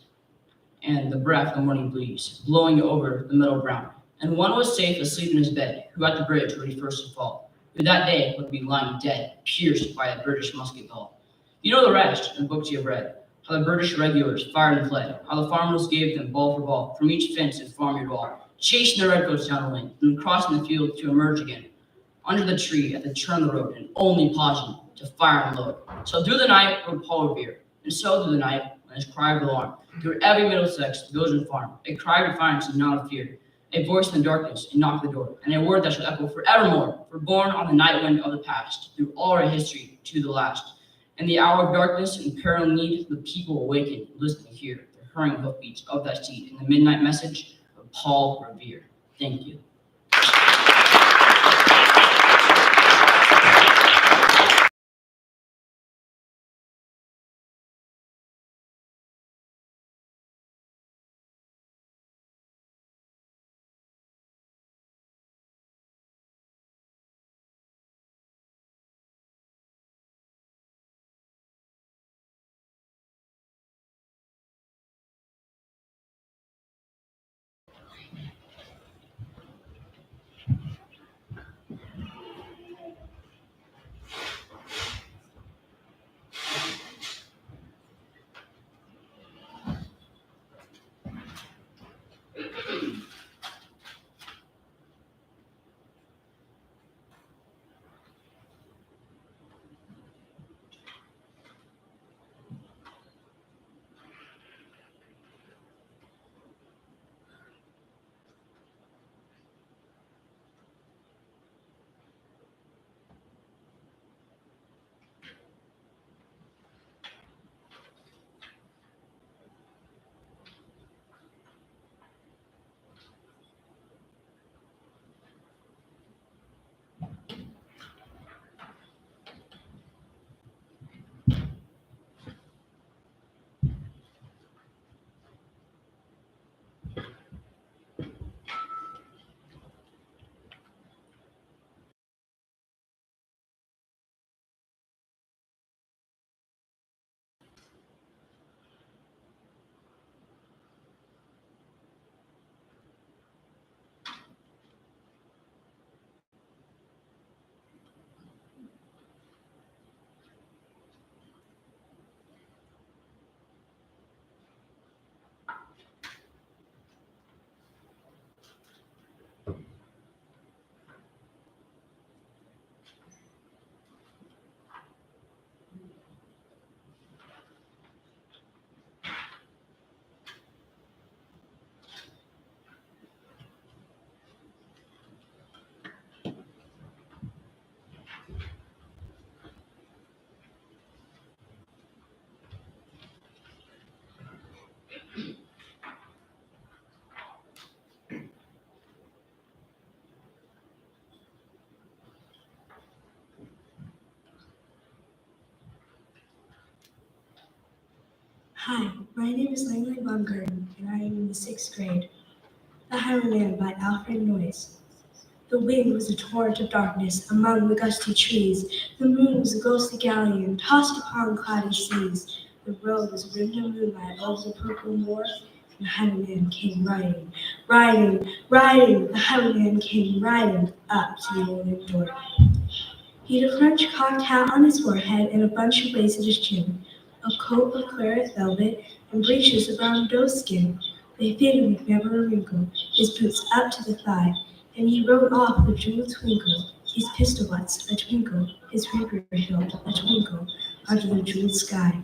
and the breath of the morning breeze blowing over the meadow brown. And one was safe asleep in his bed, who at the bridge where he first had fallen, who that day would be lying dead, pierced by a British musket ball. You know the rest in the books you have read, how the British regulars fired and fled, how the farmers gave them ball for ball from each fence and farmyard wall, chasing the redcoats down the lane, and crossing the field to emerge again, under the tree at the turn of the road, and only pausing to fire and load. So through the night rode Paul Revere, and so through the night went his cry of alarm, through every Middlesex, village and farm, a cry of defiance and not of fear, a voice in the darkness, and knock the door, and a word that shall echo forevermore, for born on the night wind of the past, through all our history to the last. In the hour of darkness and peril and need, the people awaken, listen to hear the hurrying hoofbeats of that steed in the midnight message of Paul Revere. Thank you. Hi, my name is Langley Baumgarten, and I am in the 6th grade. The Highwayman by Alfred Noyes. The wind was a torrent of darkness among the gusty trees. The moon was a ghostly galleon tossed upon cloudy seas. The road was rimmed in moonlight over the purple moor. The highwayman came riding, riding, riding. The highwayman came riding up to the old door. He'd a French cocked hat on his forehead and a bunch of lace at his chin, a coat of claret velvet and breeches of brown doeskin. They fitted with never a wrinkle, his boots up to the thigh, and he rode off with jeweled twinkle, his pistol butts a twinkle, his reaper hilt a twinkle, under the jeweled sky.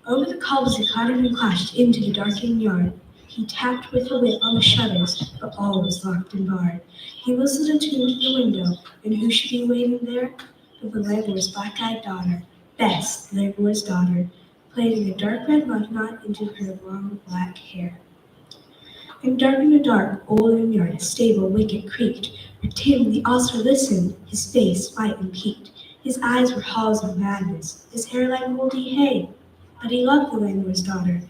Over the cobbles he clattered and clashed into the darkened yard. He tapped with the whip on the shutters, but all was locked and barred. He whistled a tune to the window, and who should be waiting there but the landlord's black-eyed daughter, Bess, the landlord's daughter, plaiting a dark red love knot into her long black hair. And dark in the dark, old yard, stable wicket creaked, where Tim the ostler listened, his face white and peaked. His eyes were halls of madness, his hair like moldy hay. But he loved the landlord's daughter,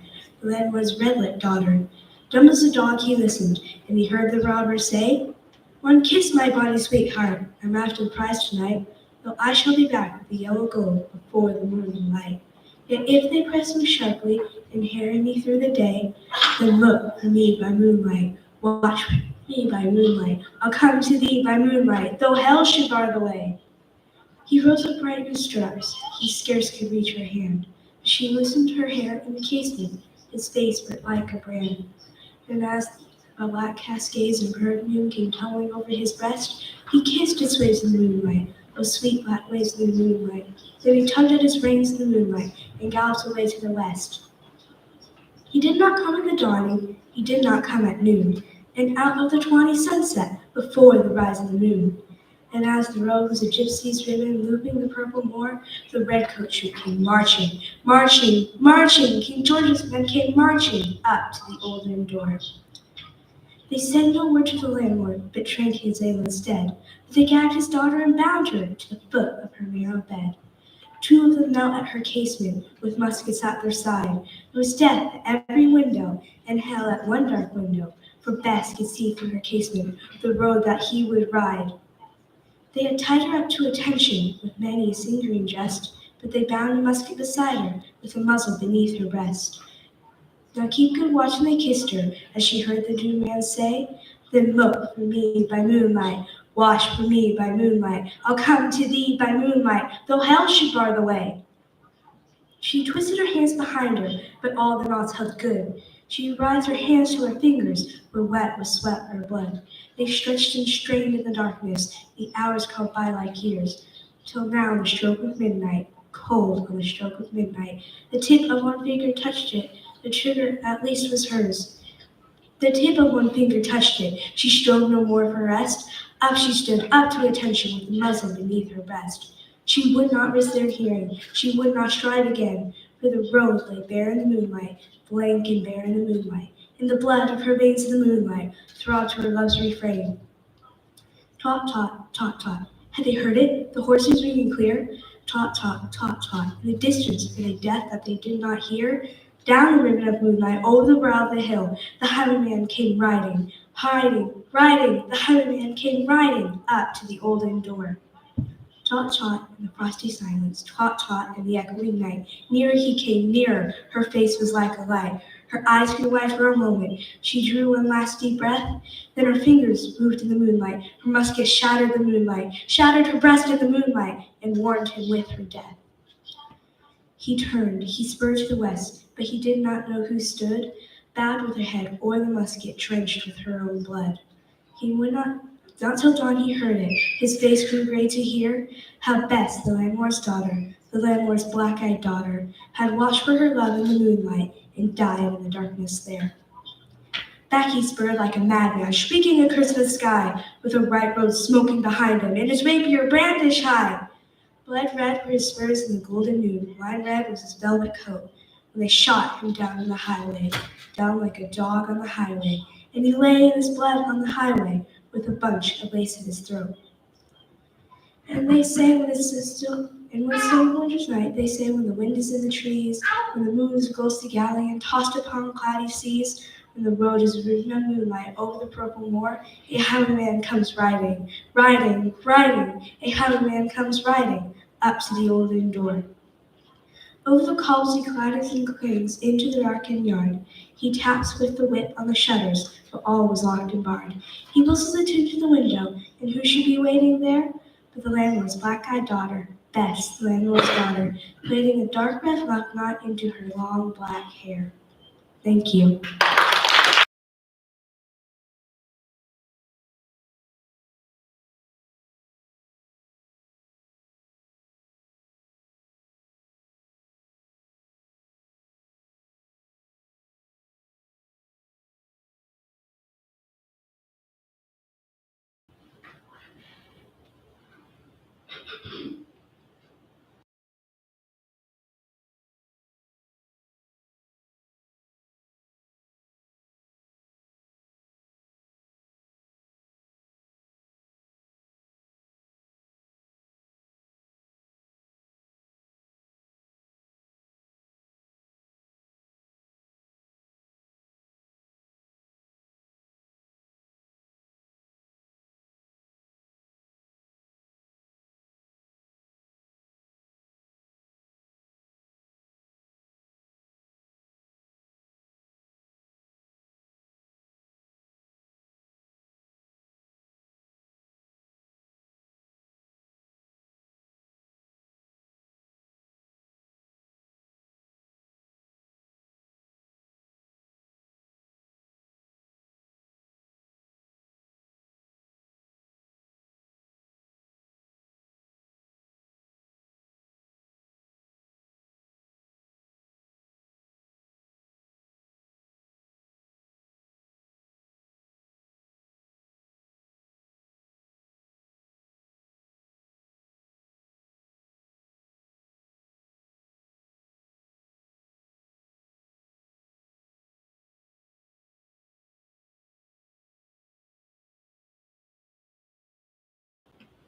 the landlord's red-lipped daughter. Dumb as a dog he listened, and he heard the robber say, "One kiss, my bonny sweetheart, I'm after the prize tonight, though I shall be back with the yellow gold before the moon light. Yet if they press me sharply and harry me through the day, then look for me by moonlight, watch me by moonlight, I'll come to thee by moonlight, though hell should bar the way." He rose upright in his straps, he scarce could reach her hand. She loosened her hair in the casement, his face burnt like a brand. And as a black cascades of perfume came tumbling over his breast, he kissed its waves in the moonlight, those sweet black waves in the moonlight. Then he tugged at his reins in the moonlight and galloped away to the west. He did not come at the dawning, he did not come at noon, and out of the tawny sunset before the rise of the moon. And as the road was a gypsy's ribbon looping the purple moor, the redcoat troop came marching, marching, marching. King George's men came marching up to the old inn door. They sent no word to the landlord, but trained his ale instead. But they gagged his daughter and bound her to the foot of her narrow bed. Two of them knelt at her casement, with muskets at their side. There was death at every window, and hell at one dark window, for Bess could see through her casement the road that he would ride. They had tied her up to attention with many a singering jest, but they bound a musket beside her with a muzzle beneath her breast. Now keep good watch, and they kissed her as she heard the doomed man say, "Then look for me by moonlight, watch for me by moonlight, I'll come to thee by moonlight, though hell should bar the way." She twisted her hands behind her, but all the knots held good. She writhed her hands to her fingers, were wet with sweat or blood. They stretched and strained in the darkness, the hours crawled by like years, till now on the stroke of midnight, cold on the stroke of midnight, the tip of one finger touched it, the trigger at least was hers. The tip of one finger touched it, she strove no more for rest, up she stood, up to attention with the muzzle beneath her breast. She would not risk their hearing, she would not strive again, for the road lay bare in the moonlight, blank and bare in the moonlight. In the blood of her veins in the moonlight throbbed her love's refrain. Tot, tot, tot, tot. Had they heard it? The horses ringing clear? Tot, tot, tot, tot. In the distance, in a death that they did not hear, down the ribbon of moonlight, over the brow of the hill, the highwayman came riding, riding, riding. The highwayman came riding up to the old inn door. Tot, tot, in the frosty silence, tot, tot, in the echoing night. Nearer he came, nearer. Her face was like a light. Her eyes grew wide for a moment. She drew one last deep breath. Then her fingers moved in the moonlight. Her musket shattered the moonlight, shattered her breast in the moonlight, and warned him with her death. He turned, he spurred to the west, but he did not know who stood, bowed with her head o'er the musket, drenched with her own blood. He would not till dawn he heard it. His face grew gray to hear how Bess, the landlord's daughter, the landlord's black-eyed daughter, had watched for her love in the moonlight and died in the darkness there. Back he spurred like a madman, shrieking a curse to the sky, with a right road smoking behind him, and his rapier brandished high. Blood red were his spurs in the golden noon, wine red was his velvet coat, when they shot him down on the highway, down like a dog on the highway, and he lay in his blood on the highway, with a bunch of lace in his throat. And they say when it's still, and when it's still winter's night, they say when the wind is in the trees, when the moon is a ghostly galleon tossed upon cloudy seas, when the road is ridden on moonlight over the purple moor, a highwayman comes riding, riding, riding, a highwayman comes riding up to the old inn door. Over the cobbles he clatters and clings into the darkened yard. He taps with the whip on the shutters, but all was locked and barred. He whistles a tune to the window, and who should be waiting there But the landlord's black-eyed daughter, Bess, the landlord's daughter, plaiting a dark red luck knot into her long black hair. Thank you.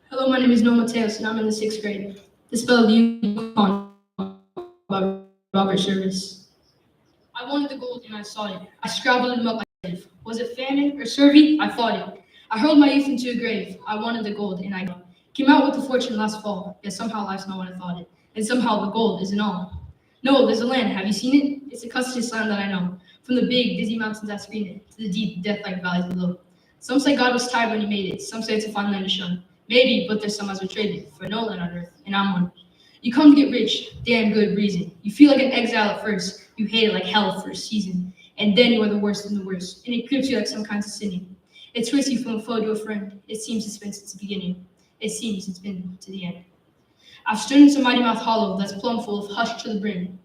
Hello, my name is Noah Mateos, and I'm in the 6th grade. The spell of the Yukon by Robert Service. I wanted the gold and I sought it. I scrabbled him up myself. Was it famine or scurvy? I fought it. I hurled my youth into a grave. I wanted the gold and I came out with the fortune last fall. Yet somehow life's not what I thought it. And somehow the gold isn't all. No, there's a land. Have you seen it? It's the custodious land that I know. From the big, dizzy mountains that screen it to the deep, death-like valleys below. Some say God was tired when he made it. Some say it's a fine land to shun. Maybe, but there's some as betrayed it for no land on earth, and I'm one. You come to get rich, damn good reason. You feel like an exile at first. You hate it like hell for a season. And then you are the worst of the worst, and it grips you like some kinds of sinning. It twists you from a foe to a friend. It seems it's been since the beginning. It seems it's been to the end. I've stood in some mighty mouth hollow that's plumb full of hush to the brim.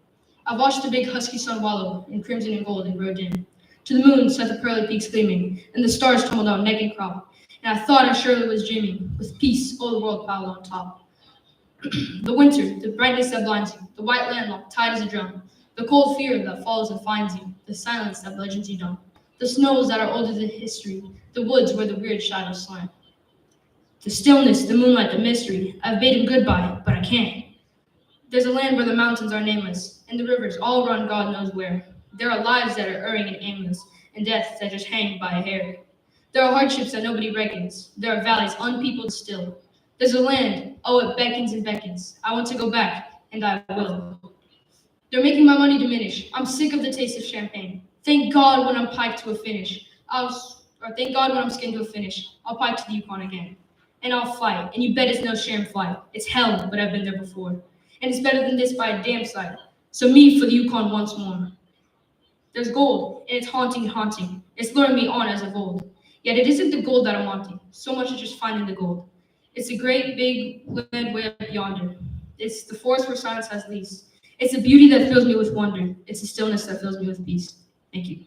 I've watched the big husky sun wallow in crimson and gold and grow dim. To the moon sent the pearly peaks gleaming, and the stars tumbled out neck and crop. And I thought I surely was dreaming, with peace o'er the world piled on top. The winter, the brightness that blinds you, the white land locked tight as a drum, the cold fear that follows and finds you, the silence that legends you dumb, the snows that are older than history, the woods where the weird shadows slant. The stillness, the moonlight, the mystery, I've bade him goodbye, but I can't. There's a land where the mountains are nameless, and the rivers all run God knows where. There are lives that are erring and aimless, and deaths that just hang by a hair. There are hardships that nobody reckons. There are valleys unpeopled still. There's a land, oh, it beckons and beckons. I want to go back, and I will. They're making my money diminish. I'm sick of the taste of champagne. Thank God when I'm piped to a finish. Thank God when I'm skinned to a finish. I'll pipe to the Yukon again. And I'll fight, and you bet it's no sham fight. It's hell, but I've been there before. And it's better than this by a damn sight. So me for the Yukon once more. There's gold, and it's haunting, haunting. It's luring me on as of old. Yet it isn't the gold that I'm wanting, so much as just finding the gold. It's a great big land way up yonder. It's the forest where silence has lease. It's the beauty that fills me with wonder. It's the stillness that fills me with peace. Thank you.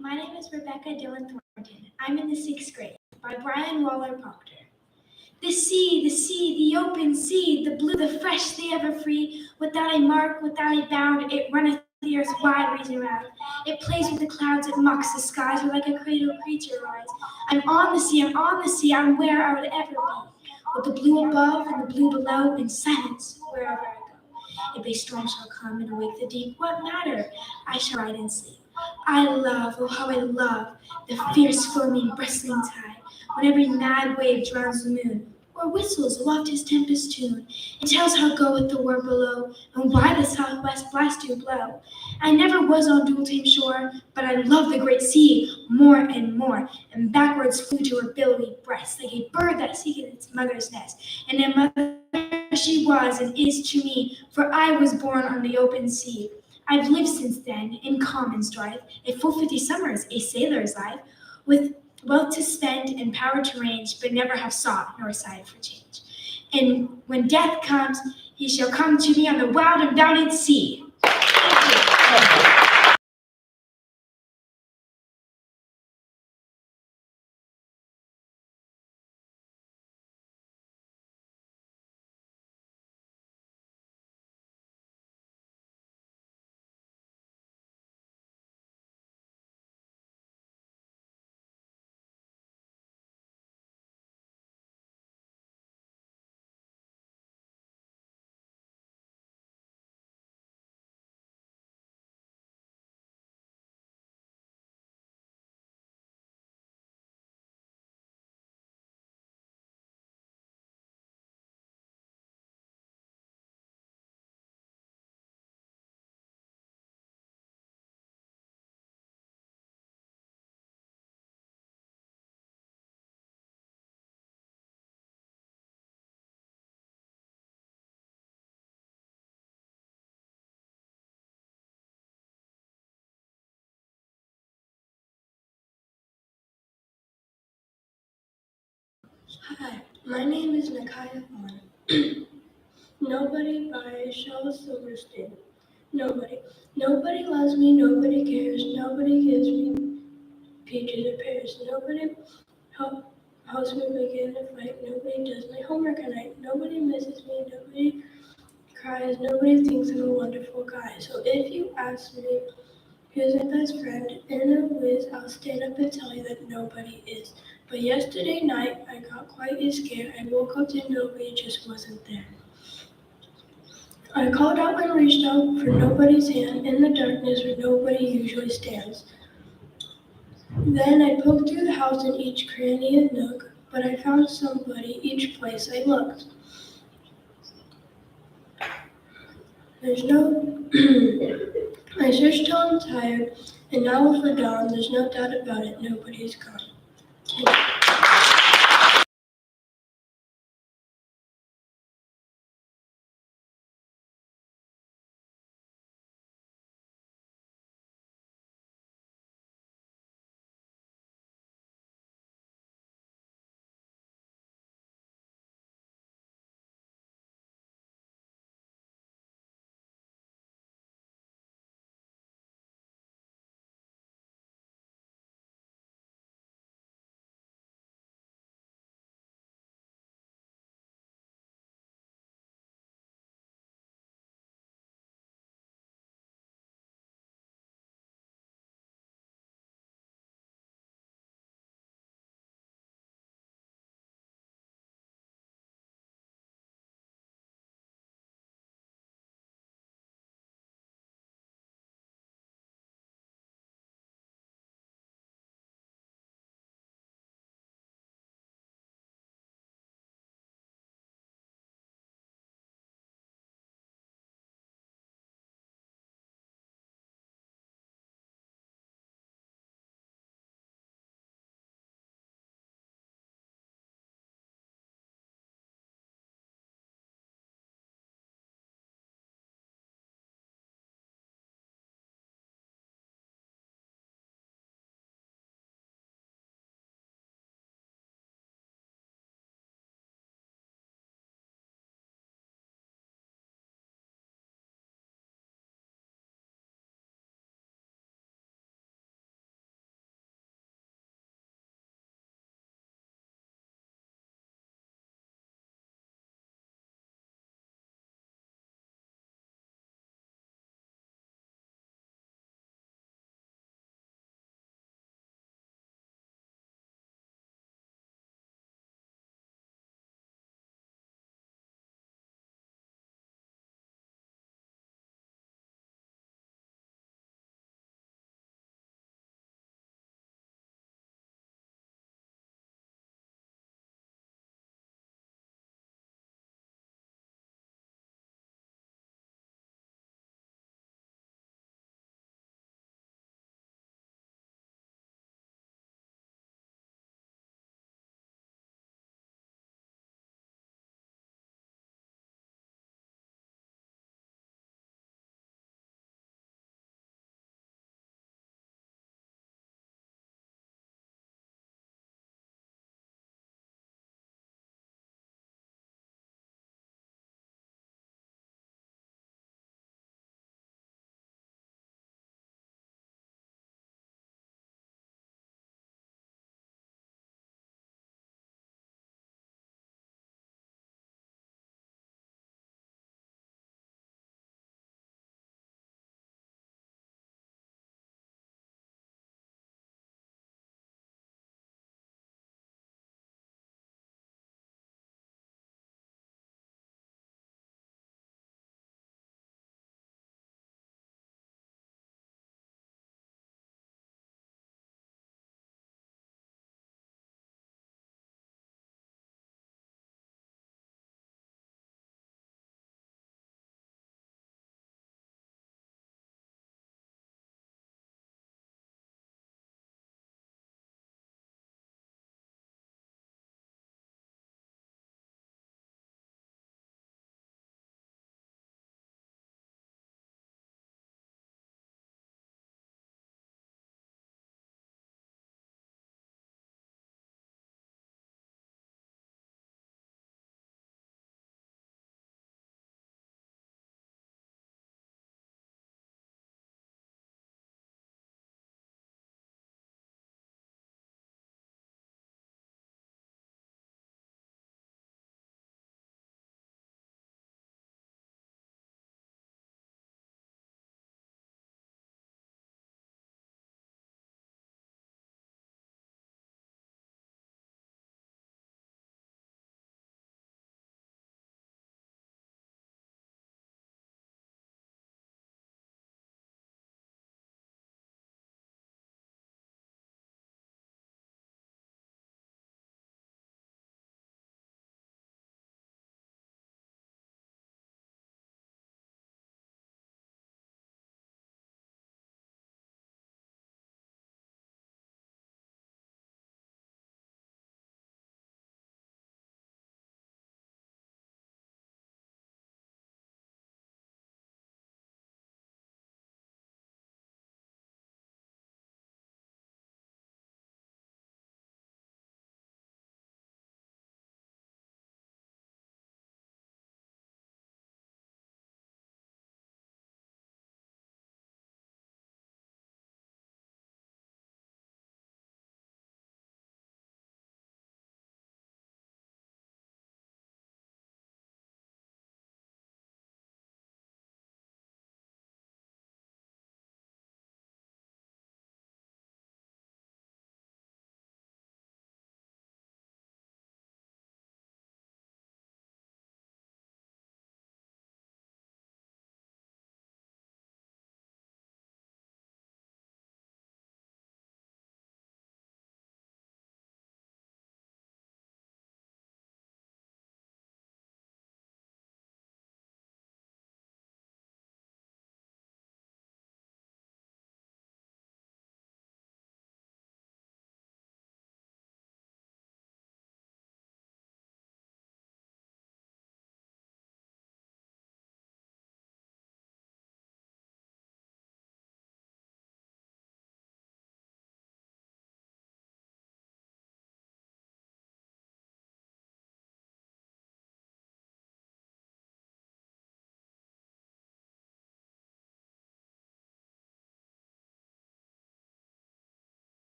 my name is Rebecca Dillon Thornton. I'm in the 6th grade by Brian Waller Proctor. The sea, the open sea, the blue, the fresh, the ever free, without a mark, without a bound, it runneth the earth's wide region round. It plays with the clouds, it mocks the skies, or like a cradle creature lies. I'm on the sea, I'm where I would ever be, with the blue above and the blue below, in silence wherever I go. If a storm shall come and awake the deep, what matter? I shall ride and sleep. I love, oh how I love, the fierce foaming bristling tide, when every mad wave drowns the moon, or whistles aloft his tempest tune, and tells how goeth the war below, and why the southwest blast do blow. I never was on Dual-Tame shore, but I love the great sea more and more, and backwards flew to her billowy breast, like a bird that seeketh its mother's nest, and a mother she was and is to me, for I was born on the open sea. I've lived since then in common strife, a full 50 summers, a sailor's life, with wealth to spend and power to range, but never have sought nor sighed for change. And when death comes, he shall come to me on the wild and bounded sea. Hi, my name is Nakaya Vaughn. Nobody buys Shel Silverstein. Nobody. Nobody loves me, nobody cares, nobody gives me peaches or pears. Nobody helps me begin a fight, nobody does my homework at night, nobody misses me, nobody cries, nobody thinks I'm a wonderful guy. So if you ask me who's my best friend, in a whiz, I'll stand up and tell you that nobody is. But yesterday night, I got quite scared. I woke up and nobody just wasn't there. I called out and reached out for nobody's hand in the darkness where nobody usually stands. Then I poked through the house in each cranny and nook, but I found somebody each place I looked. There's no... I searched till I'm tired, and now for dawn, there's no doubt about it, nobody's gone.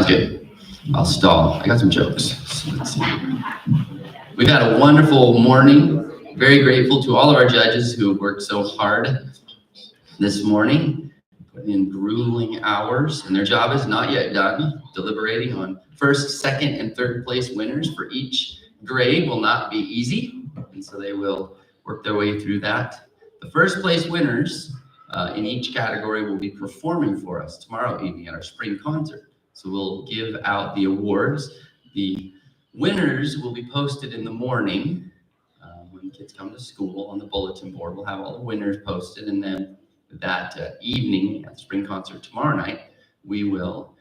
Okay, I'll stall. I got some jokes. So let's see. We've had a wonderful morning. Very grateful to all of our judges who have worked so hard this morning, putting in grueling hours, and their job is not yet done. Deliberating on first, second, and third place winners for each grade will not be easy, and so they will work their way through that. The first place winners in each category will be performing for us tomorrow evening at our spring concert. So we'll give out the awards. The winners will be posted in the morning when kids come to school on the bulletin board. We'll have all the winners posted, and then that evening at the spring concert tomorrow night, we will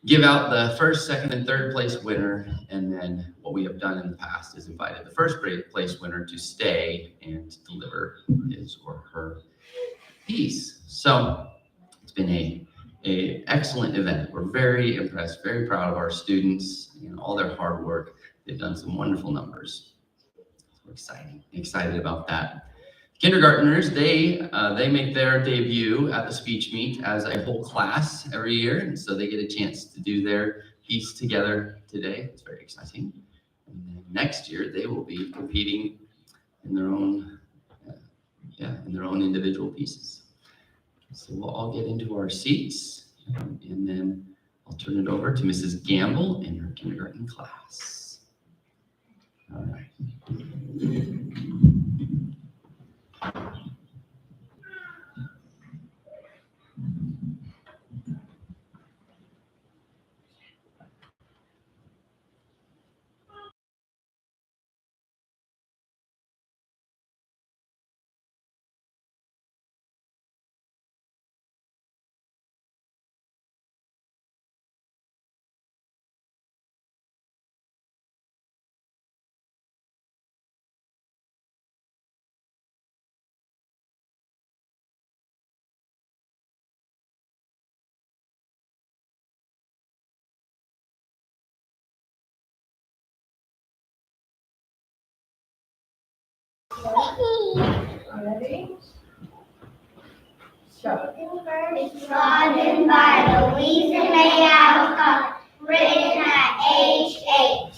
give out the first, second, and third place winner. And then what we have done in the past is invited the first place winner to stay and deliver his or her piece. So it's been a excellent event. We're very impressed, very proud of our students and all their hard work. They've done some wonderful numbers. We're excited about that. Kindergartners, they make their debut at the speech meet as a whole class every year, and so they get a chance to do their piece together today. It's very exciting. And then next year, they will be competing in their own, in their own individual pieces. So we'll all get into our seats, and then I'll turn it over to Mrs. Gamble and her kindergarten class. All right. Ready? It's Garden by Louisa May Alcott, written at age 8.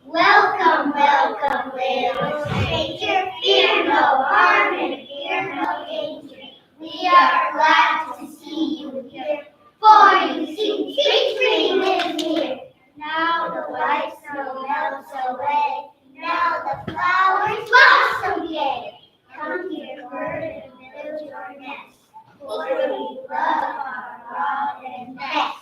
Welcome, welcome, little stranger. Fear no harm and fear no danger. We are glad to see you here, for you see, sweet spring is near. Now the white snow melts away. Now the flowers blossom gay. Come here, bird, and build your nest, for we love our robin best.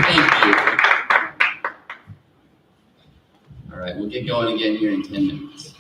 Thank you. All right, we'll get going again here in 10 minutes.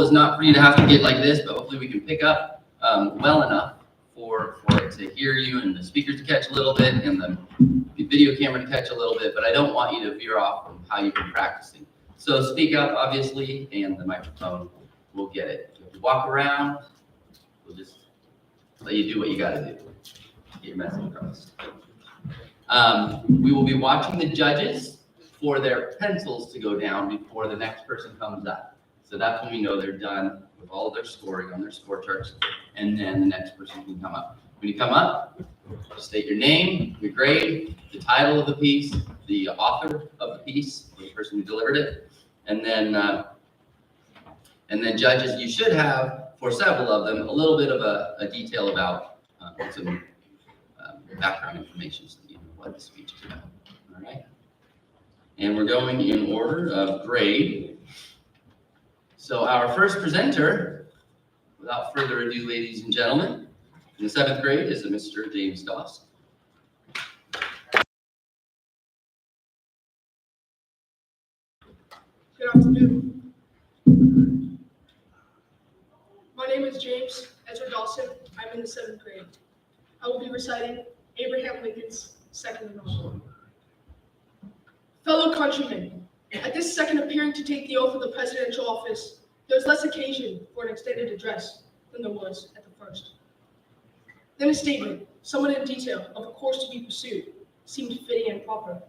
is not for you to have to get like this, but hopefully we can pick up well enough for it to hear you and the speakers to catch a little bit and the video camera to catch a little bit, but I don't want you to veer off from how you've been practicing. So speak up, obviously, and the microphone will get it. If you have to walk around, we'll just let you do what you gotta do. Get your message across. We will be watching the judges for their pencils to go down before the next person comes up. So that's when we know they're done with all of their scoring on their score charts, and then the next person can come up. When you come up, state your name, your grade, the title of the piece, the author of the piece, the person who delivered it, and then judges, you should have, for several of them, a little bit of a detail about some background information so that you know what the speech is about. All right? And we're going in order of grade. So our first presenter, without further ado, ladies and gentlemen, in the 7th grade is a Mr. James Doss. Good afternoon. My name is James Ezra Dawson. I'm in the 7th grade. I will be reciting Abraham Lincoln's second novel. Fellow countrymen, at this second appearing to take the oath of the presidential office, there is less occasion for an extended address than there was at the first. Then a statement, somewhat in detail, of a course to be pursued, seemed fitting and proper.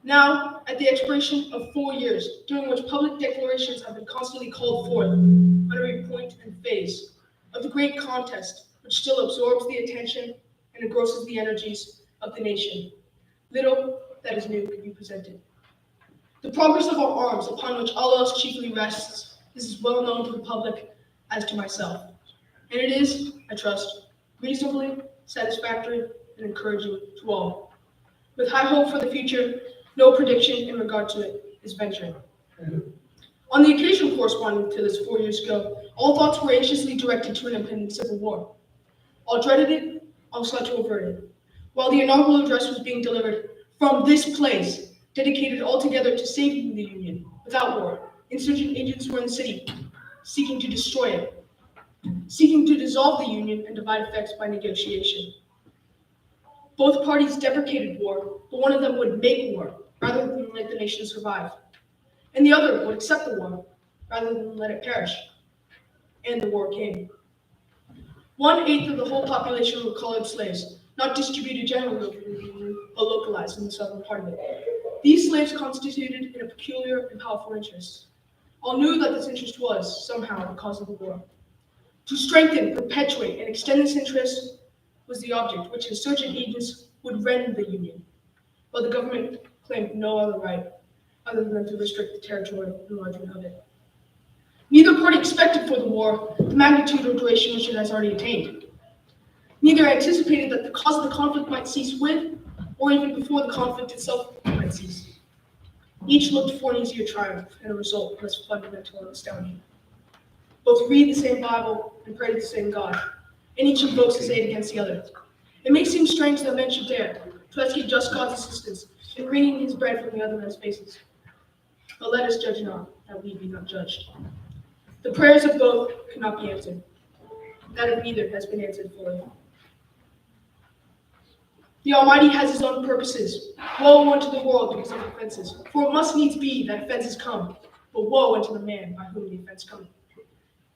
Now, at the expiration of 4 years, during which public declarations have been constantly called forth on every point and phase of the great contest which still absorbs the attention and engrosses the energies of the nation, little that is new can be presented. The progress of our arms, upon which all else chiefly rests, is as well known to the public as to myself, and it is, I trust, reasonably satisfactory and encouraging to all. With high hope for the future, no prediction in regard to it is ventured. On the occasion corresponding to this 4 years ago, all thoughts were anxiously directed to an impending civil war. All dreaded it, all sought to avert it. While the inaugural address was being delivered from this place, dedicated altogether to saving the Union without war, insurgent agents were in the city, seeking to destroy it, seeking to dissolve the Union and divide effects by negotiation. Both parties deprecated war, but one of them would make war rather than let the nation survive. And the other would accept the war rather than let it perish. And the war came. 1/8 of the whole population were colored slaves, not distributed generally over the Union, but localized in the southern part of it. These slaves constituted in a peculiar and powerful interest. All knew that this interest was, somehow, the cause of the war. To strengthen, perpetuate, and extend this interest was the object which insurgent agents would rend the Union, while the government claimed no other right other than to restrict the territorial enlargement of it. Neither party expected for the war the magnitude or duration which it has already attained. Neither anticipated that the cause of the conflict might cease with, or even before the conflict itself might cease. Each looked for an easier triumph and a result less fundamental and astounding. Both read the same Bible and pray to the same God, and each invokes his aid against the other. It may seem strange that men should dare to ask a just God's assistance in wringing his bread from the other men's faces. But let us judge not, that we be not judged. The prayers of both could not be answered. That of neither has been answered fully. The Almighty has his own purposes. Woe unto the world because of offenses, for it must needs be that offenses come, but woe unto the man by whom the offense cometh.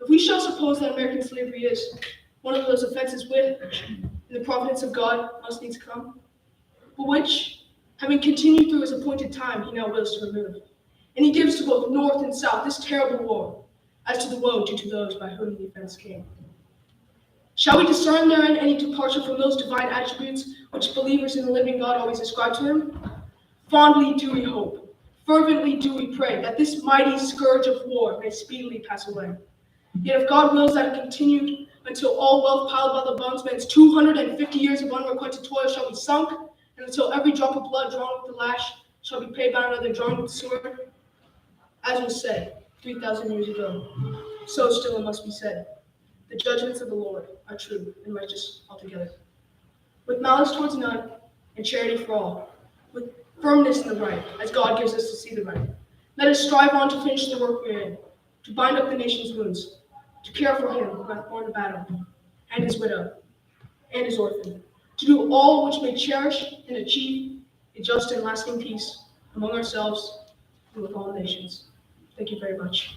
If we shall suppose that American slavery is one of those offenses which, in the providence of God, must needs come, but which, having continued through his appointed time, he now wills to remove. And he gives to both North and South this terrible woe, as to the woe due to those by whom the offense came. Shall we discern therein any departure from those divine attributes which believers in the living God always ascribe to him? Fondly do we hope, fervently do we pray, that this mighty scourge of war may speedily pass away. Yet if God wills that it continued until all wealth piled by the bondsman's 250 years of unrequited toil shall be sunk, and until every drop of blood drawn with the lash shall be paid by another drawn with the sword, as was said 3,000 years ago, so still it must be said. The judgments of the Lord are true and righteous altogether. With malice towards none, and charity for all, with firmness in the right, as God gives us to see the right. Let us strive on to finish the work we are in, to bind up the nation's wounds, to care for him who hath borne the battle, and his widow, and his orphan, to do all which may cherish and achieve a just and lasting peace among ourselves and with all nations. Thank you very much.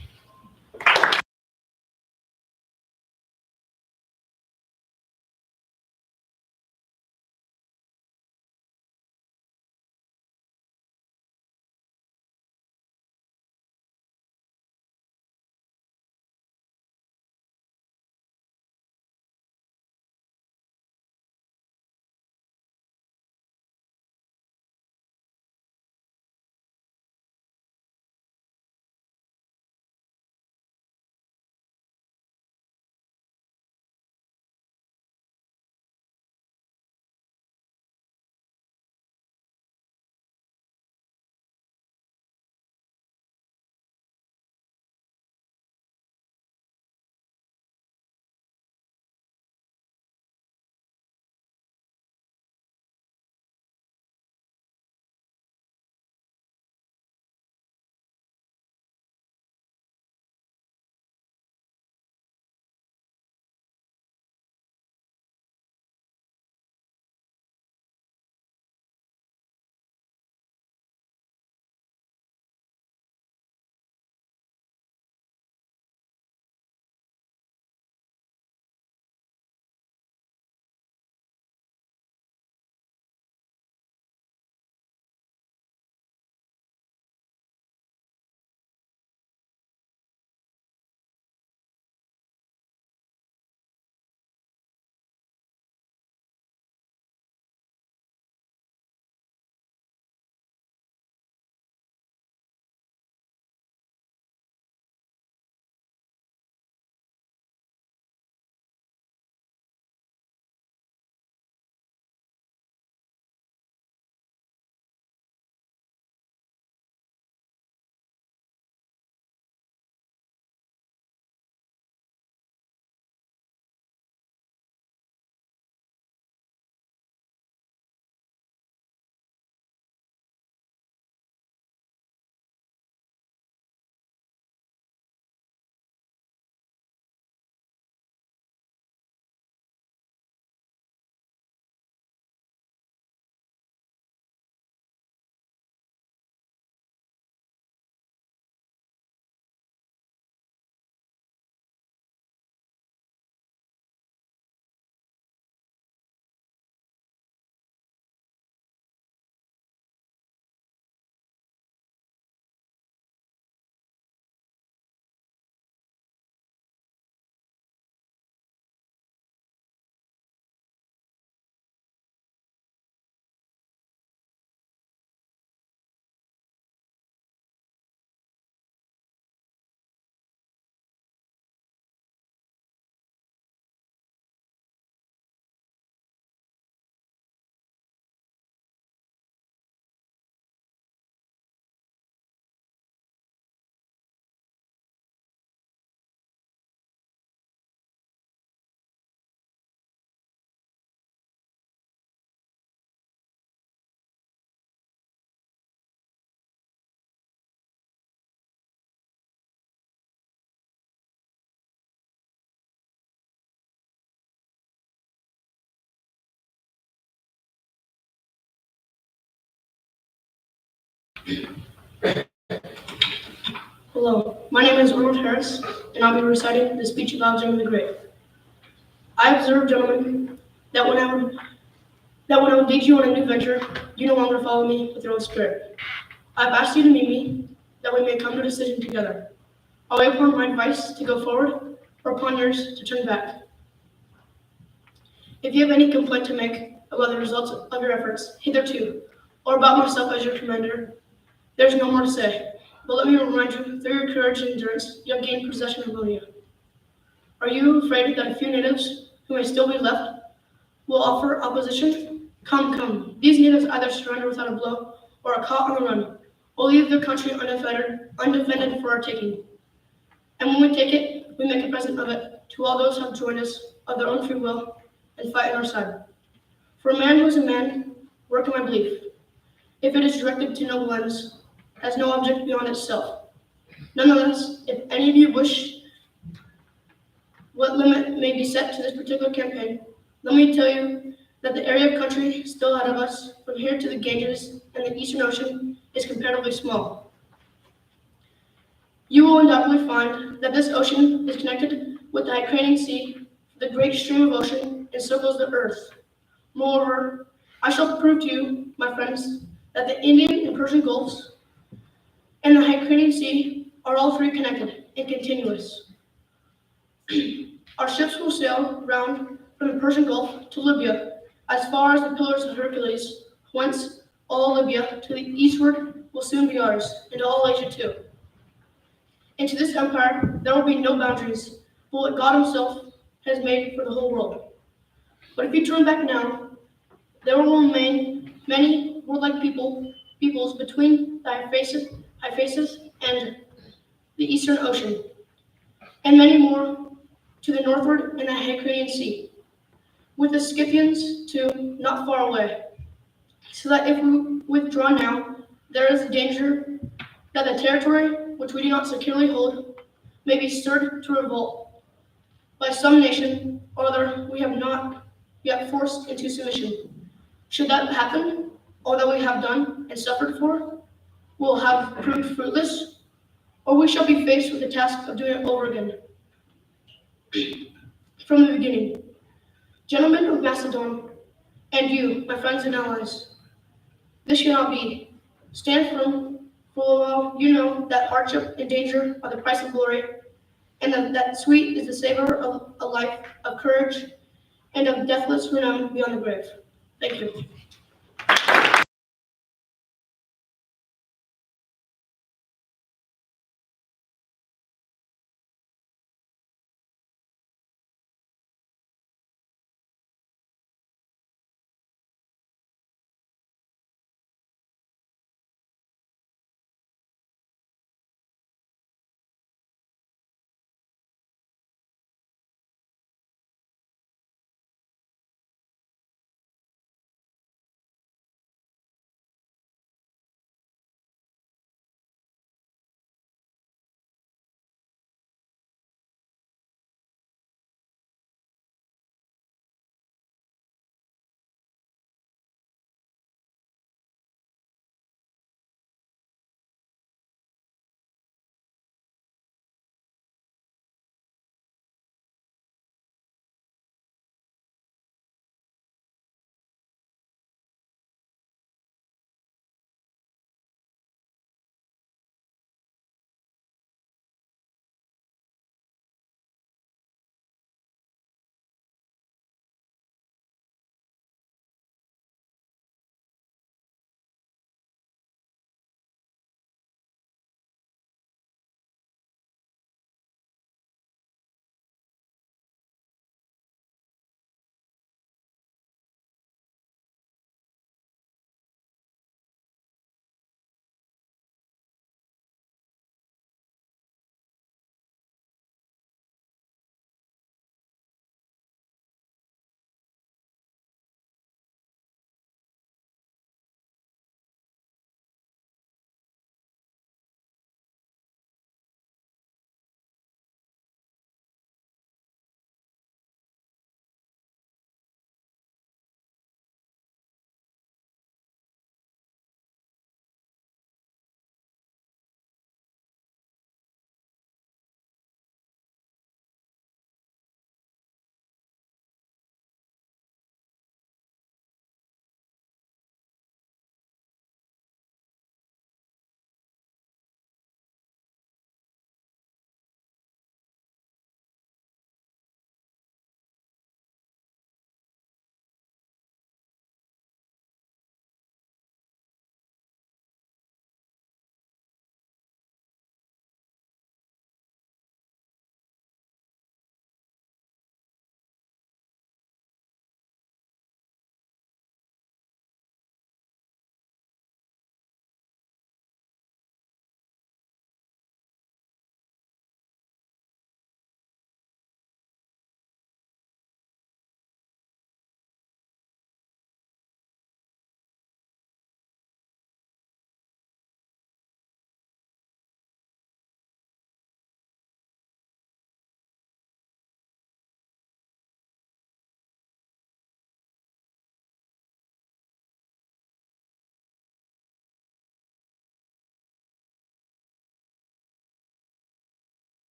Hello, my name is Arnold Harris, and I'll be reciting the speech of Alexander the Great. I observe, gentlemen, that when I would lead you on a new venture, you no longer follow me with your own spirit. I've asked you to meet me, that we may come to a decision together. Are we upon my advice to go forward, or upon yours to turn back? If you have any complaint to make about the results of your efforts hitherto, or about myself as your commander, there's no more to say. But let me remind you, through your courage and endurance, you have gained possession of Lydia. Are you afraid that a few natives, who may still be left, will offer opposition? Come, come. These natives either surrender without a blow, or are caught on the run, or leave their country undefended for our taking. And when we take it, we make a present of it to all those who have joined us of their own free will and fight on our side. For a man who is a man, work in my belief, if it is directed to noble ends, has no object beyond itself. Nonetheless, if any of you wish what limit may be set to this particular campaign, let me tell you that the area of country still ahead of us from here to the Ganges and the Eastern Ocean is comparatively small. You will undoubtedly find that this ocean is connected with the Ukrainian Sea, the great stream of ocean encircles the earth. Moreover, I shall prove to you, my friends, that the Indian and Persian Gulfs and the Ukrainian Sea are all three connected and continuous. Our ships will sail round from the Persian Gulf to Libya as far as the Pillars of Hercules, whence all Libya to the eastward will soon be ours, and all Asia too. And to this empire there will be no boundaries, but what God himself has made for the whole world. But if you turn back now, there will remain many warlike peoples between the Hyphasis and the Eastern Ocean, and many more to the northward in the Hyrcanian Sea, with the Scythians too not far away. So that if we withdraw now, there is a danger that the territory which we do not securely hold may be stirred to revolt by some nation or other we have not yet forced into submission. Should that happen, all that we have done and suffered for will have proved fruitless, or we shall be faced with the task of doing it over again from the beginning. Gentlemen of Macedon, and you, my friends and allies, this shall not be. Stand firm, for while you know that hardship and danger are the price of glory, and that sweet is the savor of a life of courage and of deathless renown beyond the grave. Thank you.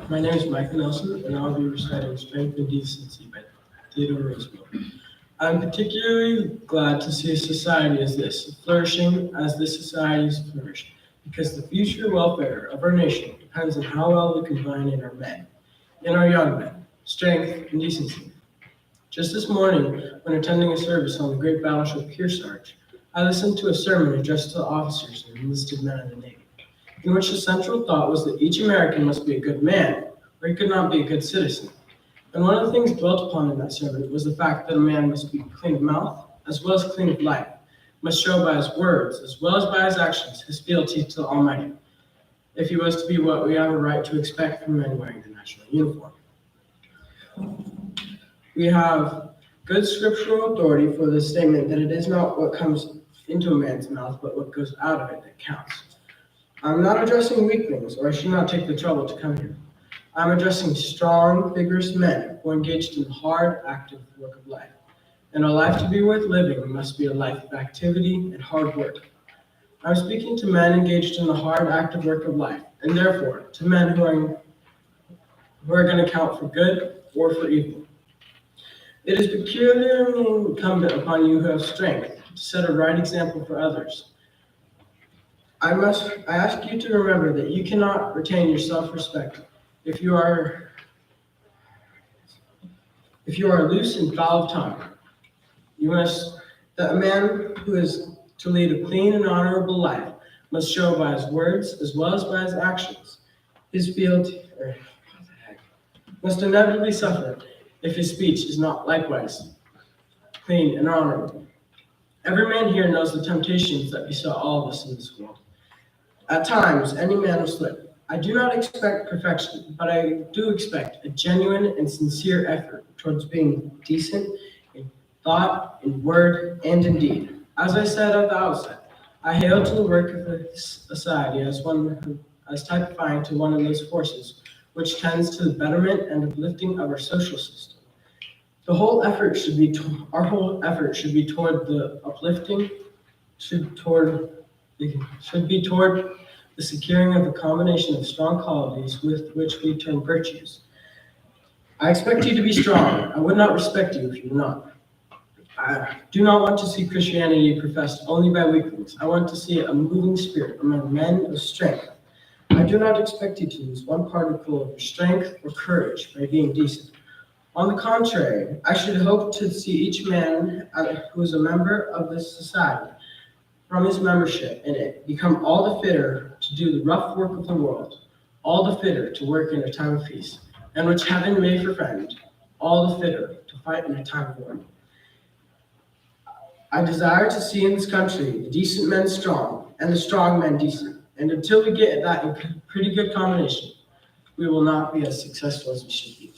My name is Michael Nelson, and I'll be reciting Strength and Decency by Theodore Roosevelt. I'm particularly glad to see a society as this, flourishing as this society is flourished, because the future welfare of our nation depends on how well we combine in our men, in our young men, strength and decency. Just this morning, when attending a service on the great battleship Kearsarge, I listened to a sermon addressed to officers and enlisted men in the Navy, in which the central thought was that each American must be a good man, or he could not be a good citizen. And one of the things dwelt upon in that sermon was the fact that a man must be clean of mouth, as well as clean of life, must show by his words, as well as by his actions, his fealty to the Almighty, if he was to be what we have a right to expect from men wearing the national uniform. We have good scriptural authority for the statement that it is not what comes into a man's mouth, but what goes out of it that counts. I'm not addressing weaklings, or I should not take the trouble to come here. I'm addressing strong, vigorous men who are engaged in the hard, active work of life. And a life to be worth living must be a life of activity and hard work. I'm speaking to men engaged in the hard, active work of life, and therefore to men who are going to count for good or for evil. It is peculiarly incumbent upon you who have strength to set a right example for others. I ask you to remember that you cannot retain your self-respect if you are loose and foul of tongue. That a man who is to lead a clean and honorable life must show by his words as well as by his actions. His fealty must inevitably suffer if his speech is not likewise clean and honorable. Every man here knows the temptations that beset all of us in this world. At times, any man will slip. I do not expect perfection, but I do expect a genuine and sincere effort towards being decent in thought, in word, and in deed. As I said at the outset, I hail to the work of the society as typifying to one of those forces which tends to the betterment and uplifting of our social system. Our whole effort should be toward the uplifting, should be toward the securing of a combination of strong qualities with which we term virtues. I expect you to be strong. I would not respect you if you were not. I do not want to see Christianity professed only by weaklings. I want to see a moving spirit among men of strength. I do not expect you to lose one particle of your strength or courage by being decent. On the contrary, I should hope to see each man who is a member of this society, from his membership in it, become all the fitter to do the rough work of the world, all the fitter to work in a time of peace, and which heaven may forfend, all the fitter to fight in a time of war. I desire to see in this country the decent men strong and the strong men decent, and until we get that in pretty good combination, we will not be as successful as we should be.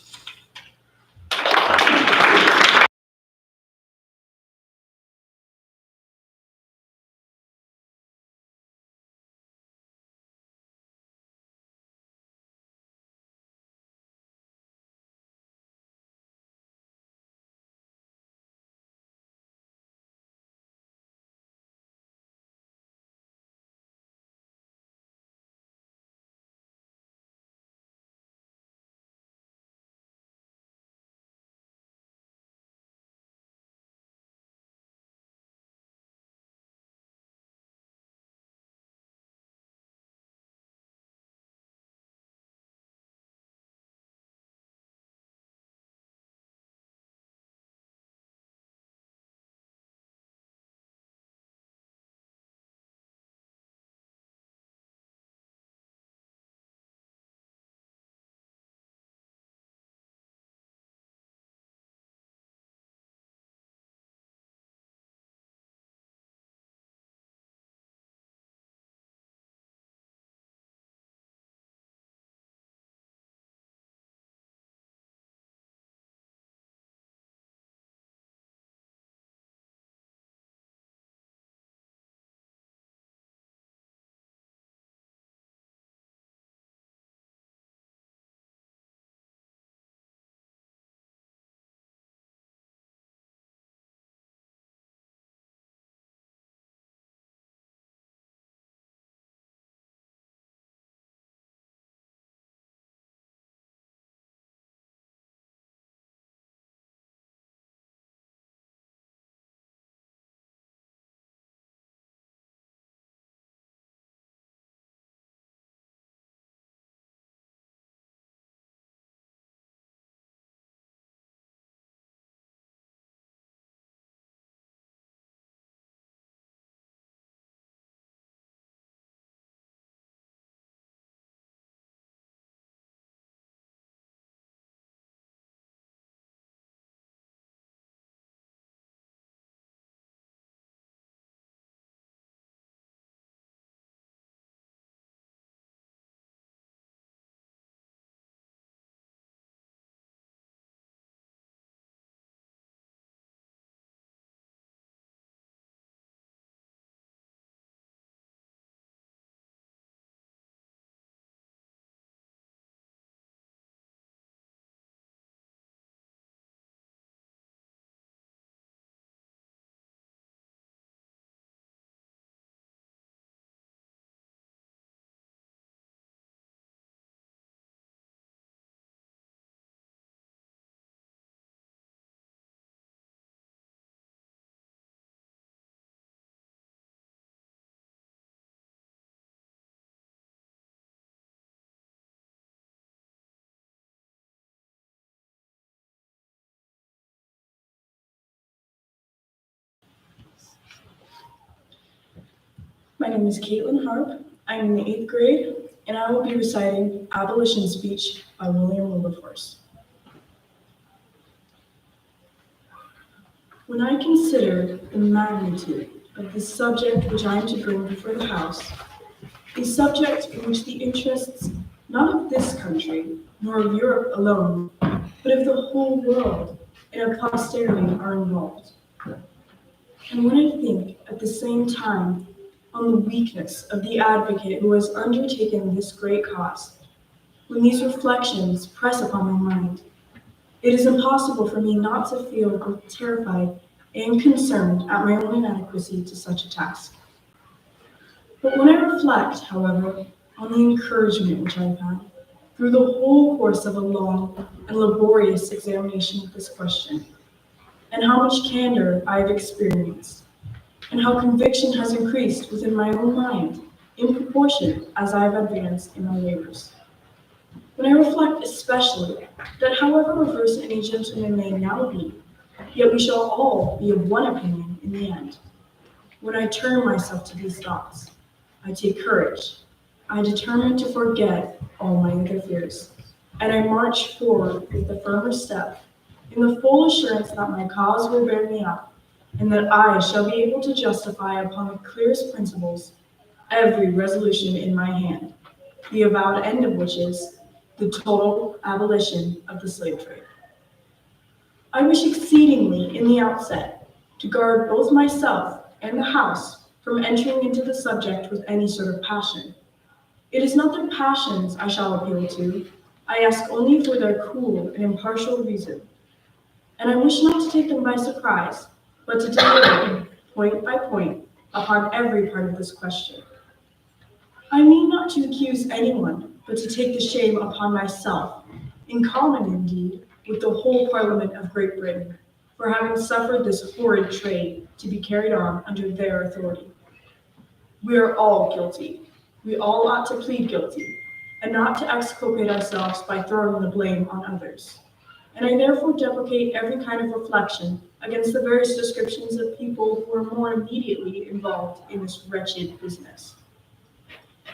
my name is Caitlin Harp. I'm in the 8th grade, and I will be reciting Abolition Speech by William Wilberforce. When I consider the magnitude of the subject which I am to bring before the House, a subject in which the interests not of this country, nor of Europe alone, but of the whole world and of posterity are involved. And when I think at the same time on the weakness of the advocate who has undertaken this great cause, when these reflections press upon my mind, it is impossible for me not to feel both terrified and concerned at my own inadequacy to such a task. But when I reflect, however, on the encouragement which I have had through the whole course of a long and laborious examination of this question, and how much candor I have experienced, and how conviction has increased within my own mind in proportion as I have advanced in my labors. When I reflect especially that however reverse any gentleman may now be, yet we shall all be of one opinion in the end. When I turn myself to these thoughts, I take courage. I determine to forget all my other fears, and I march forward with a firmer step, in the full assurance that my cause will bear me up, and that I shall be able to justify upon the clearest principles every resolution in my hand, the avowed end of which is the total abolition of the slave trade. I wish exceedingly in the outset to guard both myself and the House from entering into the subject with any sort of passion. It is not their passions I shall appeal to, I ask only for their cool and impartial reason. And I wish not to take them by surprise, but to deliberate point by point upon every part of this question. I mean not to accuse anyone, but to take the shame upon myself, in common indeed with the whole Parliament of Great Britain, for having suffered this horrid trade to be carried on under their authority. We are all guilty. We all ought to plead guilty, and not to exculpate ourselves by throwing the blame on others. And I therefore deprecate every kind of reflection against the various descriptions of people who are more immediately involved in this wretched business.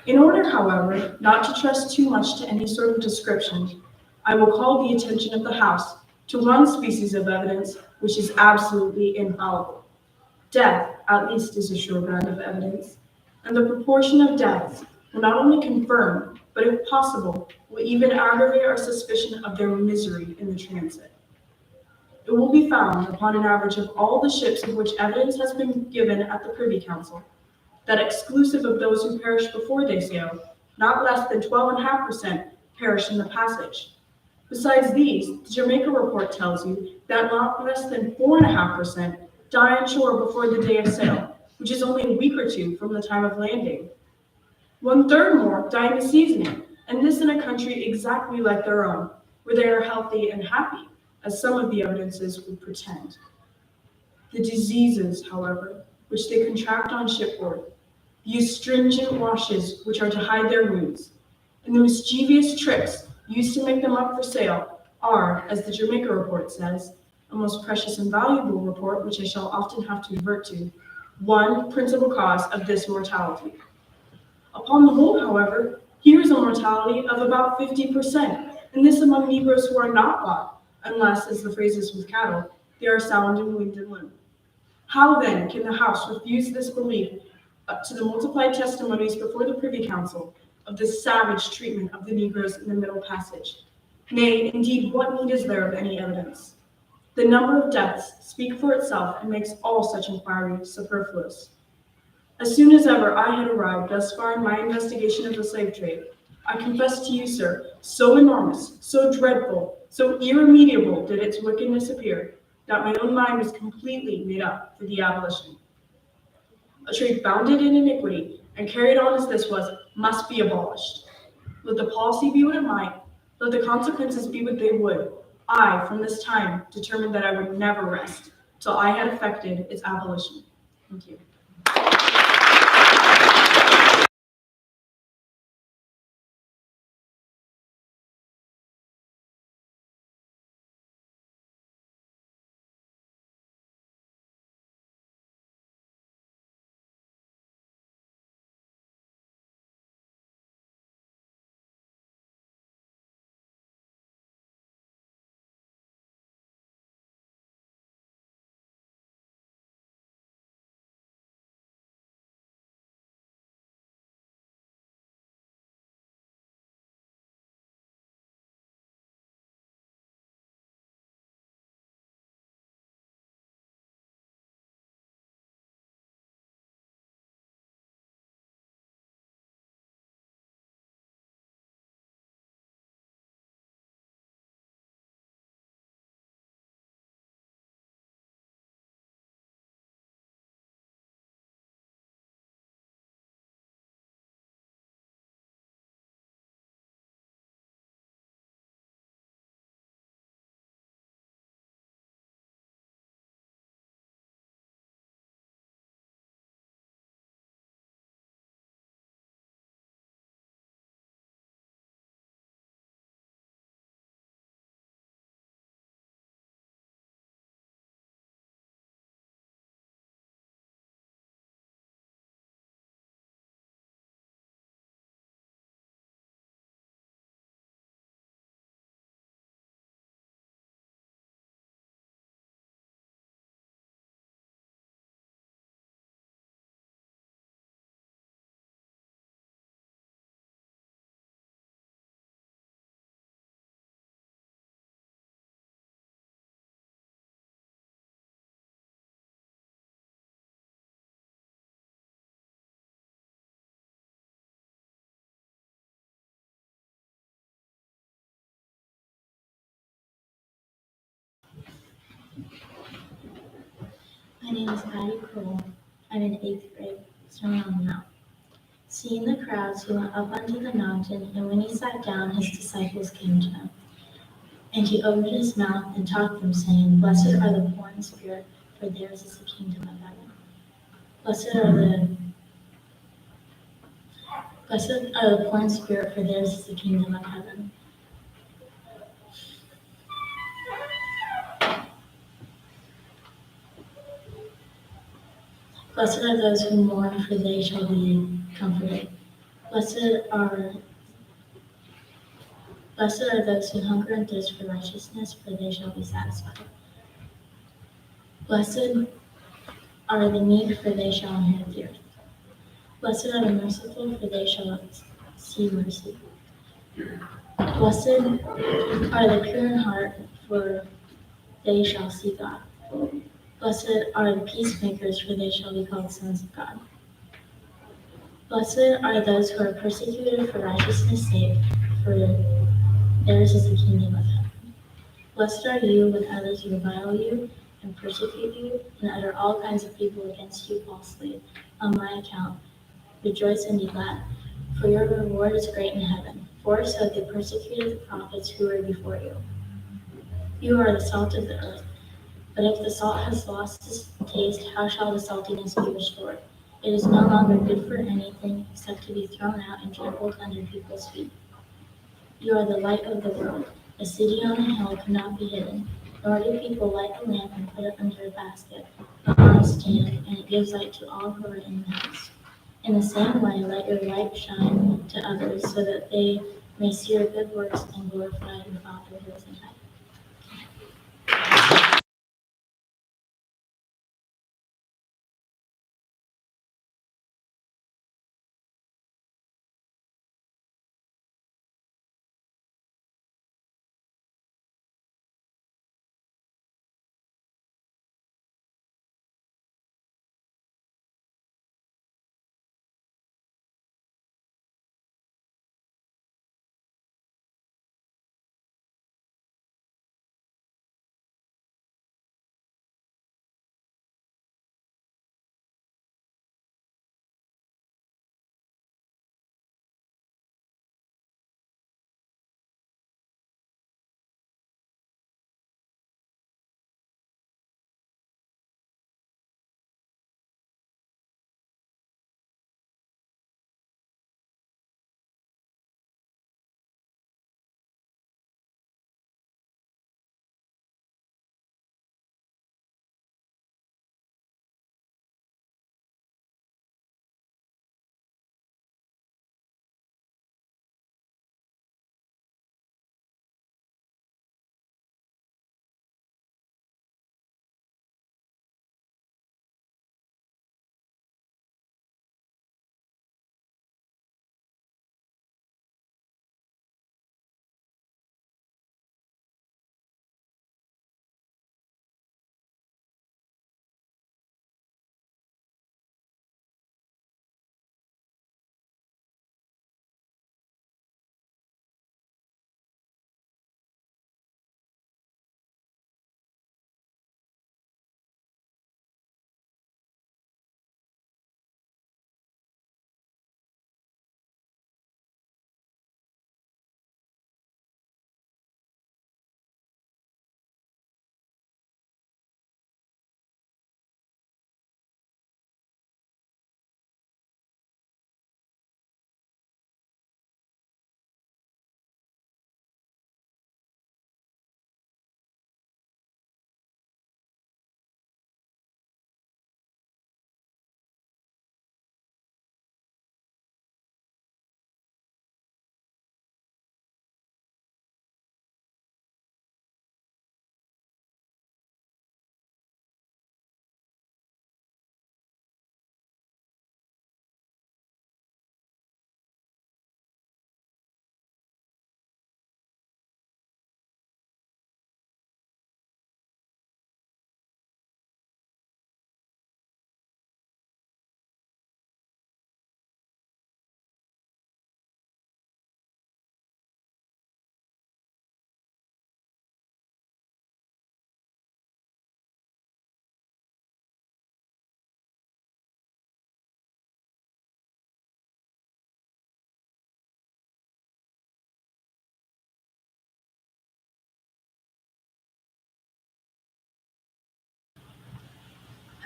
In order, however, not to trust too much to any sort of description, I will call the attention of the House to one species of evidence which is absolutely infallible. Death, at least, is a sure ground of evidence, and the proportion of deaths will not only confirm, but if possible, will even aggravate our suspicion of their misery in the transit. It will be found, upon an average of all the ships of which evidence has been given at the Privy Council, that exclusive of those who perish before they sail, not less than 12.5% perish in the passage. Besides these, the Jamaica report tells you that not less than 4.5% die on shore before the day of sail, which is only a week or two from the time of landing. 1/3 more die in the seasoning, and this in a country exactly like their own, where they are healthy and happy, as some of the evidences would pretend. The diseases, however, which they contract on shipboard, the astringent washes which are to hide their wounds, and the mischievous tricks used to make them up for sale are, as the Jamaica report says, a most precious and valuable report which I shall often have to revert to, one principal cause of this mortality. Upon the whole, however, here is a mortality of about 50%, and this among Negroes who are not bought, unless, as the phrase is with cattle, they are sound in wind and limb. How then can the House refuse this belief to the multiplied testimonies before the Privy Council of the savage treatment of the Negroes in the Middle Passage? Nay, indeed, what need is there of any evidence? The number of deaths speak for itself and makes all such inquiry superfluous. As soon as ever I had arrived thus far in my investigation of the slave trade, I confess to you, sir, so enormous, so dreadful, so irremediable did its wickedness appear, that my own mind was completely made up for the abolition. A trade founded in iniquity and carried on as this was must be abolished. Let the policy be what it might, let the consequences be what they would, I, from this time, determined that I would never rest till I had effected its abolition. Thank you. name is Patty Kroll. I'm in 8th grade, starting on now. Seeing the crowds, he went up onto the mountain, and when he sat down, his disciples came to him. And he opened his mouth and taught them, saying, Blessed are the poor in spirit, for theirs is the kingdom of heaven. Blessed are the poor in spirit, for theirs is the kingdom of heaven. Blessed are those who mourn, for they shall be comforted. Blessed are those who hunger and thirst for righteousness, for they shall be satisfied. Blessed are the meek, for they shall inherit the earth. Blessed are the merciful, for they shall see mercy. Blessed are the pure in heart, for they shall see God. Blessed are the peacemakers, for they shall be called sons of God. Blessed are those who are persecuted for righteousness' sake, for theirs is the kingdom of heaven. Blessed are you when others revile you and persecute you and utter all kinds of evil against you falsely on my account. Rejoice and be glad, for your reward is great in heaven. For so they persecuted the prophets who were before you. You are the salt of the earth. But if the salt has lost its taste, how shall the saltiness be restored? It is no longer good for anything except to be thrown out and trampled under people's feet. You are the light of the world. A city on a hill cannot be hidden, nor do people light a lamp and put it under a basket, but on a stand, and it gives light to all who are in the house. In the same way, let your light shine to others, so that they may see your good works and glorify your Father who is in heaven.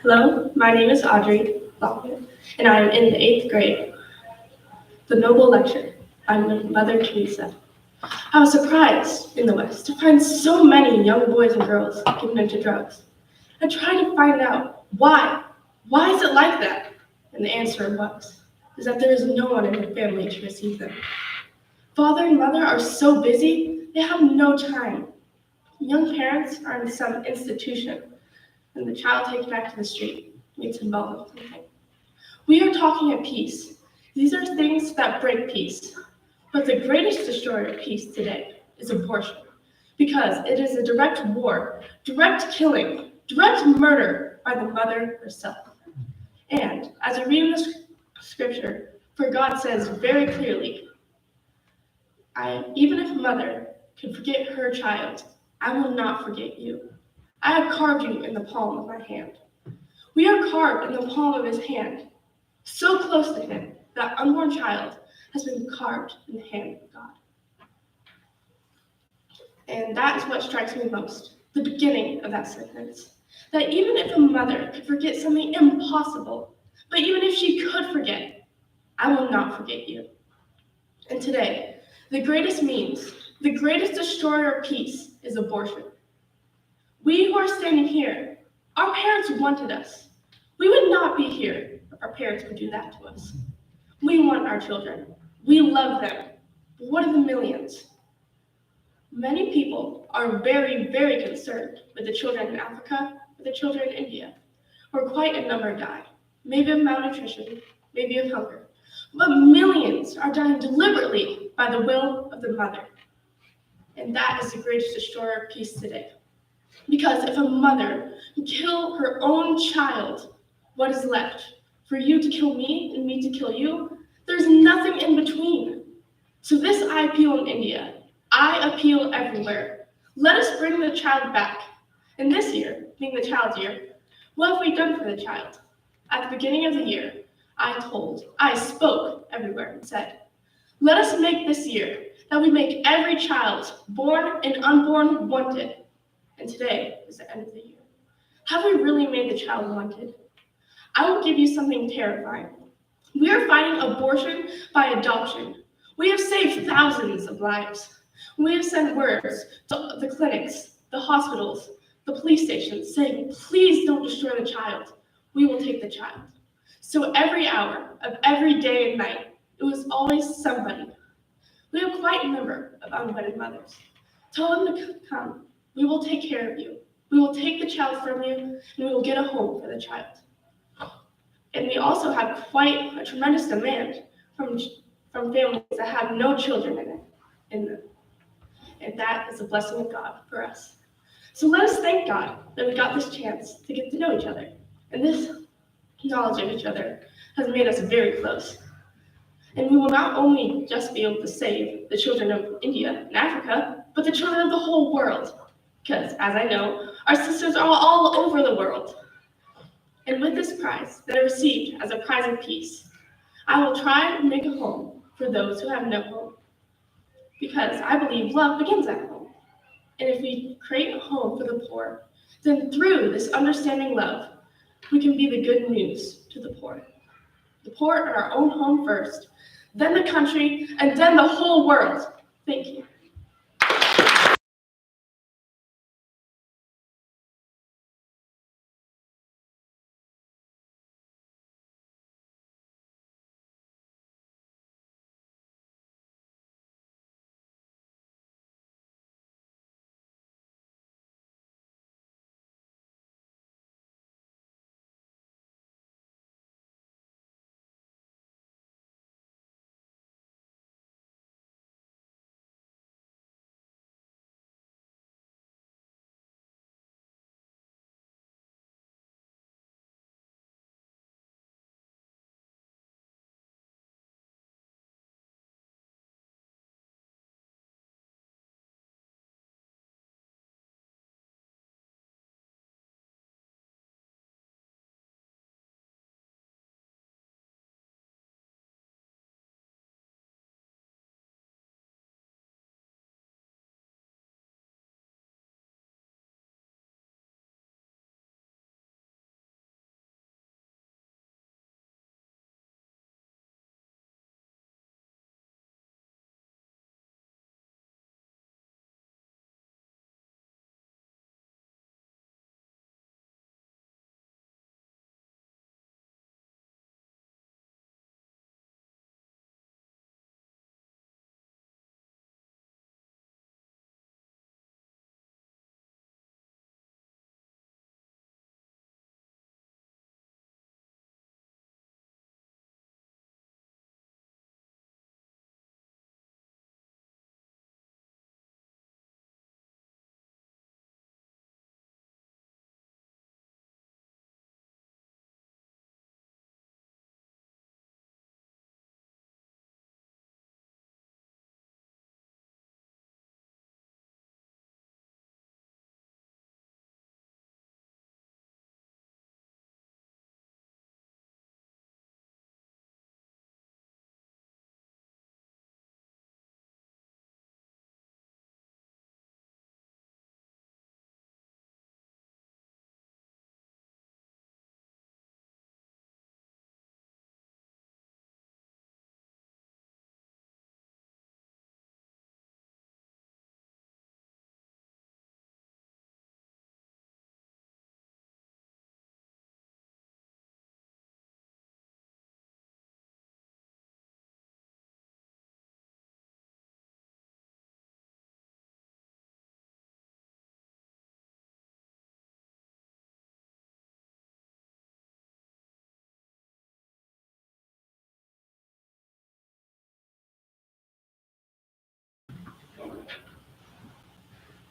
Hello, my name is Audrey Lockwood, and I am in the 8th grade. The Noble Lecture by Mother Teresa. I was surprised in the West to find so many young boys and girls given into drugs. I tried to find out why. Why is it like that? And the answer is that there is no one in the family to receive them. Father and mother are so busy, they have no time. Young parents are in some institution, and the child taken back to the street gets involved in something. We are talking of peace. These are things that break peace. But the greatest destroyer of peace today is abortion, because it is a direct war, direct killing, direct murder by the mother herself. And as we read in the scripture, for God says very clearly, even if a mother can forget her child, I will not forget you. I have carved you in the palm of my hand. We are carved in the palm of his hand, so close to him that unborn child has been carved in the hand of God. And that is what strikes me most, the beginning of that sentence. That even if a mother could forget something impossible, but even if she could forget, I will not forget you. And today, the greatest means, the greatest destroyer of peace is abortion. We who are standing here, our parents wanted us. We would not be here if our parents would do that to us. We want our children. We love them. But what are the millions? Many people are very, very concerned with the children in Africa, with the children in India, where quite a number die, maybe of malnutrition, maybe of hunger. But millions are dying deliberately by the will of the mother. And that is the greatest destroyer of peace today. Because if a mother can kill her own child, what is left? For you to kill me and me to kill you? There's nothing in between. So this I appeal in India. I appeal everywhere. Let us bring the child back. And this year, being the child's year, what have we done for the child? At the beginning of the year, I spoke everywhere and said, let us make this year that we make every child, born and unborn, wanted. And today is the end of the year. Have we really made the child wanted? I will give you something terrifying. We are fighting abortion by adoption. We have saved thousands of lives. We have sent words to the clinics, the hospitals, the police stations saying, please don't destroy the child. We will take the child. So every hour of every day and night, it was always somebody. We have quite a number of unwedded mothers. Tell them to come. We will take care of you. We will take the child from you, and we will get a home for the child. And we also have quite a tremendous demand from families that have no children in them. And that is a blessing of God for us. So let us thank God that we got this chance to get to know each other. And this knowledge of each other has made us very close. And we will not only just be able to save the children of India and Africa, but the children of the whole world. Because, as I know, our sisters are all over the world. And with this prize that I received as a prize of peace, I will try to make a home for those who have no home. Because I believe love begins at home. And if we create a home for the poor, then through this understanding love, we can be the good news to the poor. The poor in our own home first, then the country, and then the whole world. Thank you.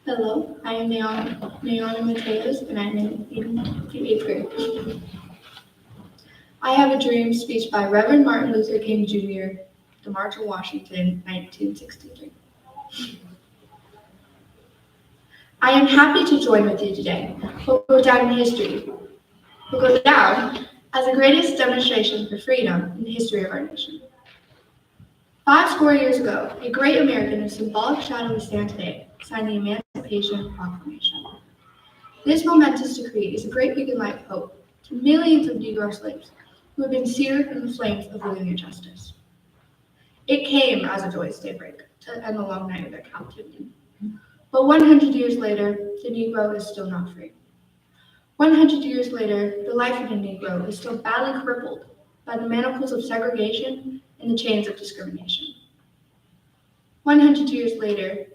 Hello, I am Naomi Mateos, and I'm in the 8th grade. I Have a Dream speech by Reverend Martin Luther King Jr., the March on Washington, 1963. I am happy to join with you today. We'll go down in history. We'll go down as the greatest demonstration for freedom in the history of our nation. 50 years ago, a great American whose symbolic shadow we stand today signed the Emancipation Proclamation. This momentous decree is a great beacon light of hope to millions of Negro slaves who have been seared in the flames of living injustice. It came as a joyous daybreak to end the long night of their captivity. But 100 years later, the Negro is still not free. 100 years later, the life of the Negro is still badly crippled by the manacles of segregation and the chains of discrimination. 100 years later,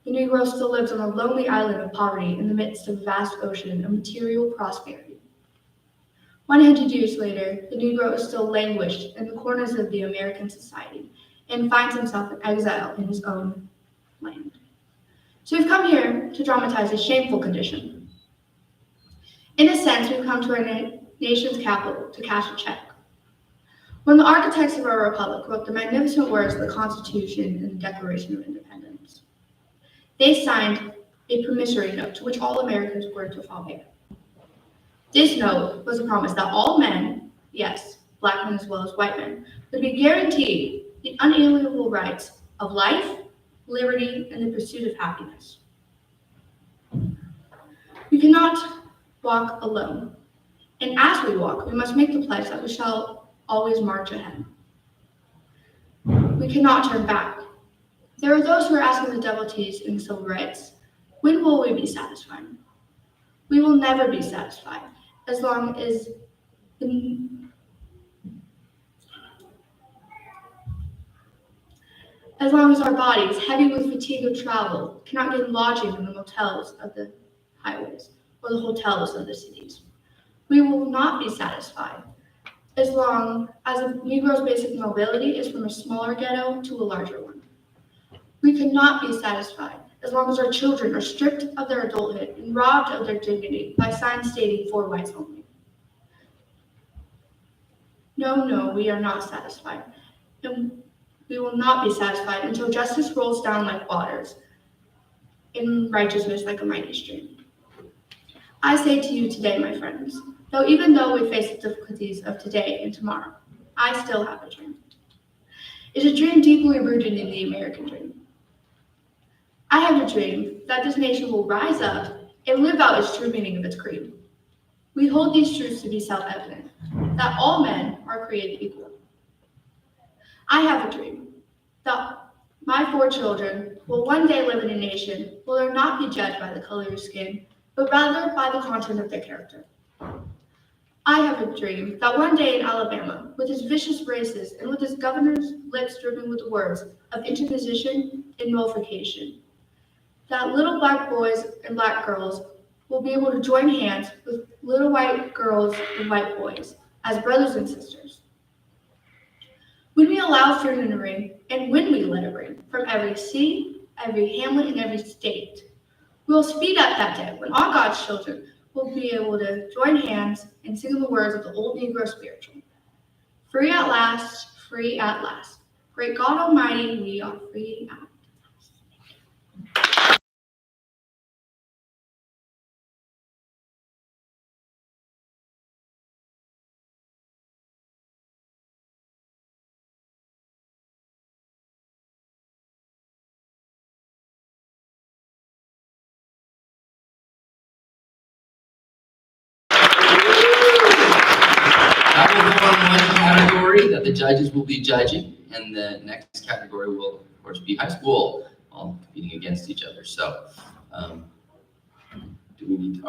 the Negro still lives on a lonely island of poverty in the midst of a vast ocean of material prosperity. 100 years later, the Negro is still languished in the corners of the American society and finds himself in exile in his own land. So we've come here to dramatize a shameful condition. In a sense, we've come to our nation's capital to cash a check. When the architects of our republic wrote the magnificent words of the Constitution and the Declaration of Independence, they signed a promissory note to which all Americans were to follow. This note was a promise that all men, yes, black men as well as white men, would be guaranteed the unalienable rights of life, liberty, and the pursuit of happiness. We cannot walk alone, and as we walk, we must make the pledge that we shall always march ahead. We cannot turn back. There are those who are asking the devotees in civil rights, when will we be satisfied? We will never be satisfied as long as our bodies, heavy with fatigue of travel, cannot get lodging in the motels of the highways or the hotels of the cities. We will not be satisfied as long as a Negro's basic mobility is from a smaller ghetto to a larger one. We cannot be satisfied as long as our children are stripped of their adulthood and robbed of their dignity by signs stating for whites only. No, we are not satisfied. And we will not be satisfied until justice rolls down like waters and righteousness like a mighty stream. I say to you today, my friends, even though we face the difficulties of today and tomorrow, I still have a dream. It's a dream deeply rooted in the American dream. I have a dream that this nation will rise up and live out its true meaning of its creed. We hold these truths to be self-evident, that all men are created equal. I have a dream that my 4 children will one day live in a nation where they'll not be judged by the color of your skin, but rather by the content of their character. I have a dream that one day in Alabama, with its vicious races and with its governor's lips dripping with the words of interposition and nullification, that little black boys and black girls will be able to join hands with little white girls and white boys as brothers and sisters. When we allow freedom to ring, and when we let it ring from every city, every hamlet, and every state, we will speed up that day when all God's children will be able to join hands and sing the words of the old Negro spiritual. Free at last, free at last. Great God Almighty, we are free at last. That will form one category that the judges will be judging, and the next category will, of course, be high school, all competing against each other. So, are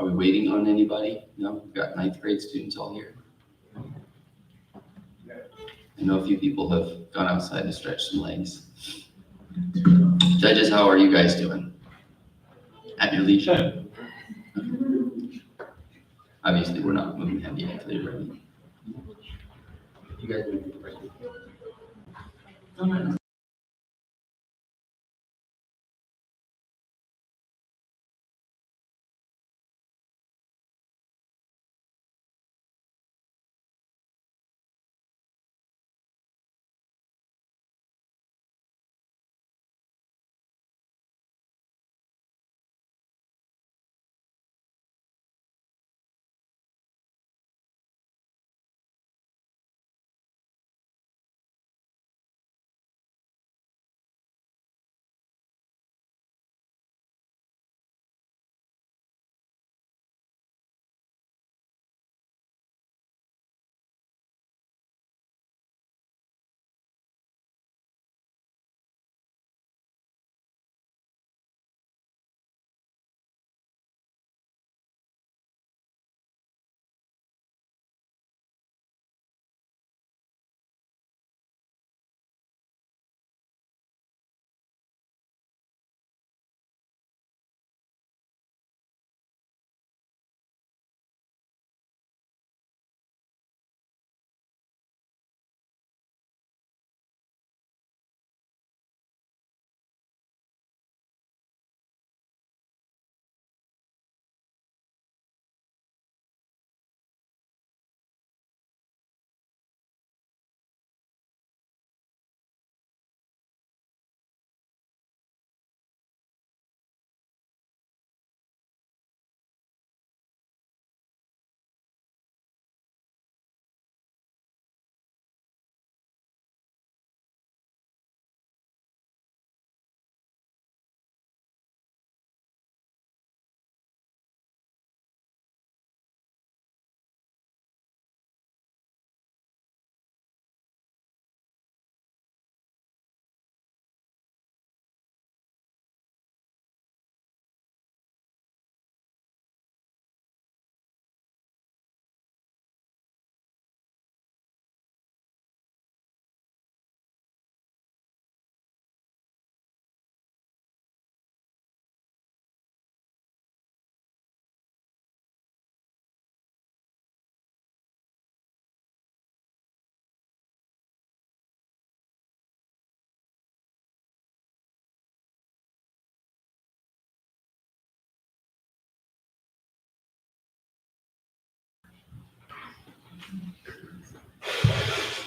we waiting on anybody? No, we've got 9th grade students all here. I know a few people have gone outside to stretch some legs. Judges, how are you guys doing? At your leisure? Obviously, we're not moving heavy until you're ready. You guys ready?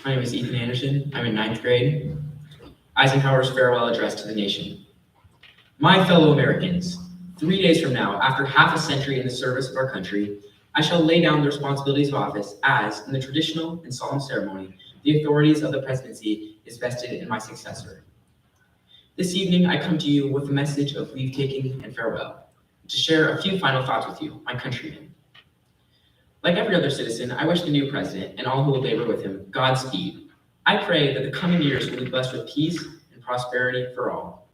My name is Ethan Anderson. I'm in ninth grade. Eisenhower's farewell address to the nation. My fellow Americans, 3 days from now, after half a century in the service of our country, I shall lay down the responsibilities of office as, in the traditional and solemn ceremony, the authorities of the presidency is vested in my successor. This evening, I come to you with a message of leave-taking and farewell, to share a few final thoughts with you, my countrymen. Like every other citizen, I wish the new president and all who will labor with him Godspeed. I pray that the coming years will be blessed with peace and prosperity for all.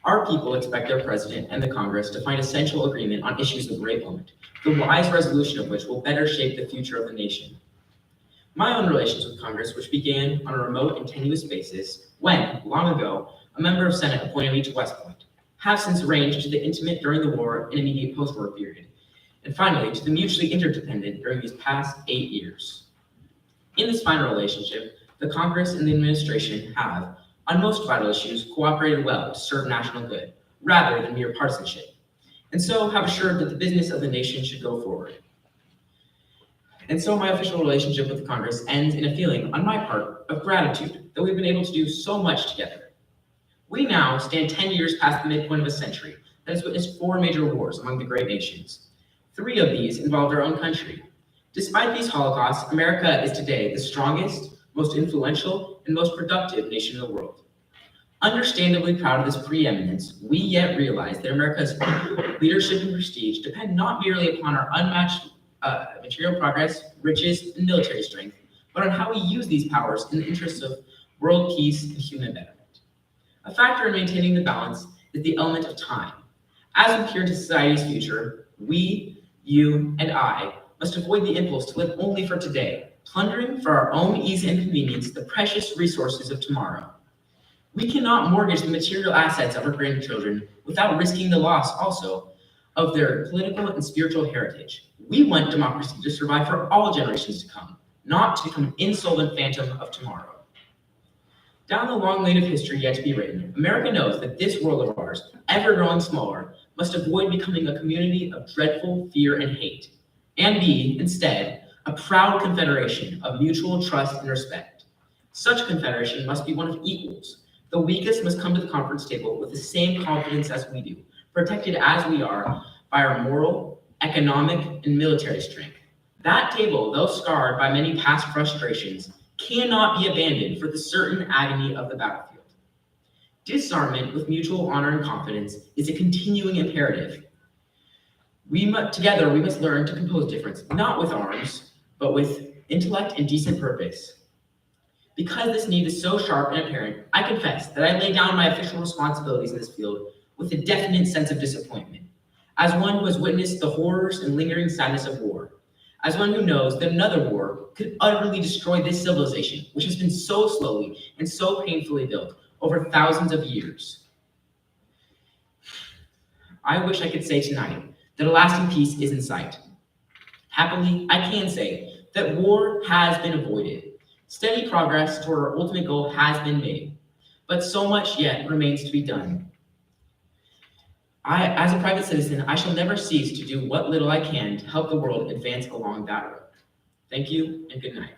Our people expect their president and the Congress to find essential agreement on issues of great moment, the wise resolution of which will better shape the future of the nation. My own relations with Congress, which began on a remote and tenuous basis when, long ago, a member of Senate appointed me to West Point, have since ranged to the intimate during the war and immediate post-war period, and finally to the mutually interdependent during these past 8 years. In this final relationship, the Congress and the administration have, on most vital issues, cooperated well to serve national good, rather than mere partisanship, and so have assured that the business of the nation should go forward. And so my official relationship with the Congress ends in a feeling, on my part, of gratitude that we've been able to do so much together. We now stand 10 years past the midpoint of a century that has witnessed 4 major wars among the great nations. 3 of these involved our own country. Despite these holocausts, America is today the strongest, most influential, and most productive nation in the world. Understandably proud of this preeminence, we yet realize that America's leadership and prestige depend not merely upon our unmatched material progress, riches, and military strength, but on how we use these powers in the interests of world peace and human betterment. A factor in maintaining the balance is the element of time. As we peer into society's future, we, you, and I must avoid the impulse to live only for today, plundering for our own ease and convenience the precious resources of tomorrow. We cannot mortgage the material assets of our grandchildren without risking the loss also of their political and spiritual heritage. We want democracy to survive for all generations to come, not to become an insolvent phantom of tomorrow. Down the long lane of history yet to be written, America knows that this world of ours, ever growing smaller, must avoid becoming a community of dreadful fear and hate, and be, instead, a proud confederation of mutual trust and respect. Such confederation must be one of equals. The weakest must come to the conference table with the same confidence as we do, protected as we are by our moral, economic, and military strength. That table, though scarred by many past frustrations, cannot be abandoned for the certain agony of the battlefield. Disarmament with mutual honor and confidence is a continuing imperative. Together, we must learn to compose difference, not with arms, but with intellect and decent purpose. Because this need is so sharp and apparent, I confess that I lay down my official responsibilities in this field with a definite sense of disappointment, as one who has witnessed the horrors and lingering sadness of war, as one who knows that another war could utterly destroy this civilization, which has been so slowly and so painfully built over thousands of years. I wish I could say tonight that a lasting peace is in sight. Happily, I can say that war has been avoided. Steady progress toward our ultimate goal has been made, but so much yet remains to be done. As a private citizen, I shall never cease to do what little I can to help the world advance along that road. Thank you and good night.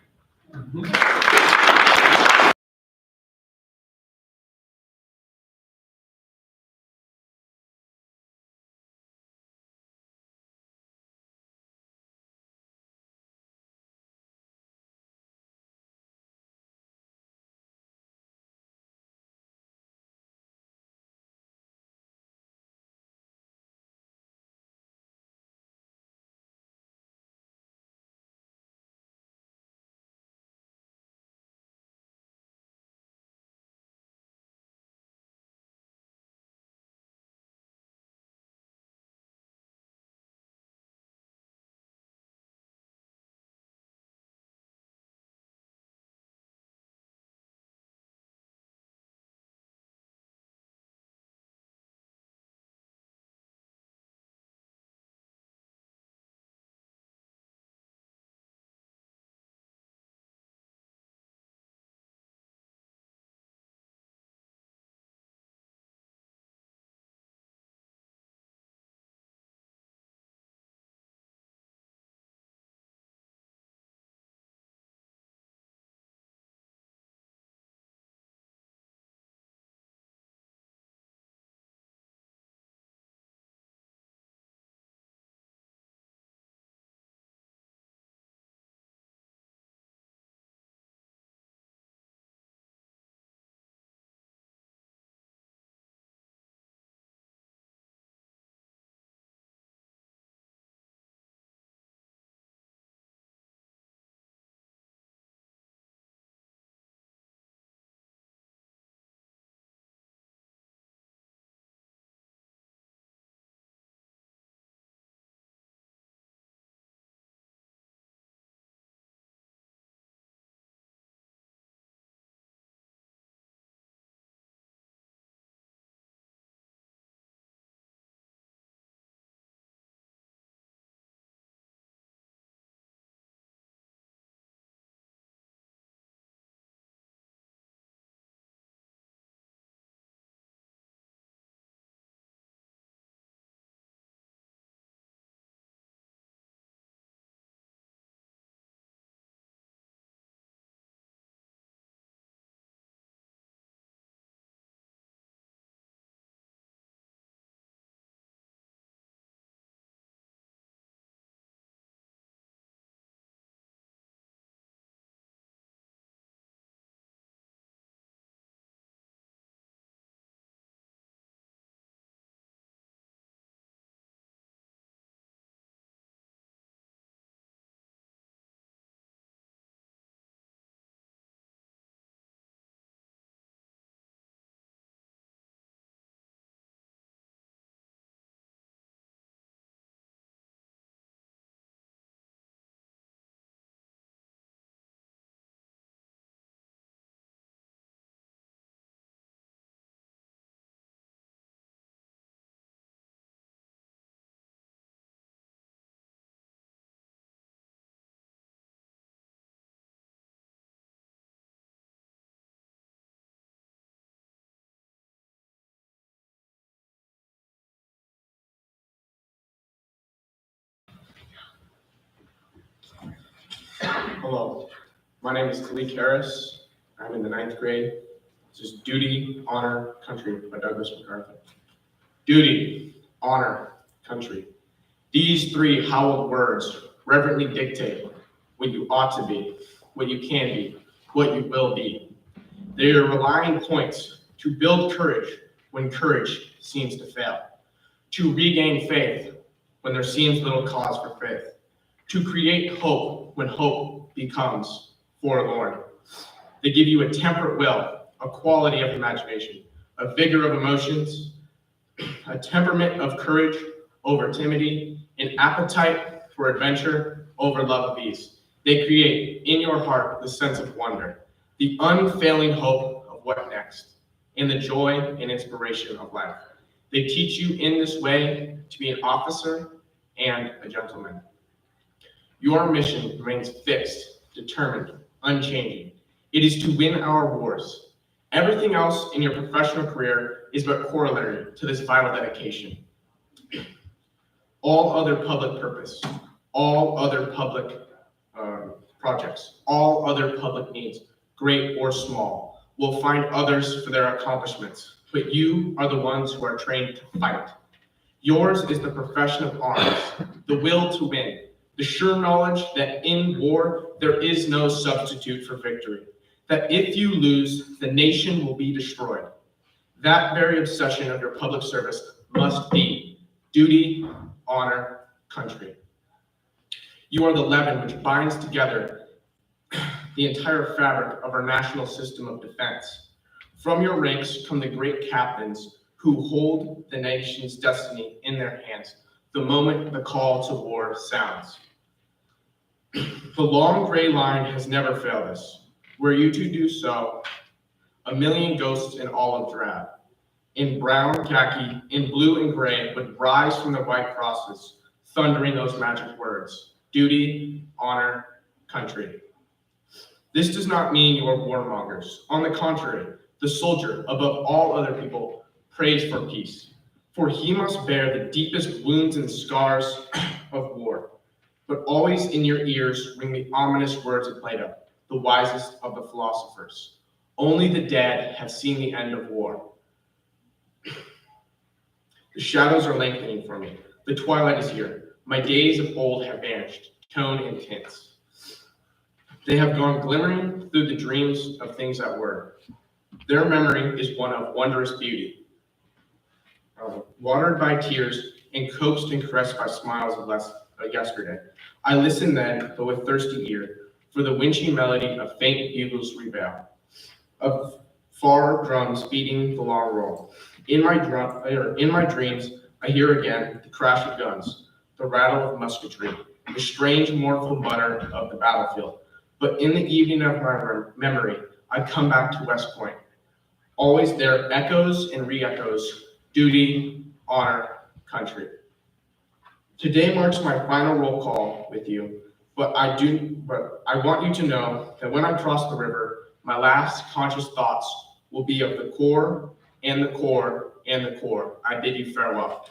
Hello, my name is Kalik Harris. I'm in the 9th grade. This is Duty, Honor, Country by Douglas MacArthur. Duty, honor, country. These three hallowed words reverently dictate what you ought to be, what you can be, what you will be. They are relying points to build courage when courage seems to fail, to regain faith when there seems little cause for faith, to create hope when hope becomes forlorn. They give you a temperate will, a quality of imagination, a vigor of emotions, a temperament of courage over timidity, an appetite for adventure over love of ease. They create in your heart the sense of wonder, the unfailing hope of what next, and the joy and inspiration of life. They teach you in this way to be an officer and a gentleman. Your mission remains fixed, determined, unchanging. It is to win our wars. Everything else in your professional career is but corollary to this vital dedication. All other public purpose, all other public projects, all other public needs, great or small, will find others for their accomplishments, but you are the ones who are trained to fight. Yours is the profession of arms, the will to win, the sure knowledge that in war there is no substitute for victory, that if you lose, the nation will be destroyed. That very obsession of your public service must be duty, honor, country. You are the leaven which binds together the entire fabric of our national system of defense. From your ranks come the great captains who hold the nation's destiny in their hands the moment the call to war sounds. The long gray line has never failed us. Were you to do so, a million ghosts in olive drab, in brown khaki, in blue and gray would rise from the white crosses, thundering those magic words, duty, honor, country. This does not mean you are warmongers. On the contrary, the soldier, above all other people, prays for peace, for he must bear the deepest wounds and scars of war. But always in your ears ring the ominous words of Plato, the wisest of the philosophers. Only the dead have seen the end of war. The shadows are lengthening for me. The twilight is here. My days of old have vanished, tone and tints. They have gone glimmering through the dreams of things that were. Their memory is one of wondrous beauty, watered by tears and coaxed and caressed by smiles of yesterday. I listen then, but with thirsty ear, for the wintry melody of faint bugles reveal, of far drums beating the long roll. In my dreams, I hear again the crash of guns, the rattle of musketry, the strange mournful mutter of the battlefield. But in the evening of my memory, I come back to West Point. Always there echoes and re-echoes, duty, honor, country. Today marks my final roll call with you, but I want you to know that when I cross the river, my last conscious thoughts will be of the Corps and the Corps and the Corps. I bid you farewell.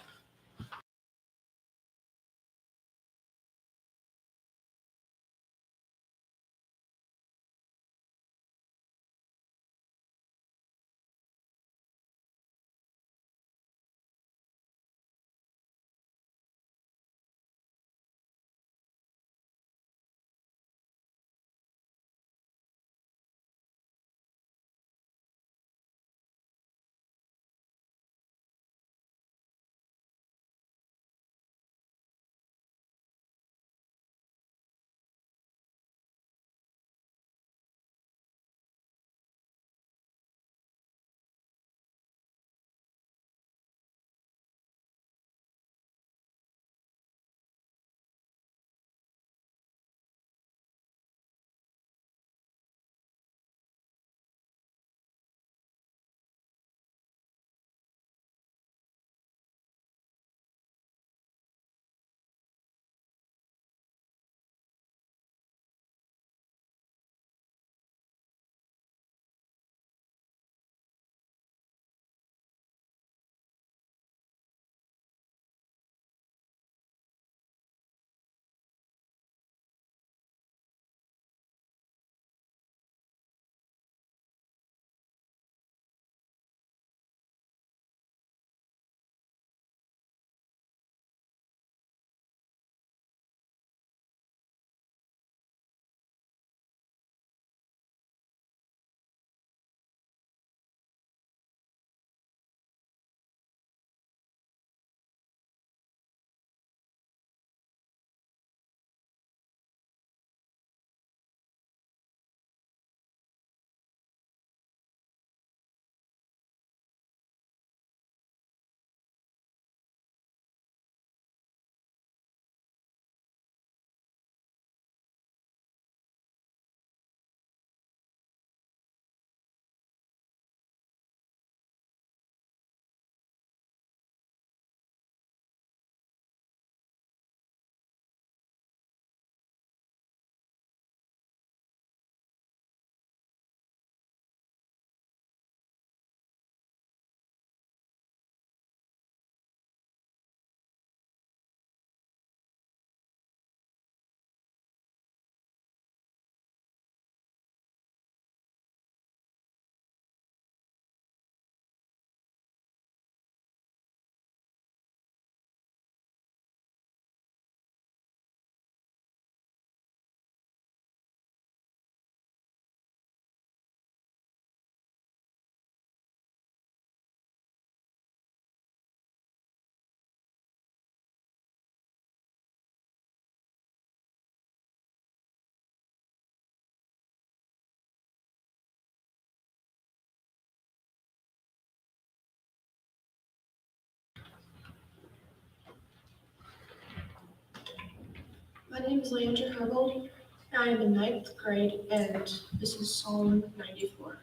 My name is Leandra Herbold. I am in ninth grade, and this is Psalm 94.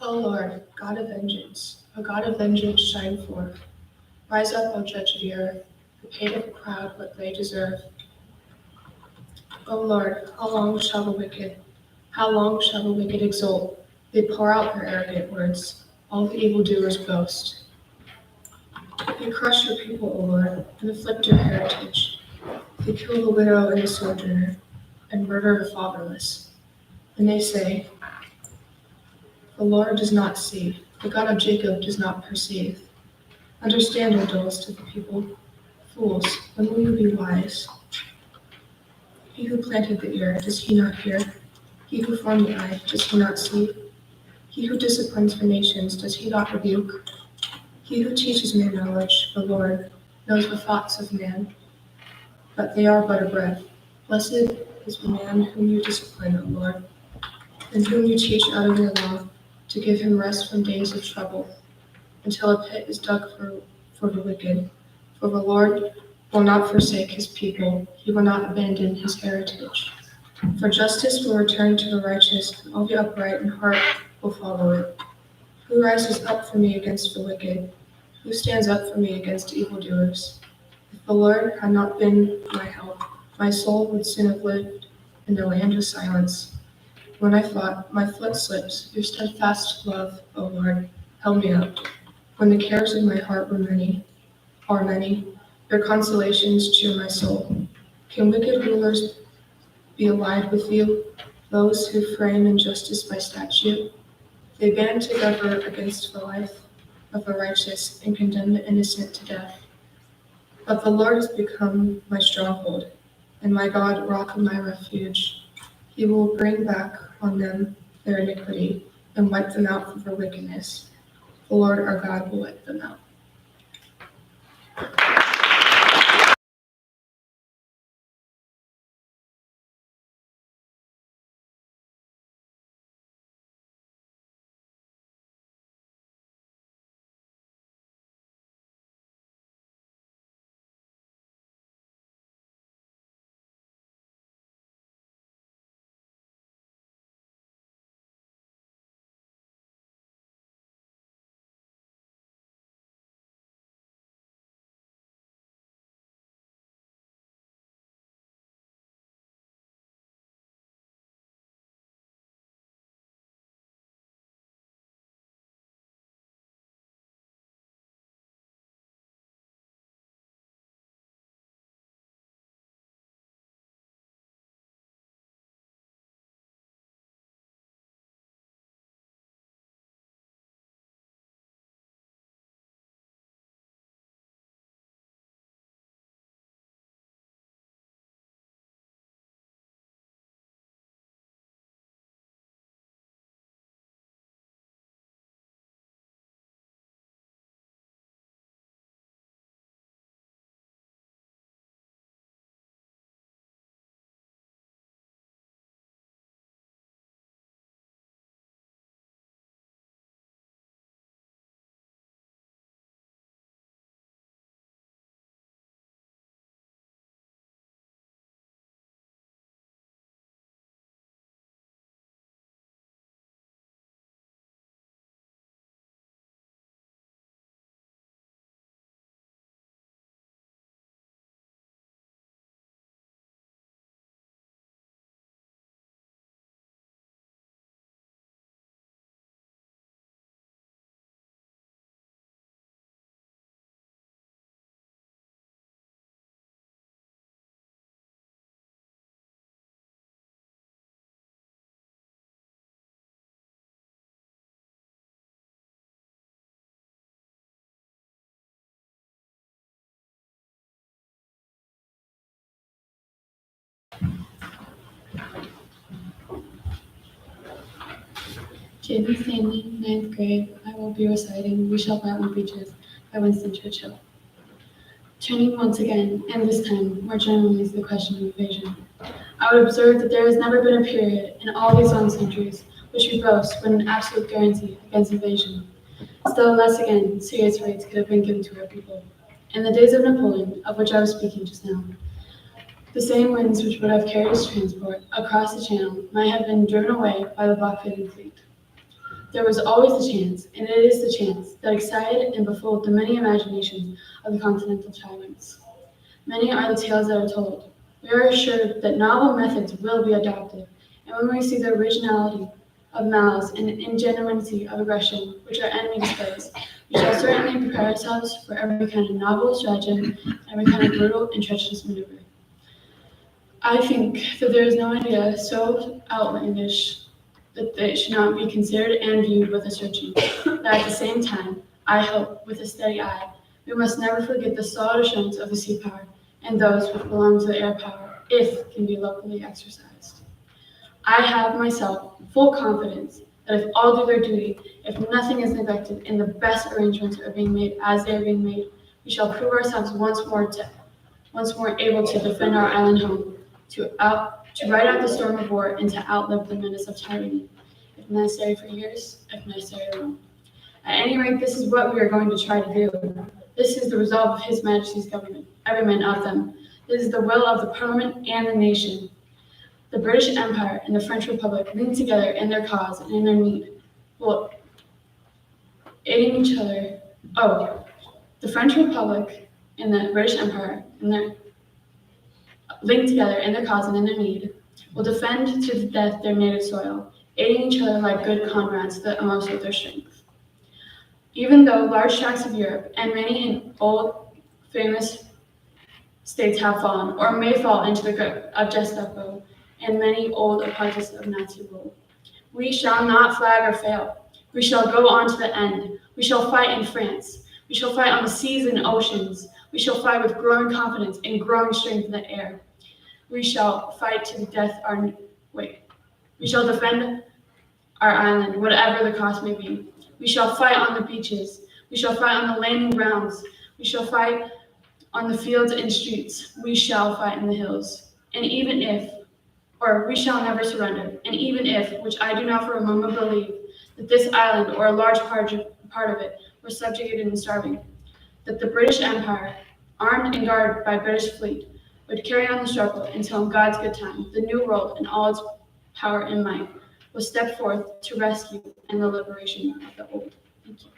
O Lord, God of vengeance, O God of vengeance, shine forth. Rise up, O Judge of the earth, who pay to the proud what they deserve. O Lord, how long shall the wicked exult? They pour out their arrogant words. All the evildoers boast. They crush your people, O Lord, and afflict your heritage. They kill the widow and the sojourner, and murder the fatherless. And they say, the Lord does not see, the God of Jacob does not perceive. Understand, O dullest of the people, fools, when will you be wise? He who planted the ear, does he not hear? He who formed the eye, does he not see? He who disciplines the nations, does he not rebuke? He who teaches man knowledge, the Lord, knows the thoughts of man, but they are but a breath. Blessed is the man whom you discipline, O Lord, and whom you teach out of your law, to give him rest from days of trouble, until a pit is dug for the wicked. For the Lord will not forsake his people, he will not abandon his heritage. For justice will return to the righteous, and all the upright in heart will follow it. Who rises up for me against the wicked? Who stands up for me against evildoers? If the Lord had not been my help, my soul would soon have lived in the land of silence. When I thought, my foot slips, your steadfast love, O Lord, held me up. When the cares of my heart are many, your consolations cheer my soul. Can wicked rulers be allied with you, those who frame injustice by statute? They band together against the life of the righteous and condemn the innocent to death. But the Lord has become my stronghold, and my God, rock of my refuge. He will bring back on them their iniquity and wipe them out for their wickedness. The Lord our God will wipe them out. Jaden Stanley, ninth grade. I will be reciting We Shall Flatten Breaches by Winston Churchill. Turning once again, and this time more generally, is the question of invasion. I would observe that there has never been a period in all these long centuries which we boast when an absolute guarantee against invasion. Still less again, serious rights could have been given to our people. In the days of Napoleon, of which I was speaking just now, The same winds which would have carried his transport across the channel might have been driven away by the blockading fleet. There was always the chance, and it is the chance, that excited and befooled the many imaginations of the continental tyrants. Many are the tales that are told. We are assured that novel methods will be adopted, and when we see the originality of malice and ingenuity of aggression which our enemy displays, we shall certainly prepare ourselves for every kind of novel stratagem, every kind of brutal and treacherous maneuver. I think that there is no idea so outlandish that they should not be considered and viewed with a searching, but at the same time, I hope, with a steady eye, we must never forget the solid assurance of the sea power and those which belong to the air power, if can be locally exercised. I have myself full confidence that if all do their duty, if nothing is neglected, and the best arrangements are being made as they are being made, we shall prove ourselves once more able to defend our island home, to ride out the storm of war, and to outlive the menace of tyranny, if necessary for years, if necessary alone. At any rate, this is what we are going to try to do. This is the resolve of His Majesty's government, every man of them. This is the will of the Parliament and the nation. The British Empire and the French Republic linked together in their cause and in their need, well, aiding each other. The French Republic and the British Empire and their linked together in their cause and in their need, will defend to the death their native soil, aiding each other like good comrades to the utmost of their strength. Even though large tracts of Europe and many in old famous states have fallen, or may fall into the grip of Gestapo and many old apprentices of Nazi rule, we shall not flag or fail. We shall go on to the end. We shall fight in France. We shall fight on the seas and oceans. We shall fight with growing confidence and growing strength in the air. We shall fight to the death We shall defend our island, whatever the cost may be. We shall fight on the beaches. We shall fight on the landing grounds. We shall fight on the fields and streets. We shall fight in the hills. And even if, or we shall never surrender, and even if, which I do not for a moment believe, that this island or a large part of it were subjugated and starving, that the British Empire, armed and guarded by British fleet, would carry on the struggle until in God's good time, the New World in all its power and might will step forth to rescue and the liberation of the old. Thank you.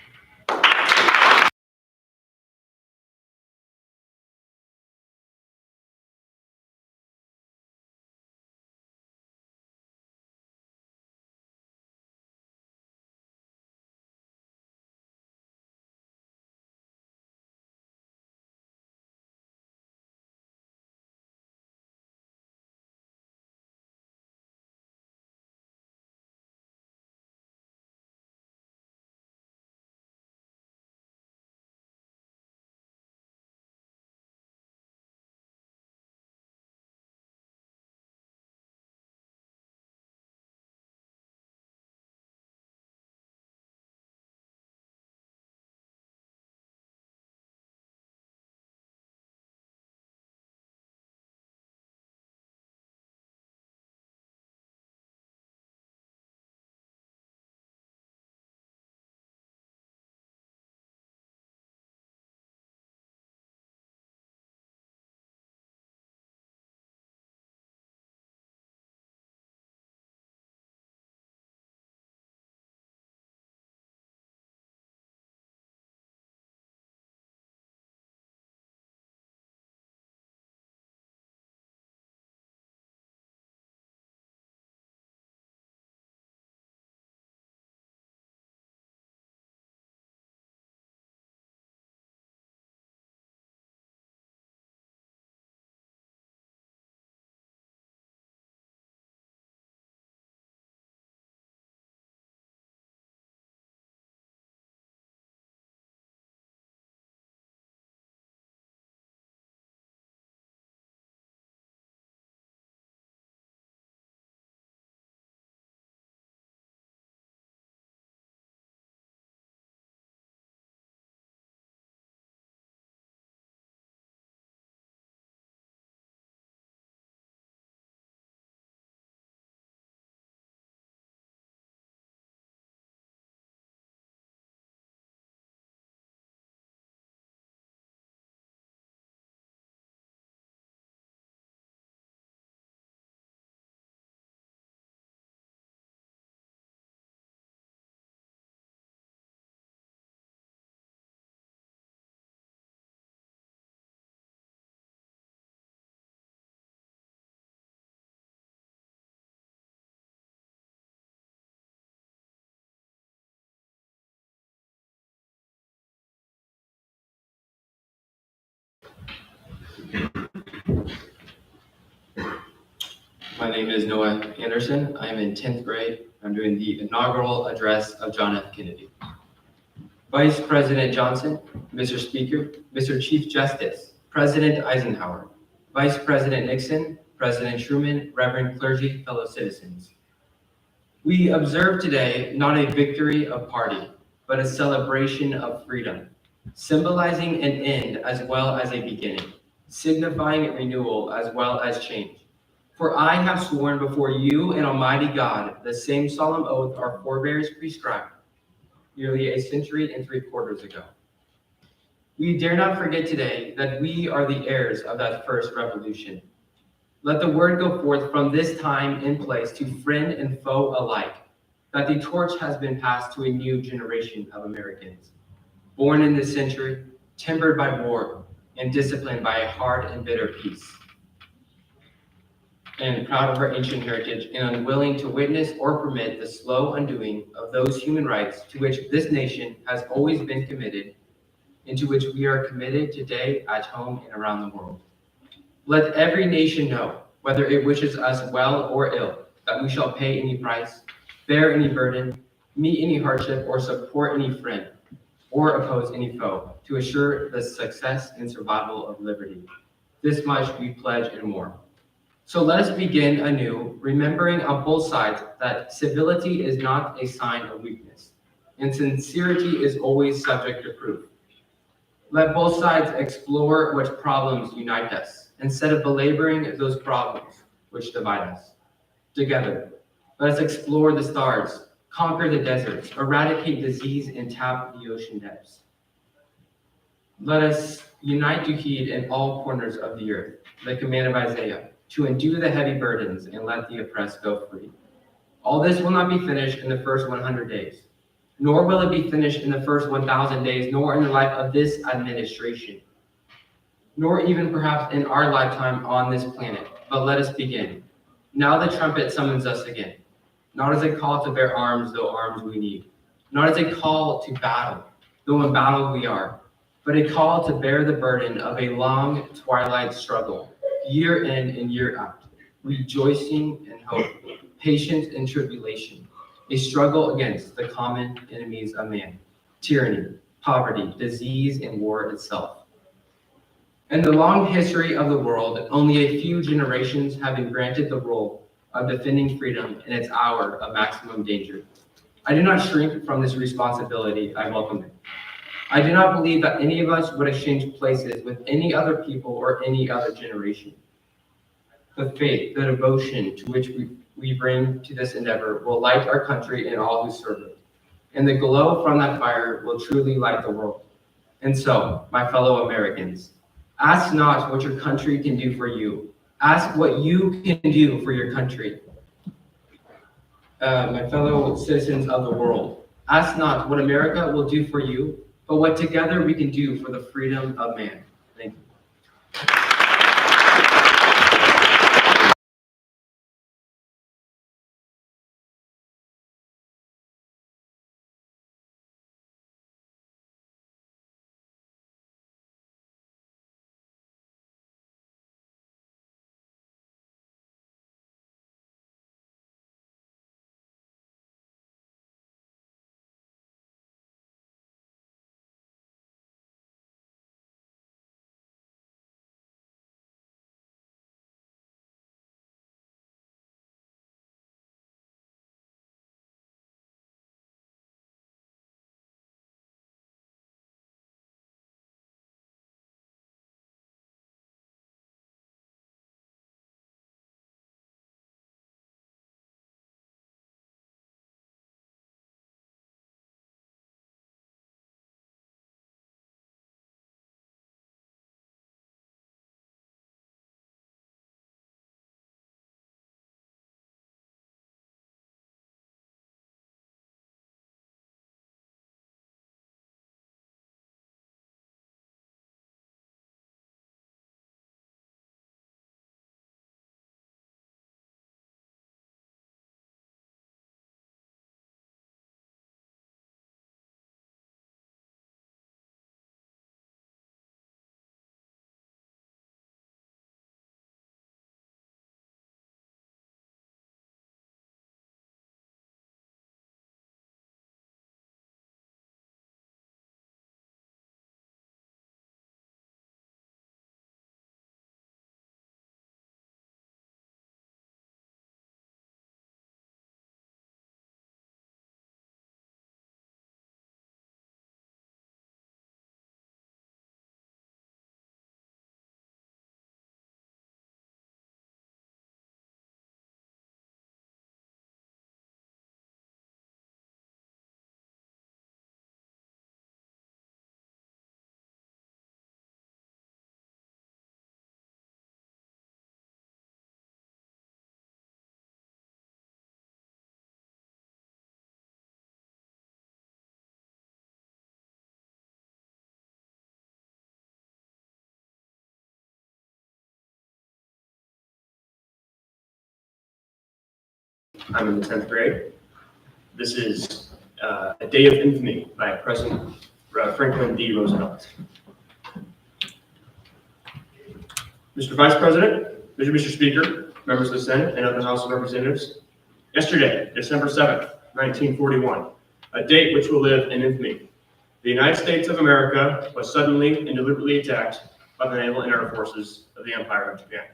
My name is Noah Anderson. I'm in 10th grade. I'm doing the inaugural address of John F. Kennedy. Vice President Johnson, Mr. Speaker, Mr. Chief Justice, President Eisenhower, Vice President Nixon, President Truman, Reverend clergy, fellow citizens. We observe today not a victory of party, but a celebration of freedom, symbolizing an end as well as a beginning, signifying renewal as well as change. For I have sworn before you and Almighty God the same solemn oath our forebears prescribed nearly a century and 3/4 ago. We dare not forget today that we are the heirs of that first revolution. Let the word go forth from this time and place to friend and foe alike, that the torch has been passed to a new generation of Americans, born in this century, tempered by war, and disciplined by a hard and bitter peace, and proud of our ancient heritage and unwilling to witness or permit the slow undoing of those human rights to which this nation has always been committed and to which we are committed today at home and around the world. Let every nation know, whether it wishes us well or ill, that we shall pay any price, bear any burden, meet any hardship, or support any friend, or oppose any foe, to assure the success and survival of liberty. This much we pledge and more. So let us begin anew, remembering on both sides that civility is not a sign of weakness, and sincerity is always subject to proof. Let both sides explore which problems unite us, instead of belaboring those problems which divide us. Together, let us explore the stars, conquer the deserts, eradicate disease, and tap the ocean depths. Let us unite to heed in all corners of the earth the command of Isaiah, to undo the heavy burdens and let the oppressed go free. All this will not be finished in the first 100 days, nor will it be finished in the first 1,000 days, nor in the life of this administration, nor even perhaps in our lifetime on this planet. But let us begin. Now the trumpet summons us again, not as a call to bear arms, though arms we need, not as a call to battle, though in battle we are, but a call to bear the burden of a long twilight struggle, year in and year out, rejoicing in hope, patience in tribulation, a struggle against the common enemies of man, tyranny, poverty, disease, and war itself. In the long history of the world, only a few generations have been granted the role of defending freedom in its hour of maximum danger. I do not shrink from this responsibility. I welcome it. I do not believe that any of us would exchange places with any other people or any other generation. The faith, the devotion to which we bring to this endeavor will light our country and all who serve it. And the glow from that fire will truly light the world. And so, my fellow Americans, ask not what your country can do for you. Ask what you can do for your country. My fellow citizens of the world, ask not what America will do for you, but what together we can do for the freedom of man. Thank you. I'm in the 10th grade. This is a day of infamy by President Franklin D. Roosevelt. Mr. Vice President, Mr. Speaker, members of the Senate and of the House of Representatives, yesterday, December 7th, 1941, a date which will live in infamy, the United States of America was suddenly and deliberately attacked by the naval and air forces of the Empire of Japan.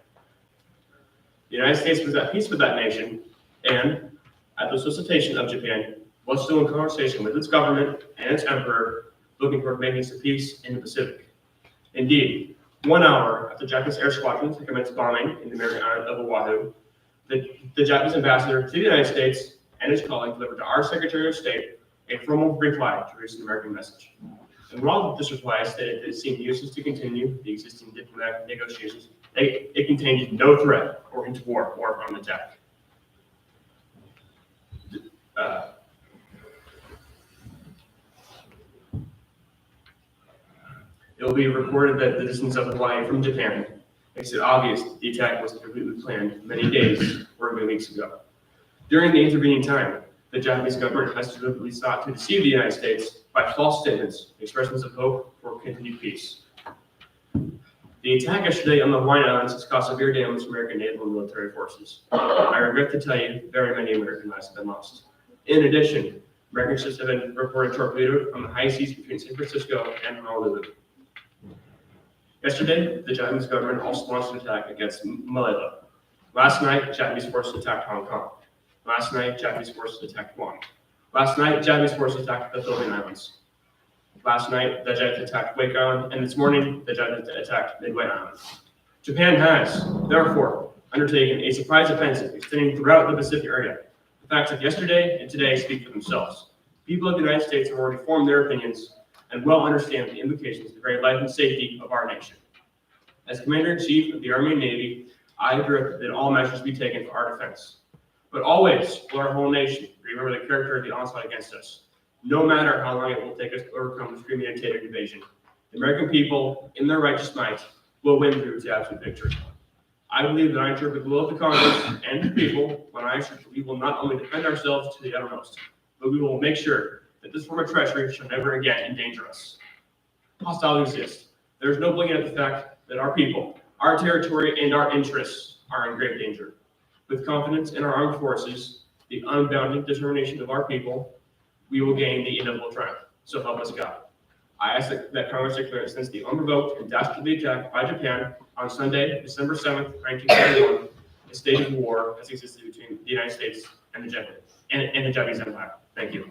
The United States was at peace with that nation and, at the solicitation of Japan, was still in conversation with its government and its emperor, looking toward making some peace in the Pacific. Indeed, 1 hour after Japanese air squadrons had commenced bombing in the American island of Oahu, the Japanese ambassador to the United States and his colleague delivered to our Secretary of State a formal reply to reach the American message. And while this reply stated that it seemed useless to continue the existing diplomatic negotiations, it contained no threat or hint of war or armed attack. It will be recorded that the distance of Hawaii from Japan makes it obvious that the attack was completely planned many days or even weeks ago. During the intervening time, the Japanese government has deliberately sought to deceive the United States by false statements, expressions of hope for continued peace. The attack yesterday on the Hawaiian Islands has caused severe damage to American naval and military forces. I regret to tell you, very many American lives have been lost. In addition, American ships have been reported torpedoed on the high seas between San Francisco and Honolulu. Yesterday, the Japanese government also launched an attack against Malaya. Last night, Japanese forces attacked Hong Kong. Last night, Japanese forces attacked Guam. Last night, Japanese forces attacked the Philippine Islands. Last night, the Japanese attacked Wake Island, and this morning, the Japanese attacked Midway Island. Japan has, therefore, undertaken a surprise offensive extending throughout the Pacific area. The facts of yesterday and today speak for themselves. People of the United States have already formed their opinions and well understand the implications of the very life and safety of our nation. As Commander-in-Chief of the Army and Navy, I direct that all measures be taken for our defense. But always will our whole nation remember the character of the onslaught against us. No matter how long it will take us to overcome this premeditated invasion, the American people, in their righteous might, will win through its absolute victory. I believe that I interpret the will of the Congress and the people when I assure that we will not only defend ourselves to the uttermost, but we will make sure that this form of treachery shall never again endanger us. Hostility exists. There is no blinking at the fact that our people, our territory, and our interests are in great danger. With confidence in our armed forces, the unbounded determination of our people, we will gain the inevitable triumph. So help us God. I ask that Congress declare since the unprovoked and dastardly attack by Japan on Sunday, December 7th, 1941, a state of war has existed between the United States and the Japanese Empire. Thank you.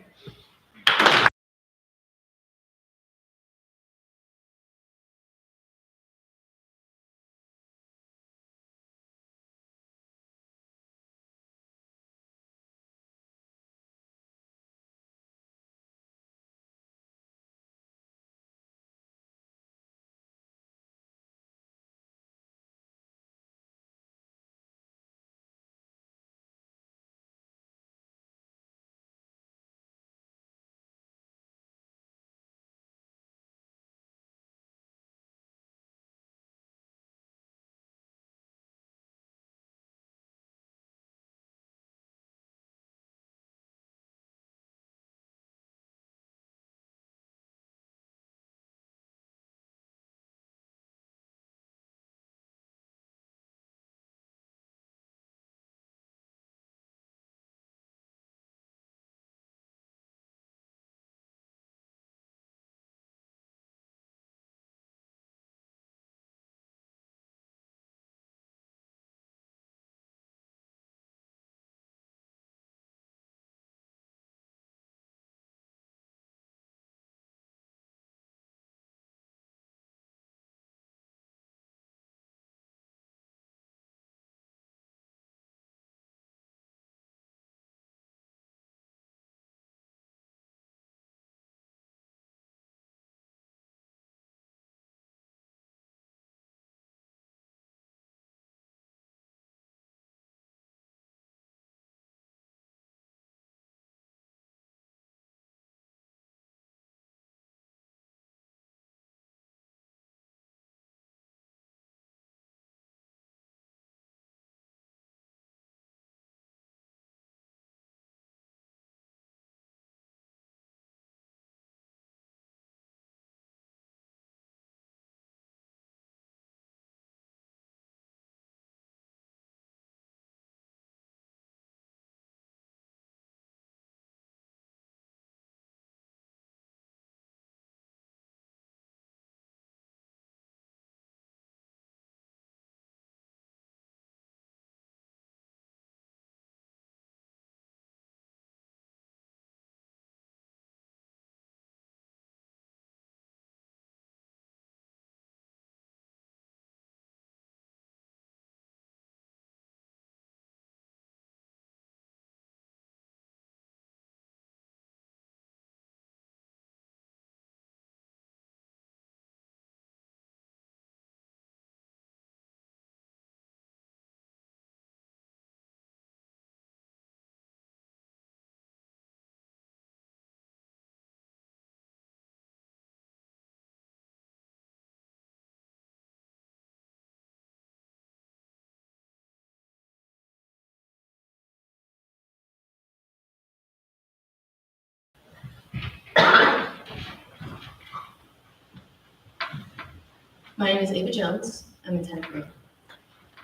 My name is Ava Jones. I'm in 10th grade.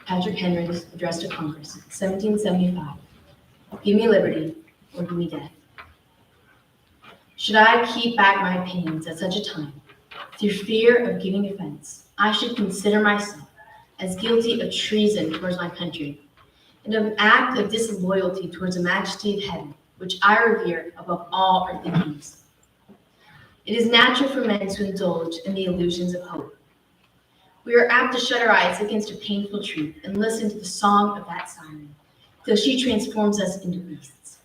Patrick Henry's address to Congress, 1775. Give me liberty or give me death. Should I keep back my opinions at such a time, through fear of giving offense, I should consider myself as guilty of treason towards my country, and of an act of disloyalty towards the majesty of heaven, which I revere above all earthly things. It is natural for men to indulge in the illusions of hope. We are apt to shut our eyes against a painful truth and listen to the song of that siren, till she transforms us into beasts.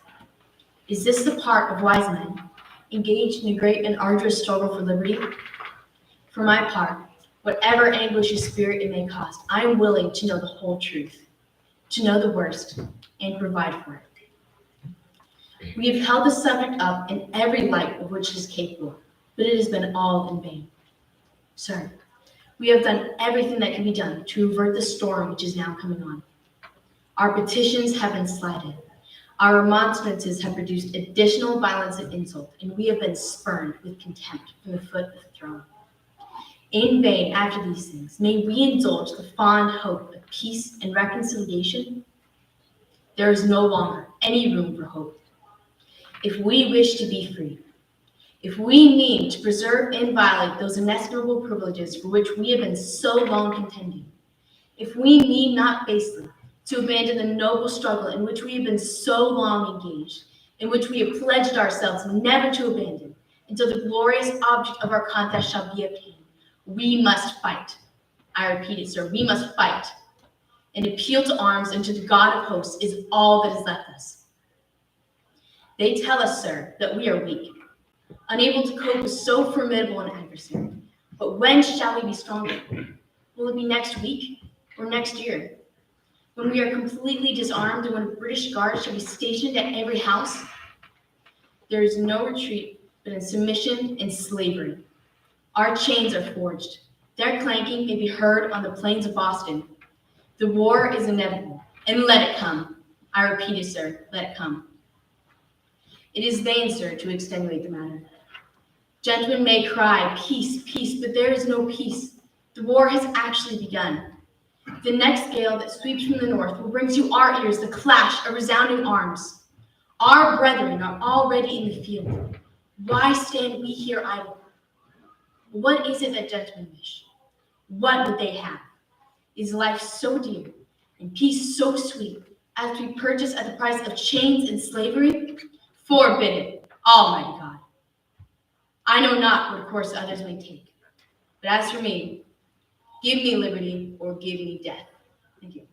Is this the part of wise men, engaged in a great and arduous struggle for liberty? For my part, whatever anguish of spirit it may cost, I am willing to know the whole truth, to know the worst, and provide for it. We have held the subject up in every light of which it is capable, but it has been all in vain. Sir, we have done everything that can be done to avert the storm which is now coming on. Our petitions have been slighted. Our remonstrances have produced additional violence and insult, and we have been spurned with contempt from the foot of the throne. In vain, after these things, may we indulge the fond hope of peace and reconciliation? There is no longer any room for hope. If we wish to be free, if we mean to preserve inviolate those inestimable privileges for which we have been so long contending, if we mean not basely to abandon the noble struggle in which we have been so long engaged, in which we have pledged ourselves never to abandon until the glorious object of our contest shall be obtained, we must fight. I repeat it, sir, we must fight. An appeal to arms and to the God of hosts is all that is left us. They tell us, sir, that we are weak, unable to cope with so formidable an adversary. But when shall we be stronger? Will it be next week or next year? When we are completely disarmed and when British guards shall be stationed at every house? There is no retreat but in submission and slavery. Our chains are forged. Their clanking may be heard on the plains of Boston. The war is inevitable, and let it come. I repeat it, sir, let it come. It is vain, sir, to extenuate the matter. Gentlemen may cry, peace, peace, but there is no peace. The war has actually begun. The next gale that sweeps from the north will bring to our ears the clash of resounding arms. Our brethren are already in the field. Why stand we here idle? What is it that gentlemen wish? What would they have? Is life so dear and peace so sweet as to be purchased at the price of chains and slavery? Forbid it, Almighty God. I know not what course others may take, but as for me, give me liberty or give me death. Thank you.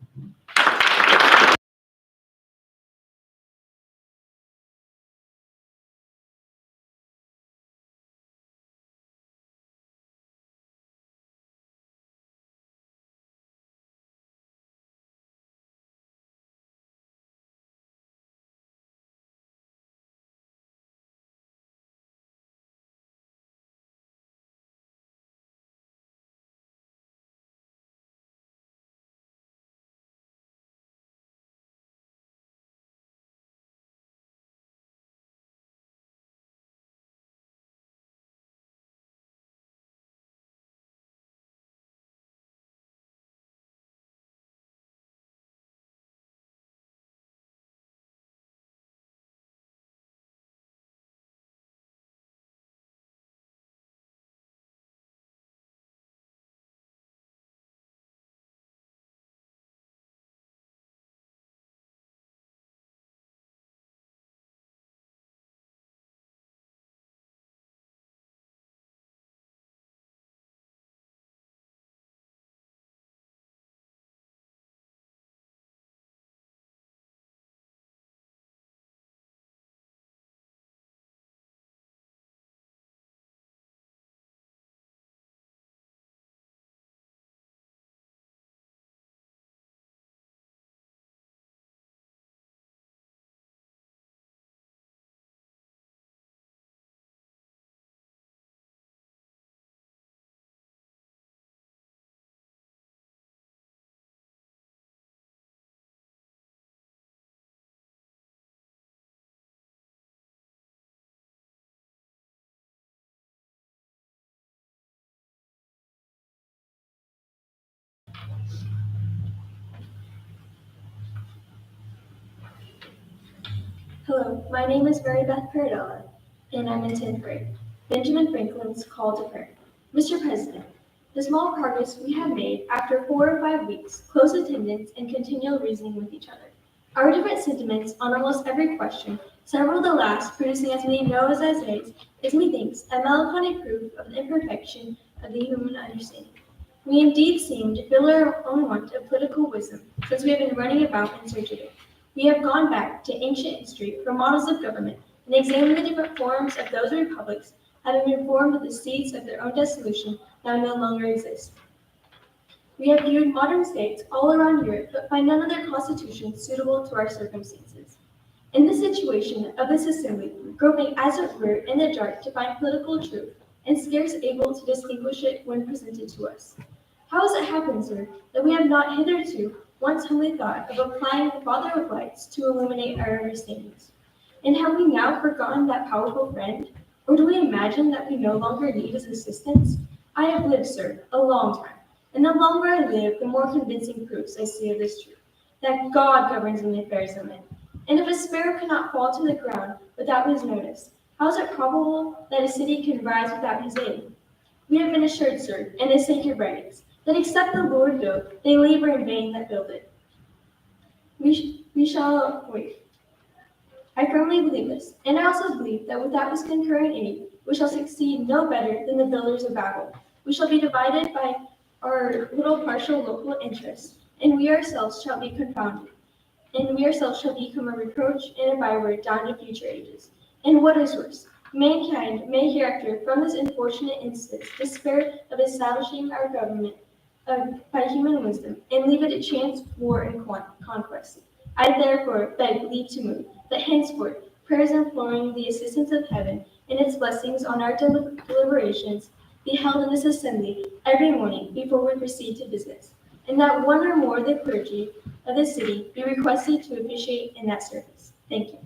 Hello, my name is Mary Beth Paradella, and I'm in 10th grade. Benjamin Franklin's Call to Prayer. Mr. President, the small progress we have made after 4 or 5 weeks, close attendance, and continual reasoning with each other. Our different sentiments on almost every question, several of the last producing as many no's as yeas, is methinks a melancholy proof of the imperfection of the human understanding. We indeed seem to feel our own want of political wisdom, since we have been running about in search of it. We have gone back to ancient history for models of government and examined the different forms of those republics, having been formed at the seeds of their own dissolution now no longer exist. We have viewed modern states all around Europe, but find none of their constitutions suitable to our circumstances. In the situation of this assembly, groping as it were in the dark to find political truth, and scarce able to distinguish it when presented to us. How has it happened, sir, that we have not hitherto once humbly thought of applying the Father of lights to illuminate our understandings? And have we now forgotten that powerful friend? Or do we imagine that we no longer need his assistance? I have lived, sir, a long time, and the longer I live, the more convincing proofs I see of this truth, that God governs in the affairs of men. And if a sparrow cannot fall to the ground without his notice, how is it probable that a city can rise without his aid? We have been assured, sir, in the sacred writings, that except the Lord build, they labor in vain that build it. We shall wait. I firmly believe this, and I also believe that without his concurrent aid, we shall succeed no better than the builders of Babel. We shall be divided by our little partial local interests, and we ourselves shall be confounded, and we ourselves shall become a reproach and a byword down to future ages. And what is worse, mankind may hereafter, from this unfortunate instance, despair of establishing our government by human wisdom, and leave it to chance, war, and conquest. I therefore beg leave to move that henceforth prayers imploring the assistance of heaven and its blessings on our deliberations be held in this assembly every morning before we proceed to business, and that one or more of the clergy of the city be requested to officiate in that service. Thank you.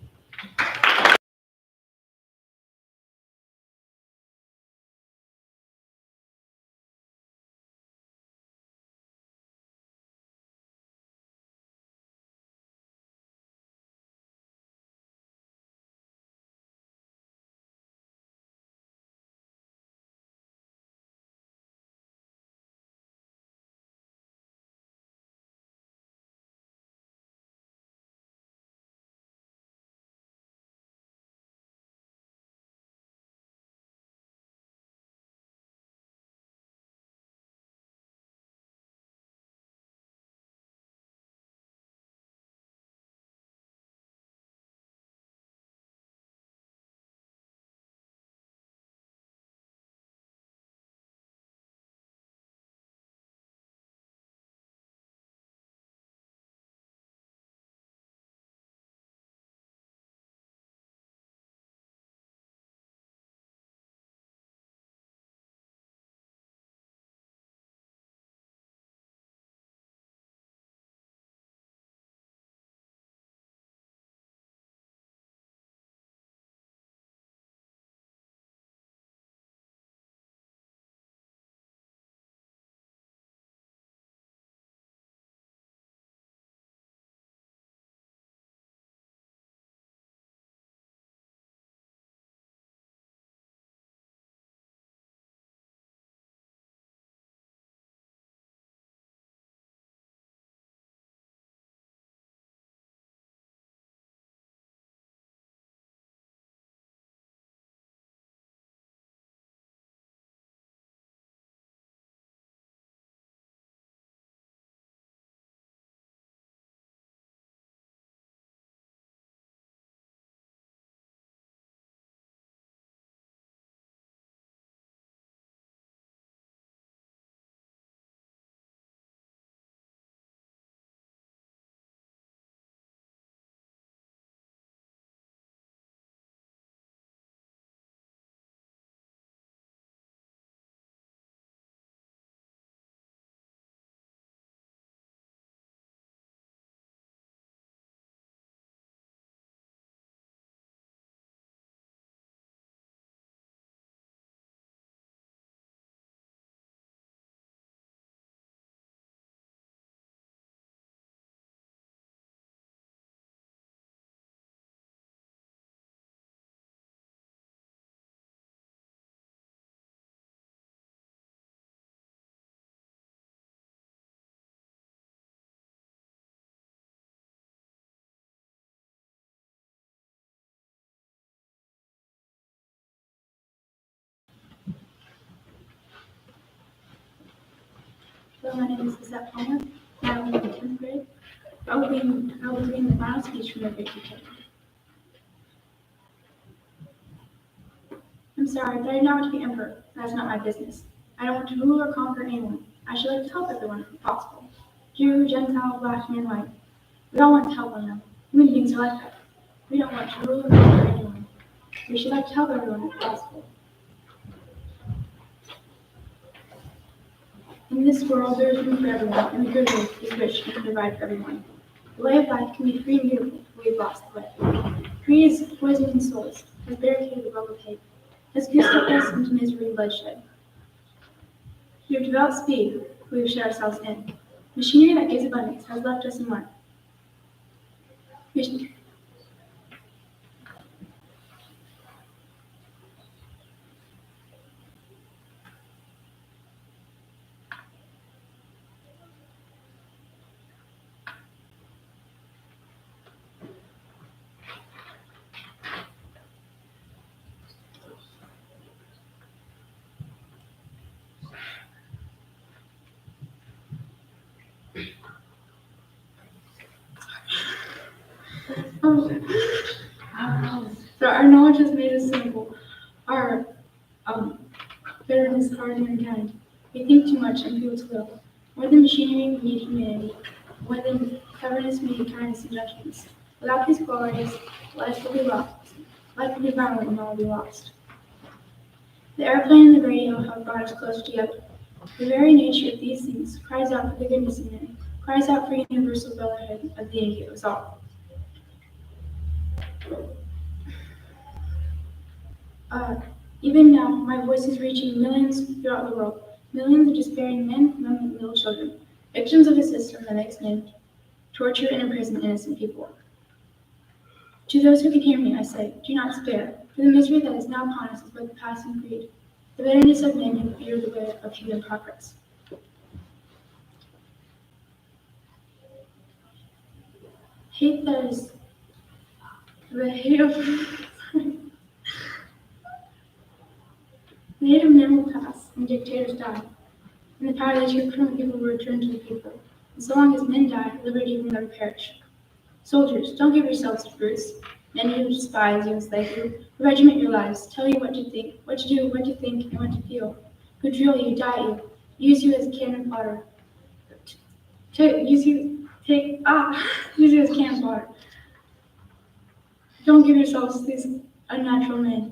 Hello, my name is Lizette Palmer, and I will be in the 10th grade. I will be reading the final speech from the grade teacher. I'm sorry, but I do not want to be emperor. That's not my business. I don't want to rule or conquer anyone. I should like to help everyone if possible. Jew, Gentile, black man, white. We all want to help one another. Human beings are like that. We don't want to rule or conquer anyone. We should like to help everyone if possible. In this world, there is room for everyone, and the good earth is rich and can provide for everyone. The way of life can be free and beautiful, but we've lost the way. Greed is poisoning souls, has barricaded the world with hate, has goosed us into misery and bloodshed. We have developed speed, we have shut ourselves in. Machinery that gives abundance has left us in want. So our knowledge has made us simple. Our bitterness hard and unkind. We think too much and feel too little. More than machinery, we need humanity. More than cleverness, we need kindness and judgments. Without these qualities, life will be lost. Life will be violent and all will be lost. The airplane and the radio have brought us closer together. The very nature of these things cries out for the goodness in man, cries out for universal brotherhood of the unity of us all. Even now, my voice is reaching millions throughout the world, millions of despairing men, women, and little children, victims of a system that makes men torture and imprison innocent people. To those who can hear me, I say, do not despair, for the misery that is now upon us is but the passing creed, the bitterness of men who fear the way of human progress. Hate that is the hate of the hate of men will pass and dictators die, and the power that your criminal people will return to the people. And so long as men die, liberty will never perish. Soldiers, don't give yourselves to brutes, men who despise you and slave you, who regiment your lives, tell you what to think, what to do, what to think, and what to feel, who drill you, diet you, use you as cannon fodder, use you as cannon fodder. Don't give yourselves to these unnatural men,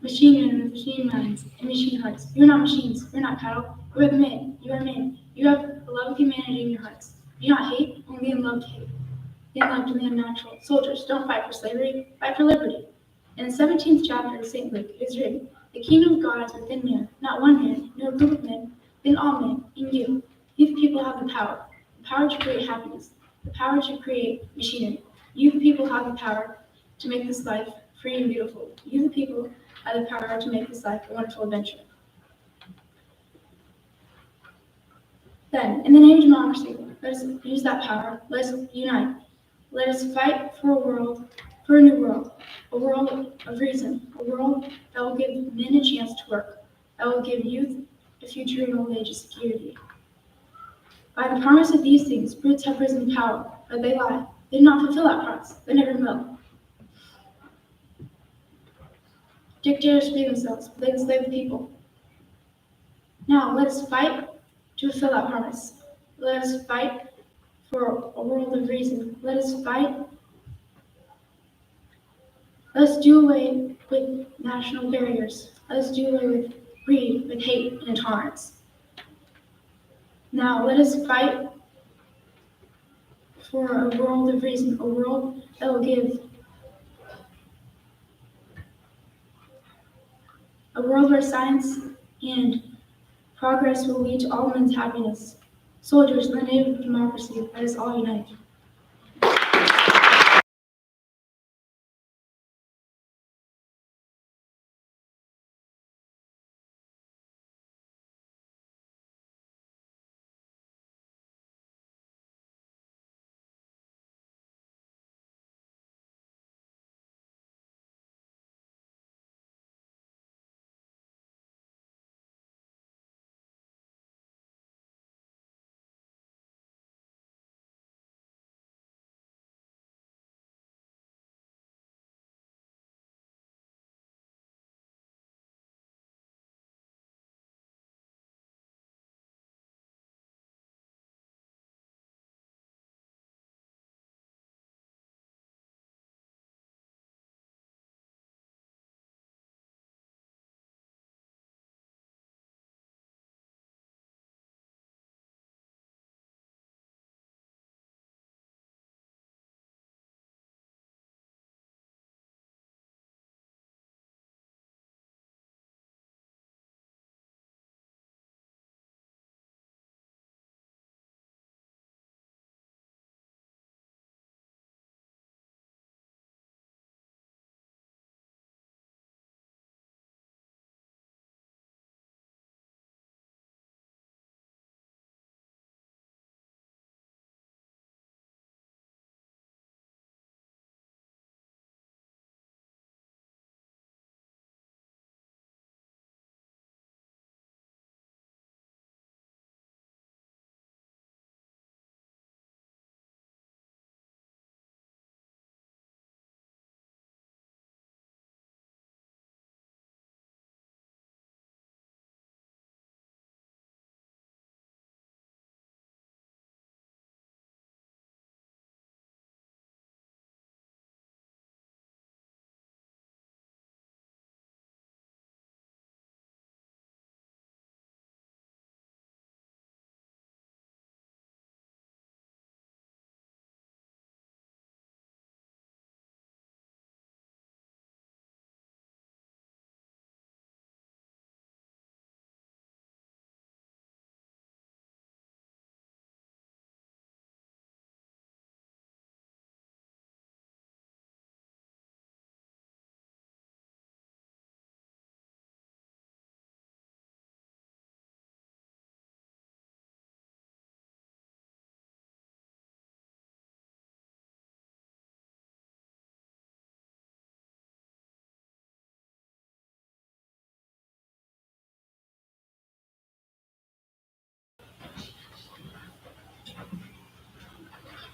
machine men with machine minds and machine hearts. You are not machines, you are not cattle, you are the men, you are men. You have the love of humanity in your hearts. Do not hate, only in love to hate. In love to the unnatural. Soldiers, don't fight for slavery, fight for liberty. In the 17th chapter of St. Luke, it is written, the kingdom of God is within man, not one man, no group of men, but in all men, in you. You the people have the power to create happiness, the power to create machinery. You the people have the power to make this life free and beautiful. You the people have the power to make this life a wonderful adventure. Then, in the name of democracy, let us use that power. Let us unite. Let us fight for a new world, a world of reason, a world that will give men a chance to work, that will give youth a future in old age of security. By the promise of these things, brutes have risen in power, but they lie. They do not fulfill that promise. They never will. Dictators free themselves, but they enslave the people. Now, let us fight to fulfill that promise. Let us fight for a world of reason. Let us fight. Let us do away with national barriers. Let us do away with greed, with hate, and intolerance. Now, let us fight for a world of reason, a world that will give, a world where science and progress will lead to all men's happiness. Soldiers, in the name of democracy, let us all unite.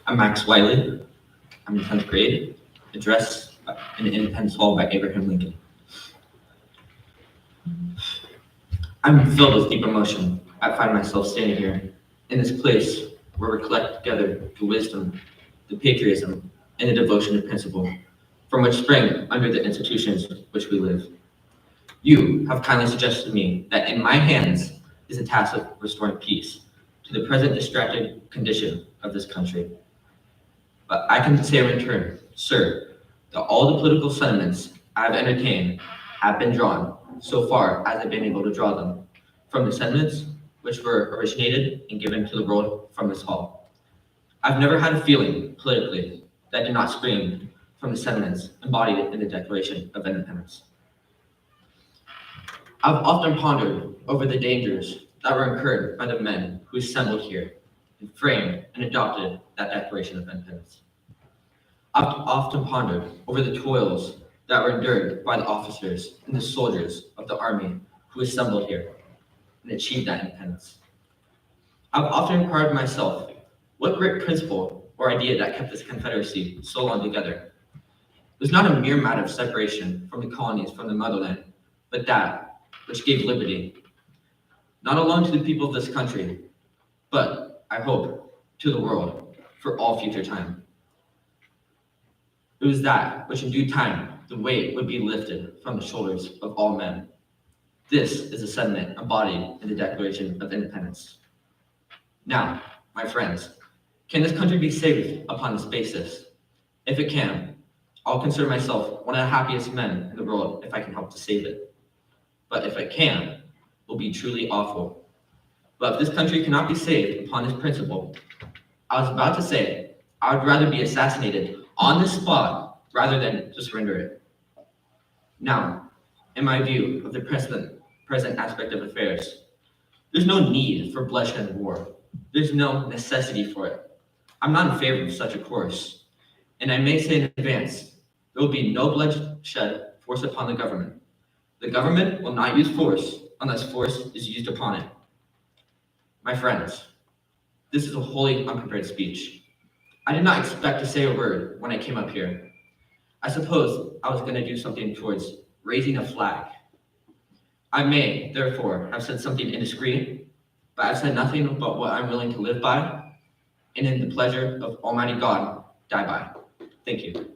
I'm Max Wiley. I'm in 10th grade. Address in Independence Hall by Abraham Lincoln. I'm filled with deep emotion. I find myself standing here in this place where we collect together the wisdom, the patriotism, and the devotion to principle from which spring under the institutions which we live. You have kindly suggested to me that in my hands is the task of restoring peace to the present distracted condition of this country. But I can say in return, sir, that all the political sentiments I have entertained have been drawn, so far as I've been able to draw them, from the sentiments which were originated and given to the world from this hall. I've never had a feeling, politically, that did not spring from the sentiments embodied in the Declaration of Independence. I've often pondered over the dangers that were incurred by the men who assembled here and framed and adopted that Declaration of Independence. I've often pondered over the toils that were endured by the officers and the soldiers of the army who assembled here and achieved that independence. I've often inquired myself, what great principle or idea that kept this Confederacy so long together? It was not a mere matter of separation from the colonies from the motherland, but that which gave liberty, not alone to the people of this country, but, I hope, to the world for all future time. It was that which in due time the weight would be lifted from the shoulders of all men. This is a sentiment embodied in the Declaration of Independence. Now, my friends, can this country be saved upon this basis? If it can, I'll consider myself one of the happiest men in the world if I can help to save it. But if it can, it will be truly awful. But if this country cannot be saved upon this principle, I was about to say, I would rather be assassinated on the spot rather than to surrender it. Now, in my view of the present aspect of affairs, there's no need for bloodshed and war. There's no necessity for it. I'm not in favor of such a course. And I may say in advance, there will be no bloodshed forced upon the government. The government will not use force unless force is used upon it. My friends, this is a wholly unprepared speech. I did not expect to say a word when I came up here. I suppose I was going to do something towards raising a flag. I may, therefore, have said something indiscreet, but I've said nothing but what I'm willing to live by, and in the pleasure of Almighty God, die by. Thank you.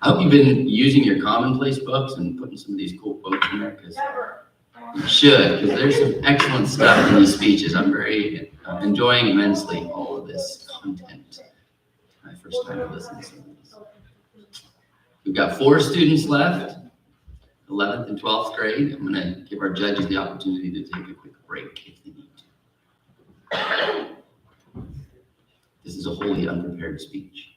I hope you've been using your commonplace books and putting some of these cool quotes in there, because you should, because there's some excellent stuff in these speeches. I'm enjoying immensely all of this content. My first time to listen to some of these. We've got 4 students left, 11th and 12th grade. I'm going to give our judges the opportunity to take a quick break if they need to. This is a wholly unprepared speech.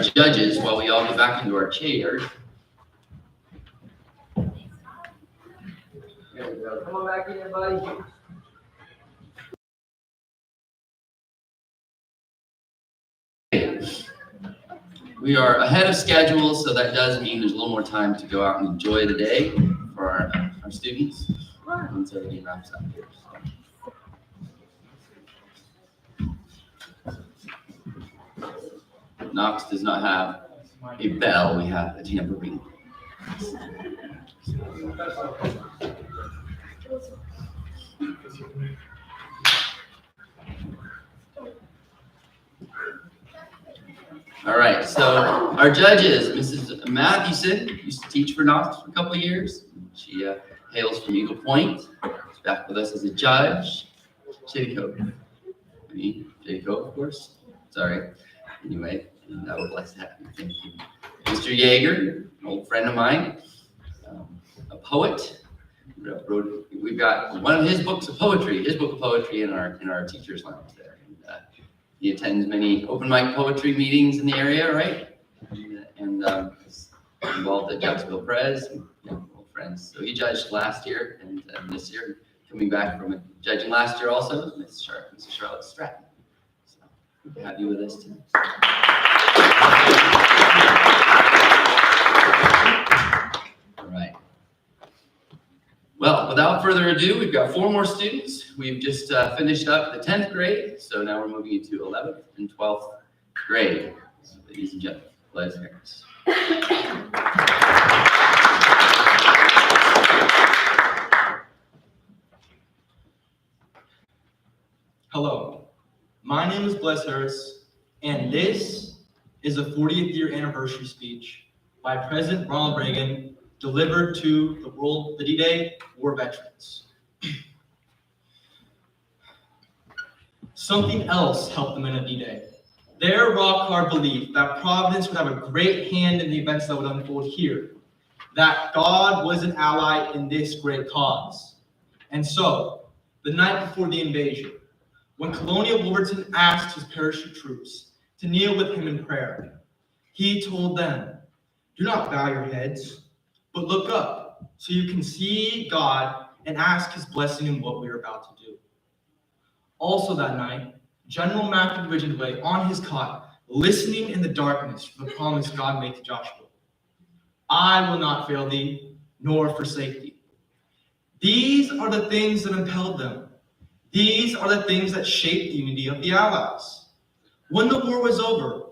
judges while we all get back into our chairs. There we go. Come on back in, buddy. We are ahead of schedule, so that does mean there's a little more time to go out and enjoy the day for our students once everything wraps up here. Knox does not have a bell, we have a tambourine. All right, so our judges, Mrs. Mathewson used to teach for Knox for a couple of years. She hails from Eagle Point. She's back with us as a judge. J. Coe. J. Coe, of course. Sorry. Anyway, and we're blessed to have you. Thank you. Mr. Yeager, an old friend of mine, a poet. We've got one of his books of poetry, in our teacher's lounge there. He attends many open mic poetry meetings in the area, right? And is involved at Jacksonville Press, and old friends. So he judged last year and this year, coming back from judging last year also, Mrs. Charlotte Stratton. So good to have you with us too. All right. Well, without further ado, we've got 4 more students. We've just finished up the 10th grade, so now we're moving into 11th and 12th grade. So, ladies and gentlemen, let's hear this. Hello, my name is Bless Harris, and this is a 40th year anniversary speech by President Ronald Reagan delivered to the D-Day war veterans. Something else helped the men of D-Day. Their rock-hard belief that Providence would have a great hand in the events that would unfold here, that God was an ally in this great cause. And so, the night before the invasion, when Colonial Wolverton asked his parachute troops to kneel with him in prayer, he told them, "Do not bow your heads, but look up so you can see God and ask his blessing in what we are about to do." Also that night, General Matthew Ridgway on his cot, listening in the darkness for the promise God made to Joshua. "I will not fail thee, nor forsake thee." These are the things that impelled them. These are the things that shaped the unity of the Allies. When the war was over,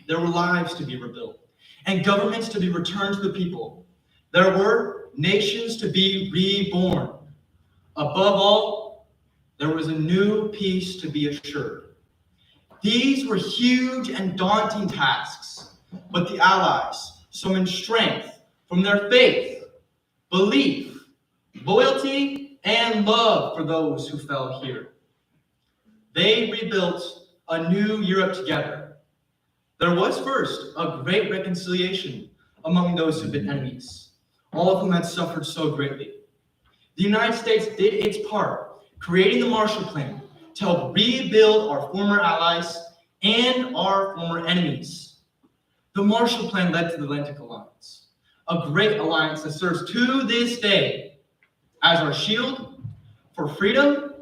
there were lives to be rebuilt and governments to be returned to the people. There were nations to be reborn. Above all, there was a new peace to be assured. These were huge and daunting tasks, but the Allies summoned strength from their faith, belief, loyalty, and love for those who fell here. They rebuilt a new Europe together. There was first a great reconciliation among those who've been enemies, all of whom had suffered so greatly. The United States did its part, creating the Marshall Plan to help rebuild our former allies and our former enemies. The Marshall Plan led to the Atlantic Alliance, a great alliance that serves to this day as our shield for freedom,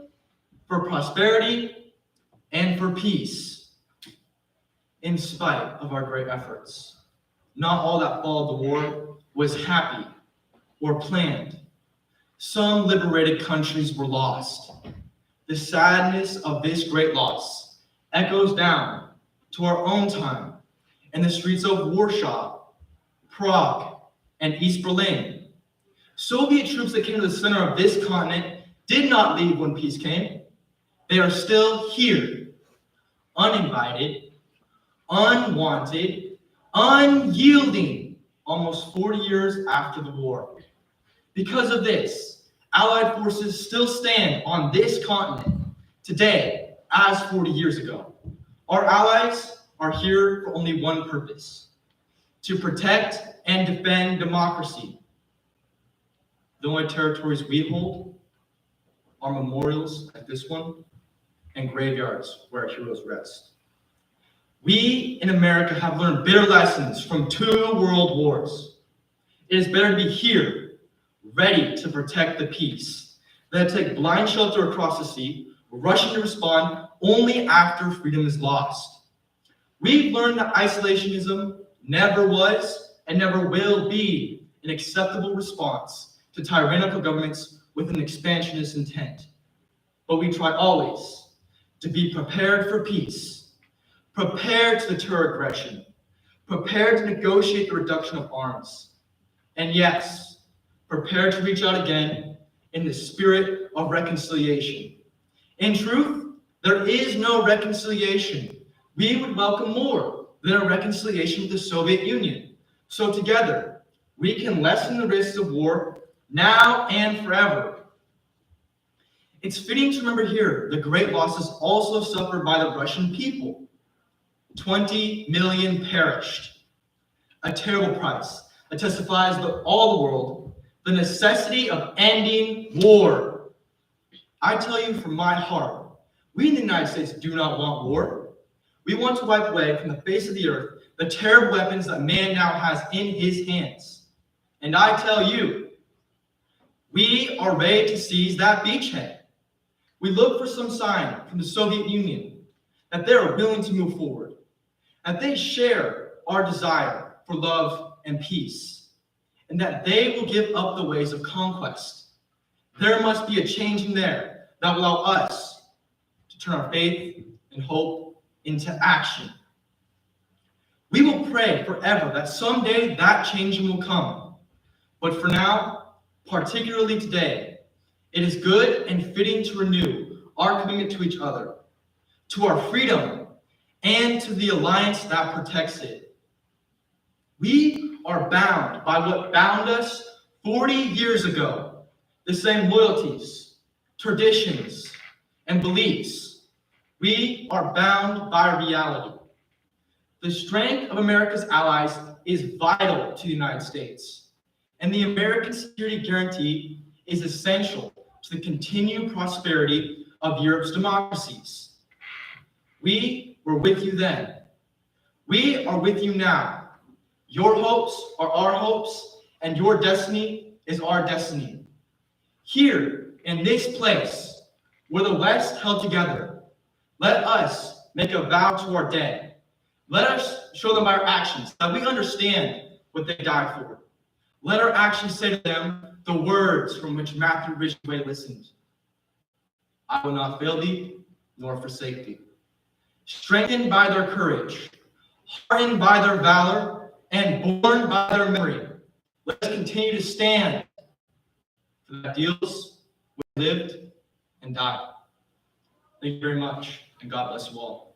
for prosperity, and for peace. In spite of our great efforts, not all that followed the war was happy or planned. Some liberated countries were lost. The sadness of this great loss echoes down to our own time in the streets of Warsaw, Prague, and East Berlin. Soviet troops that came to the center of this continent did not leave when peace came. They are still here, uninvited, unwanted, unyielding, almost 40 years after the war. Because of this, Allied forces still stand on this continent today as 40 years ago. Our allies are here for only one purpose: to protect and defend democracy. The only territories we hold are memorials like this one and graveyards where our heroes rest. We in America have learned bitter lessons from 2 world wars. It is better to be here, ready to protect the peace, than to take blind shelter across the sea, rushing to respond only after freedom is lost. We've learned that isolationism never was and never will be an acceptable response to tyrannical governments with an expansionist intent. But we try always to be prepared for peace, prepared to deter aggression, prepared to negotiate the reduction of arms, and yes, prepared to reach out again in the spirit of reconciliation. In truth, there is no reconciliation. We would welcome more than a reconciliation with the Soviet Union. So together, we can lessen the risks of war now and forever. It's fitting to remember here the great losses also suffered by the Russian people. 20 million perished. A terrible price that testifies to all the world the necessity of ending war. I tell you from my heart, we in the United States do not want war. We want to wipe away from the face of the earth the terrible weapons that man now has in his hands. And I tell you, we are ready to seize that beachhead. We look for some sign from the Soviet Union that they are willing to move forward, that they share our desire for love and peace, and that they will give up the ways of conquest. There must be a change in there that will allow us to turn our faith and hope into action. We will pray forever that someday that change will come. But for now, particularly today, it is good and fitting to renew our commitment to each other, to our freedom, and to the alliance that protects it. We are bound by what bound us 40 years ago, the same loyalties, traditions, and beliefs. We are bound by reality. The strength of America's allies is vital to the United States, and the American security guarantee is essential to the continued prosperity of Europe's democracies. We were with you then. We are with you now. Your hopes are our hopes, and your destiny is our destiny. Here, in this place, where the West held together, let us make a vow to our dead. Let us show them by our actions that we understand what they died for. Let our actions say to them the words from which Matthew Ridgway listened. I will not fail thee, nor forsake thee. Strengthened by their courage, hardened by their valor, and born by their memory, let us continue to stand for the ideals we lived and died. Thank you very much, and God bless you all.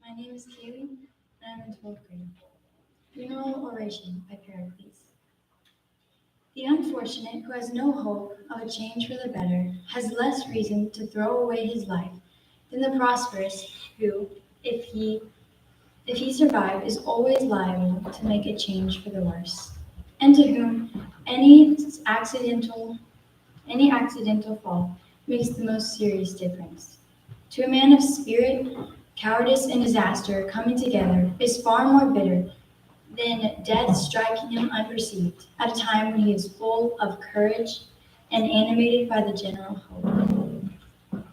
My name is Kaylee, and I'm in 12th grade. Funeral Oration by Pericles. The unfortunate who has no hope of a change for the better has less reason to throw away his life than the prosperous who, if he survive, is always liable to make a change for the worse, and to whom any accidental fall makes the most serious difference. To a man of spirit, cowardice and disaster coming together is far more bitter than death striking him unperceived at a time when he is full of courage and animated by the general hope.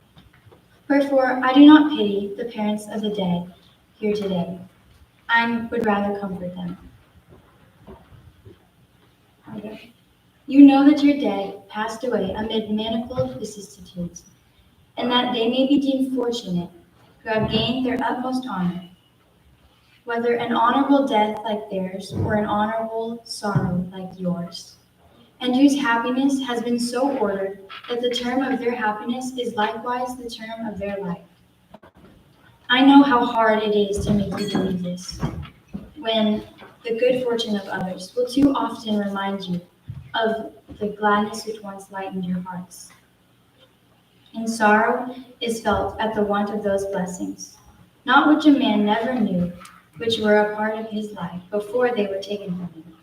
Wherefore, I do not pity the parents of the dead here today. I would rather comfort them. Okay. You know that your dead passed away amid manifold vicissitudes, and that they may be deemed fortunate who have gained their utmost honor, whether an honorable death like theirs or an honorable sorrow like yours, and whose happiness has been so ordered that the term of their happiness is likewise the term of their life. I know how hard it is to make you believe this, when the good fortune of others will too often remind you of the gladness which once lightened your hearts. And sorrow is felt at the want of those blessings, not which a man never knew, which were a part of his life before they were taken from him.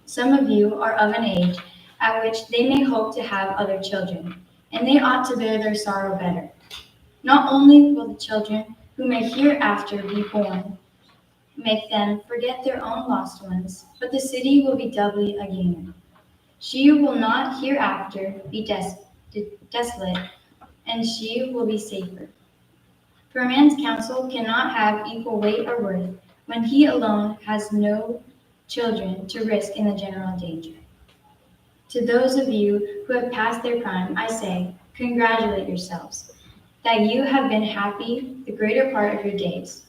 Some of you are of an age at which they may hope to have other children, and they ought to bear their sorrow better. Not only will the children who may hereafter be born make them forget their own lost ones, but the city will be doubly a gainer. She will not hereafter be desolate, and she will be safer. For a man's counsel cannot have equal weight or worth when he alone has no children to risk in the general danger. To those of you who have passed their prime, I say, congratulate yourselves that you have been happy the greater part of your days.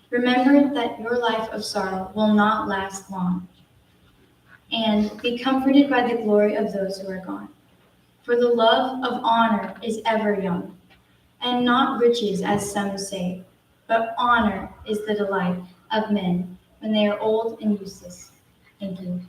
Remember that your life of sorrow will not last long, and be comforted by the glory of those who are gone. For the love of honor is ever young, and not riches as some say, but honor is the delight of men when they are old and useless. Thank you.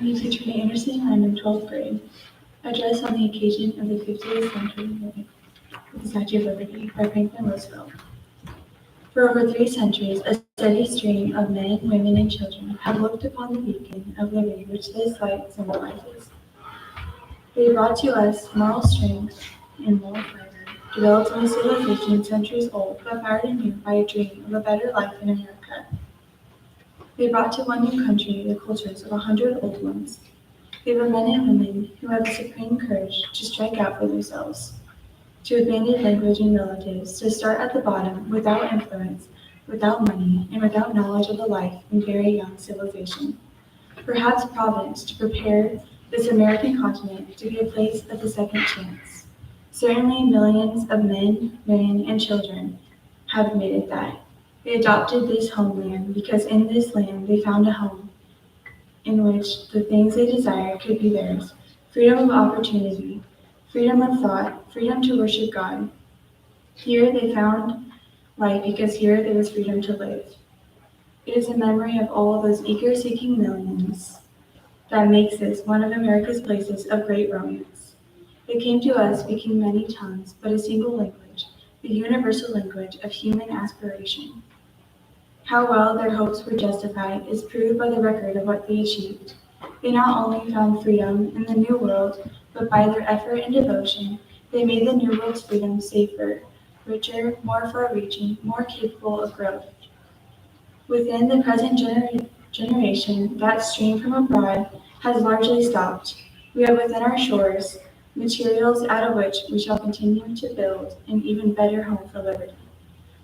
name is Katrina Anderson, and I'm in 12th grade. Address on the occasion of the 50th centenary of the Statue of Liberty by Franklin Roosevelt. For over 3 centuries, a steady stream of men, women, and children have looked upon the beacon of liberty which this light symbolizes. They brought to us moral strength and moral fiber, developed in a civilization centuries old, but fired anew by a dream of a better life in America. They brought to one new country the cultures of 100 old ones. They were men and women who had the supreme courage to strike out for themselves, to abandon language and relatives, to start at the bottom without influence, without money, and without knowledge of the life in very young civilization. Perhaps Providence to prepare this American continent to be a place of the second chance. Certainly millions of men, women, and children have made it that. They adopted this homeland because in this land they found a home in which the things they desired could be theirs. Freedom of opportunity, freedom of thought, freedom to worship God. Here they found life because here there was freedom to live. It is a memory of all those eager-seeking millions that makes this one of America's places of great romance. They came to us speaking many tongues, but a single language, the universal language of human aspiration. How well their hopes were justified is proved by the record of what they achieved. They not only found freedom in the New World, but by their effort and devotion, they made the New World's freedom safer, richer, more far-reaching, more capable of growth. Within the present generation, that stream from abroad has largely stopped. We have within our shores materials out of which we shall continue to build an even better home for liberty.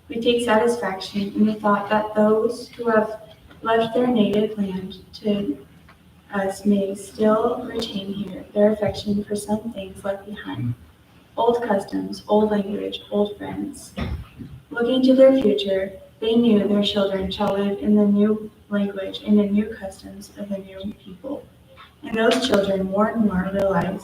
We take satisfaction in the thought that those who have left their native land to us may still retain here their affection for some things left behind. Old customs, old language, old friends. Looking to their future, they knew their children shall live in the new language and the new customs of the new people. And those children more and more realize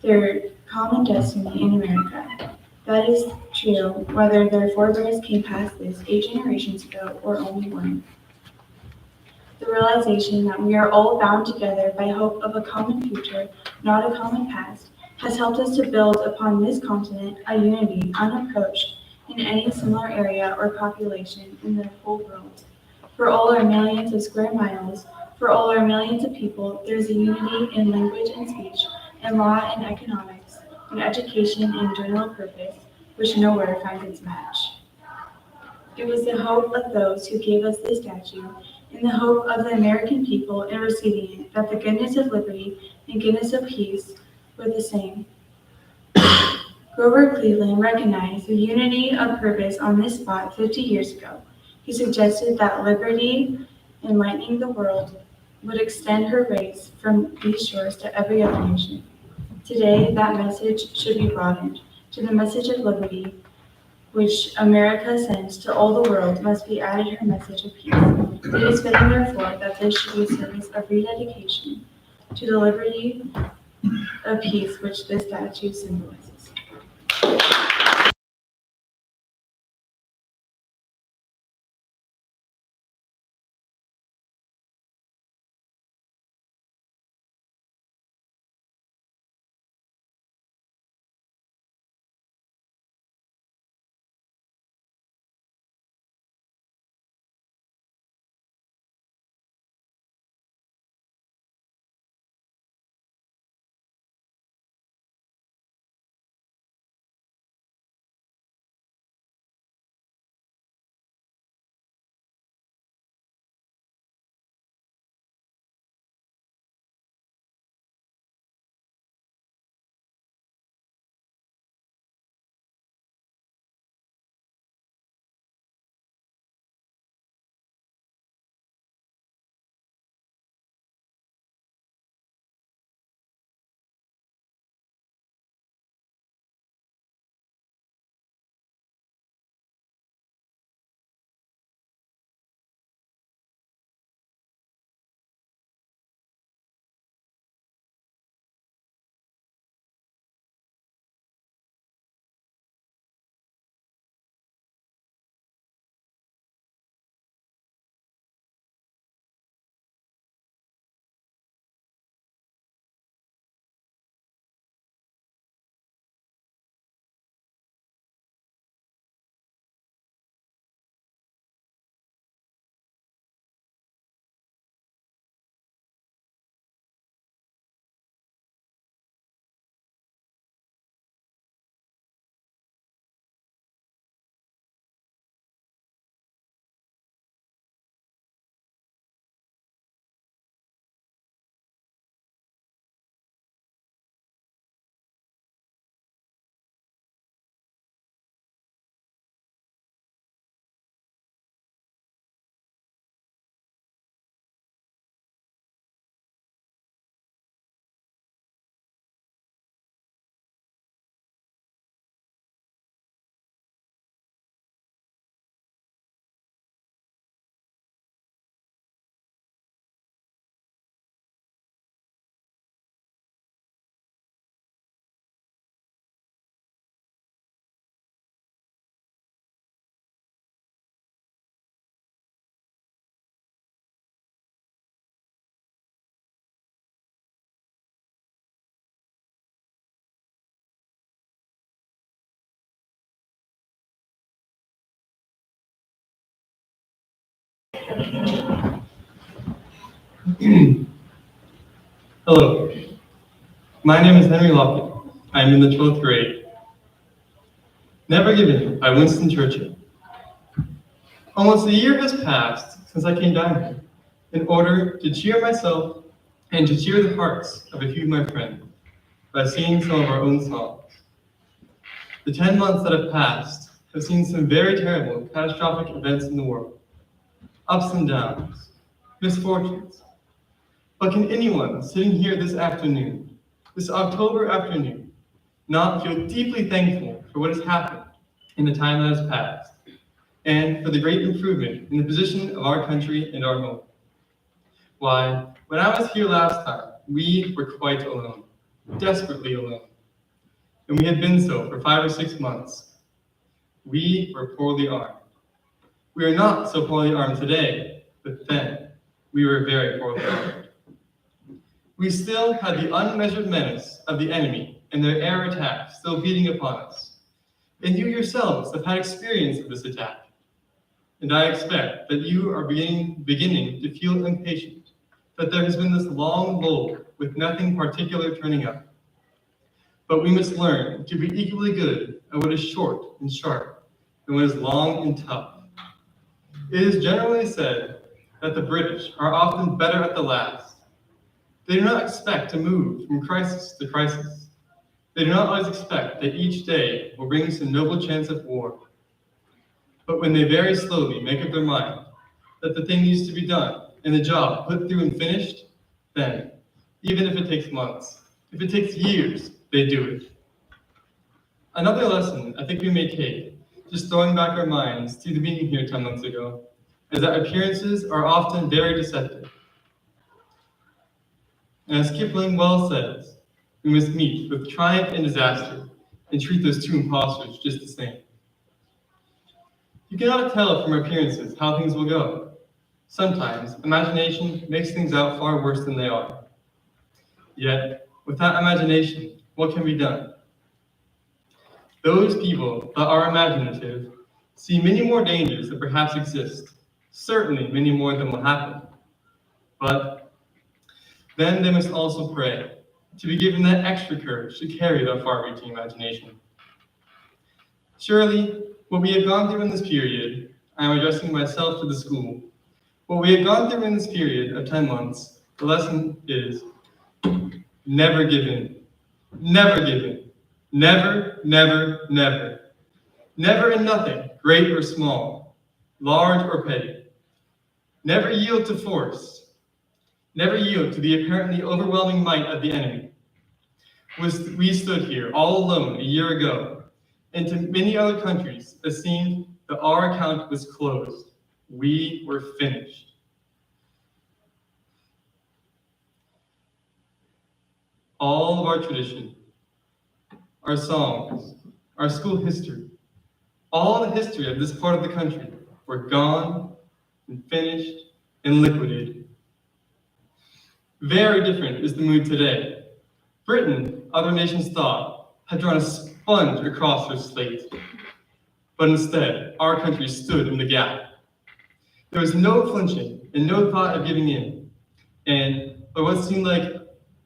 their common destiny in America. That is true whether their forebears came past this 8 generations ago or only one. The realization that we are all bound together by hope of a common future, not a common past, has helped us to build upon this continent a unity unapproached in any similar area or population in the whole world. For all our millions of square miles, for all our millions of people, there is a unity in language and speech, in law and economics, in education and general purpose, which nowhere finds its match. It was the hope of those who gave us this statue, and the hope of the American people in receiving it, that the goodness of liberty and goodness of peace were the same. Grover Cleveland recognized the unity of purpose on this spot 50 years ago. He suggested that liberty, enlightening the world, would extend her rays from these shores to every other nation. Today, that message should be broadened to the message of liberty, which America sends to all the world, must be added her message of peace. It is fitting, therefore, that this should be a service of rededication to the liberty of peace which this statue symbolizes. Hello, my name is Henry Lockett. I'm in the 12th grade. Never Given by Winston Churchill. Almost a year has passed since I came down here in order to cheer myself and to cheer the hearts of a few of my friends by singing some of our own songs. The 10 months that have passed have seen some very terrible and catastrophic events in the world. Ups and downs, misfortunes. But can anyone sitting here this afternoon, this October afternoon, not feel deeply thankful for what has happened in the time that has passed, and for the great improvement in the position of our country and our home? Why, when I was here last time, we were quite alone, desperately alone. And we had been so for 5 or 6 months. We were poorly armed. We are not so poorly armed today, but then we were very poorly armed. We still had the unmeasured menace of the enemy and their air attack still beating upon us. And you yourselves have had experience of this attack. And I expect that you are beginning to feel impatient, that there has been this long lull with nothing particular turning up. But we must learn to be equally good at what is short and sharp and what is long and tough. It is generally said that the British are often better at the last. They do not expect to move from crisis to crisis. They do not always expect that each day will bring some noble chance of war. But when they very slowly make up their mind that the thing needs to be done and the job put through and finished, then, even if it takes months, if it takes years, they do it. Another lesson I think we may take, just throwing back our minds to the meeting here 10 months ago, is that appearances are often very deceptive. And as Kipling well says, we must meet with triumph and disaster and treat those two imposters just the same. You cannot tell from appearances how things will go. Sometimes imagination makes things out far worse than they are. Yet, without imagination, what can be done? Those people that are imaginative see many more dangers that perhaps exist, certainly many more than will happen. But then they must also pray to be given that extra courage to carry that far-reaching imagination. Surely, what we have gone through in this period, I am addressing myself to the school, what we have gone through in this period of 10 months, the lesson is never give in. Never give in. Never, never, never. Never in nothing, great or small, large or petty. Never yield to force. Never yield to the apparently overwhelming might of the enemy. We stood here all alone a year ago, and to many other countries, it seemed that our account was closed. We were finished. All of our tradition, our songs, our school history, all the history of this part of the country were gone and finished and liquidated. Very different is the mood today. Britain, other nations thought, had drawn a sponge across their slate. But instead, our country stood in the gap. There was no flinching and no thought of giving in. And by what seemed like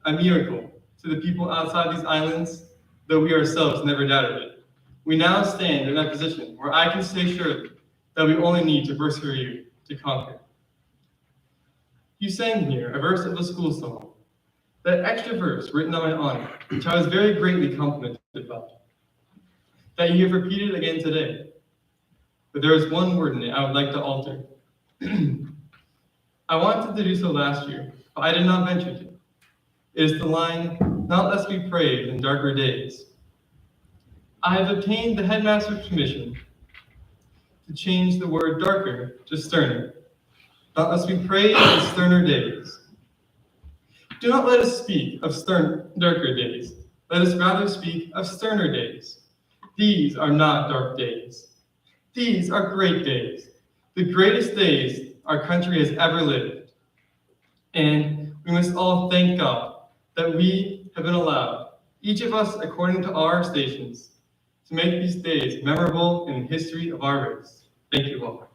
a miracle to the people outside these islands, though we ourselves never doubted it, we now stand in that position where I can say surely that we only need to persevere to conquer. You sang here a verse of a school song, that extra verse written on my honor, which I was very greatly complimented by, that you have repeated again today. But there is one word in it I would like to alter. I wanted to do so last year, but I did not venture to. It is the line, "Not lest we pray in darker days." I have obtained the headmaster's permission to change the word darker to sterner. Not lest we pray in sterner days. Do not let us speak of darker days. Let us rather speak of sterner days. These are not dark days. These are great days, the greatest days our country has ever lived. And we must all thank God that we have been allowed, each of us according to our stations, to make these days memorable in the history of our race. Thank you all.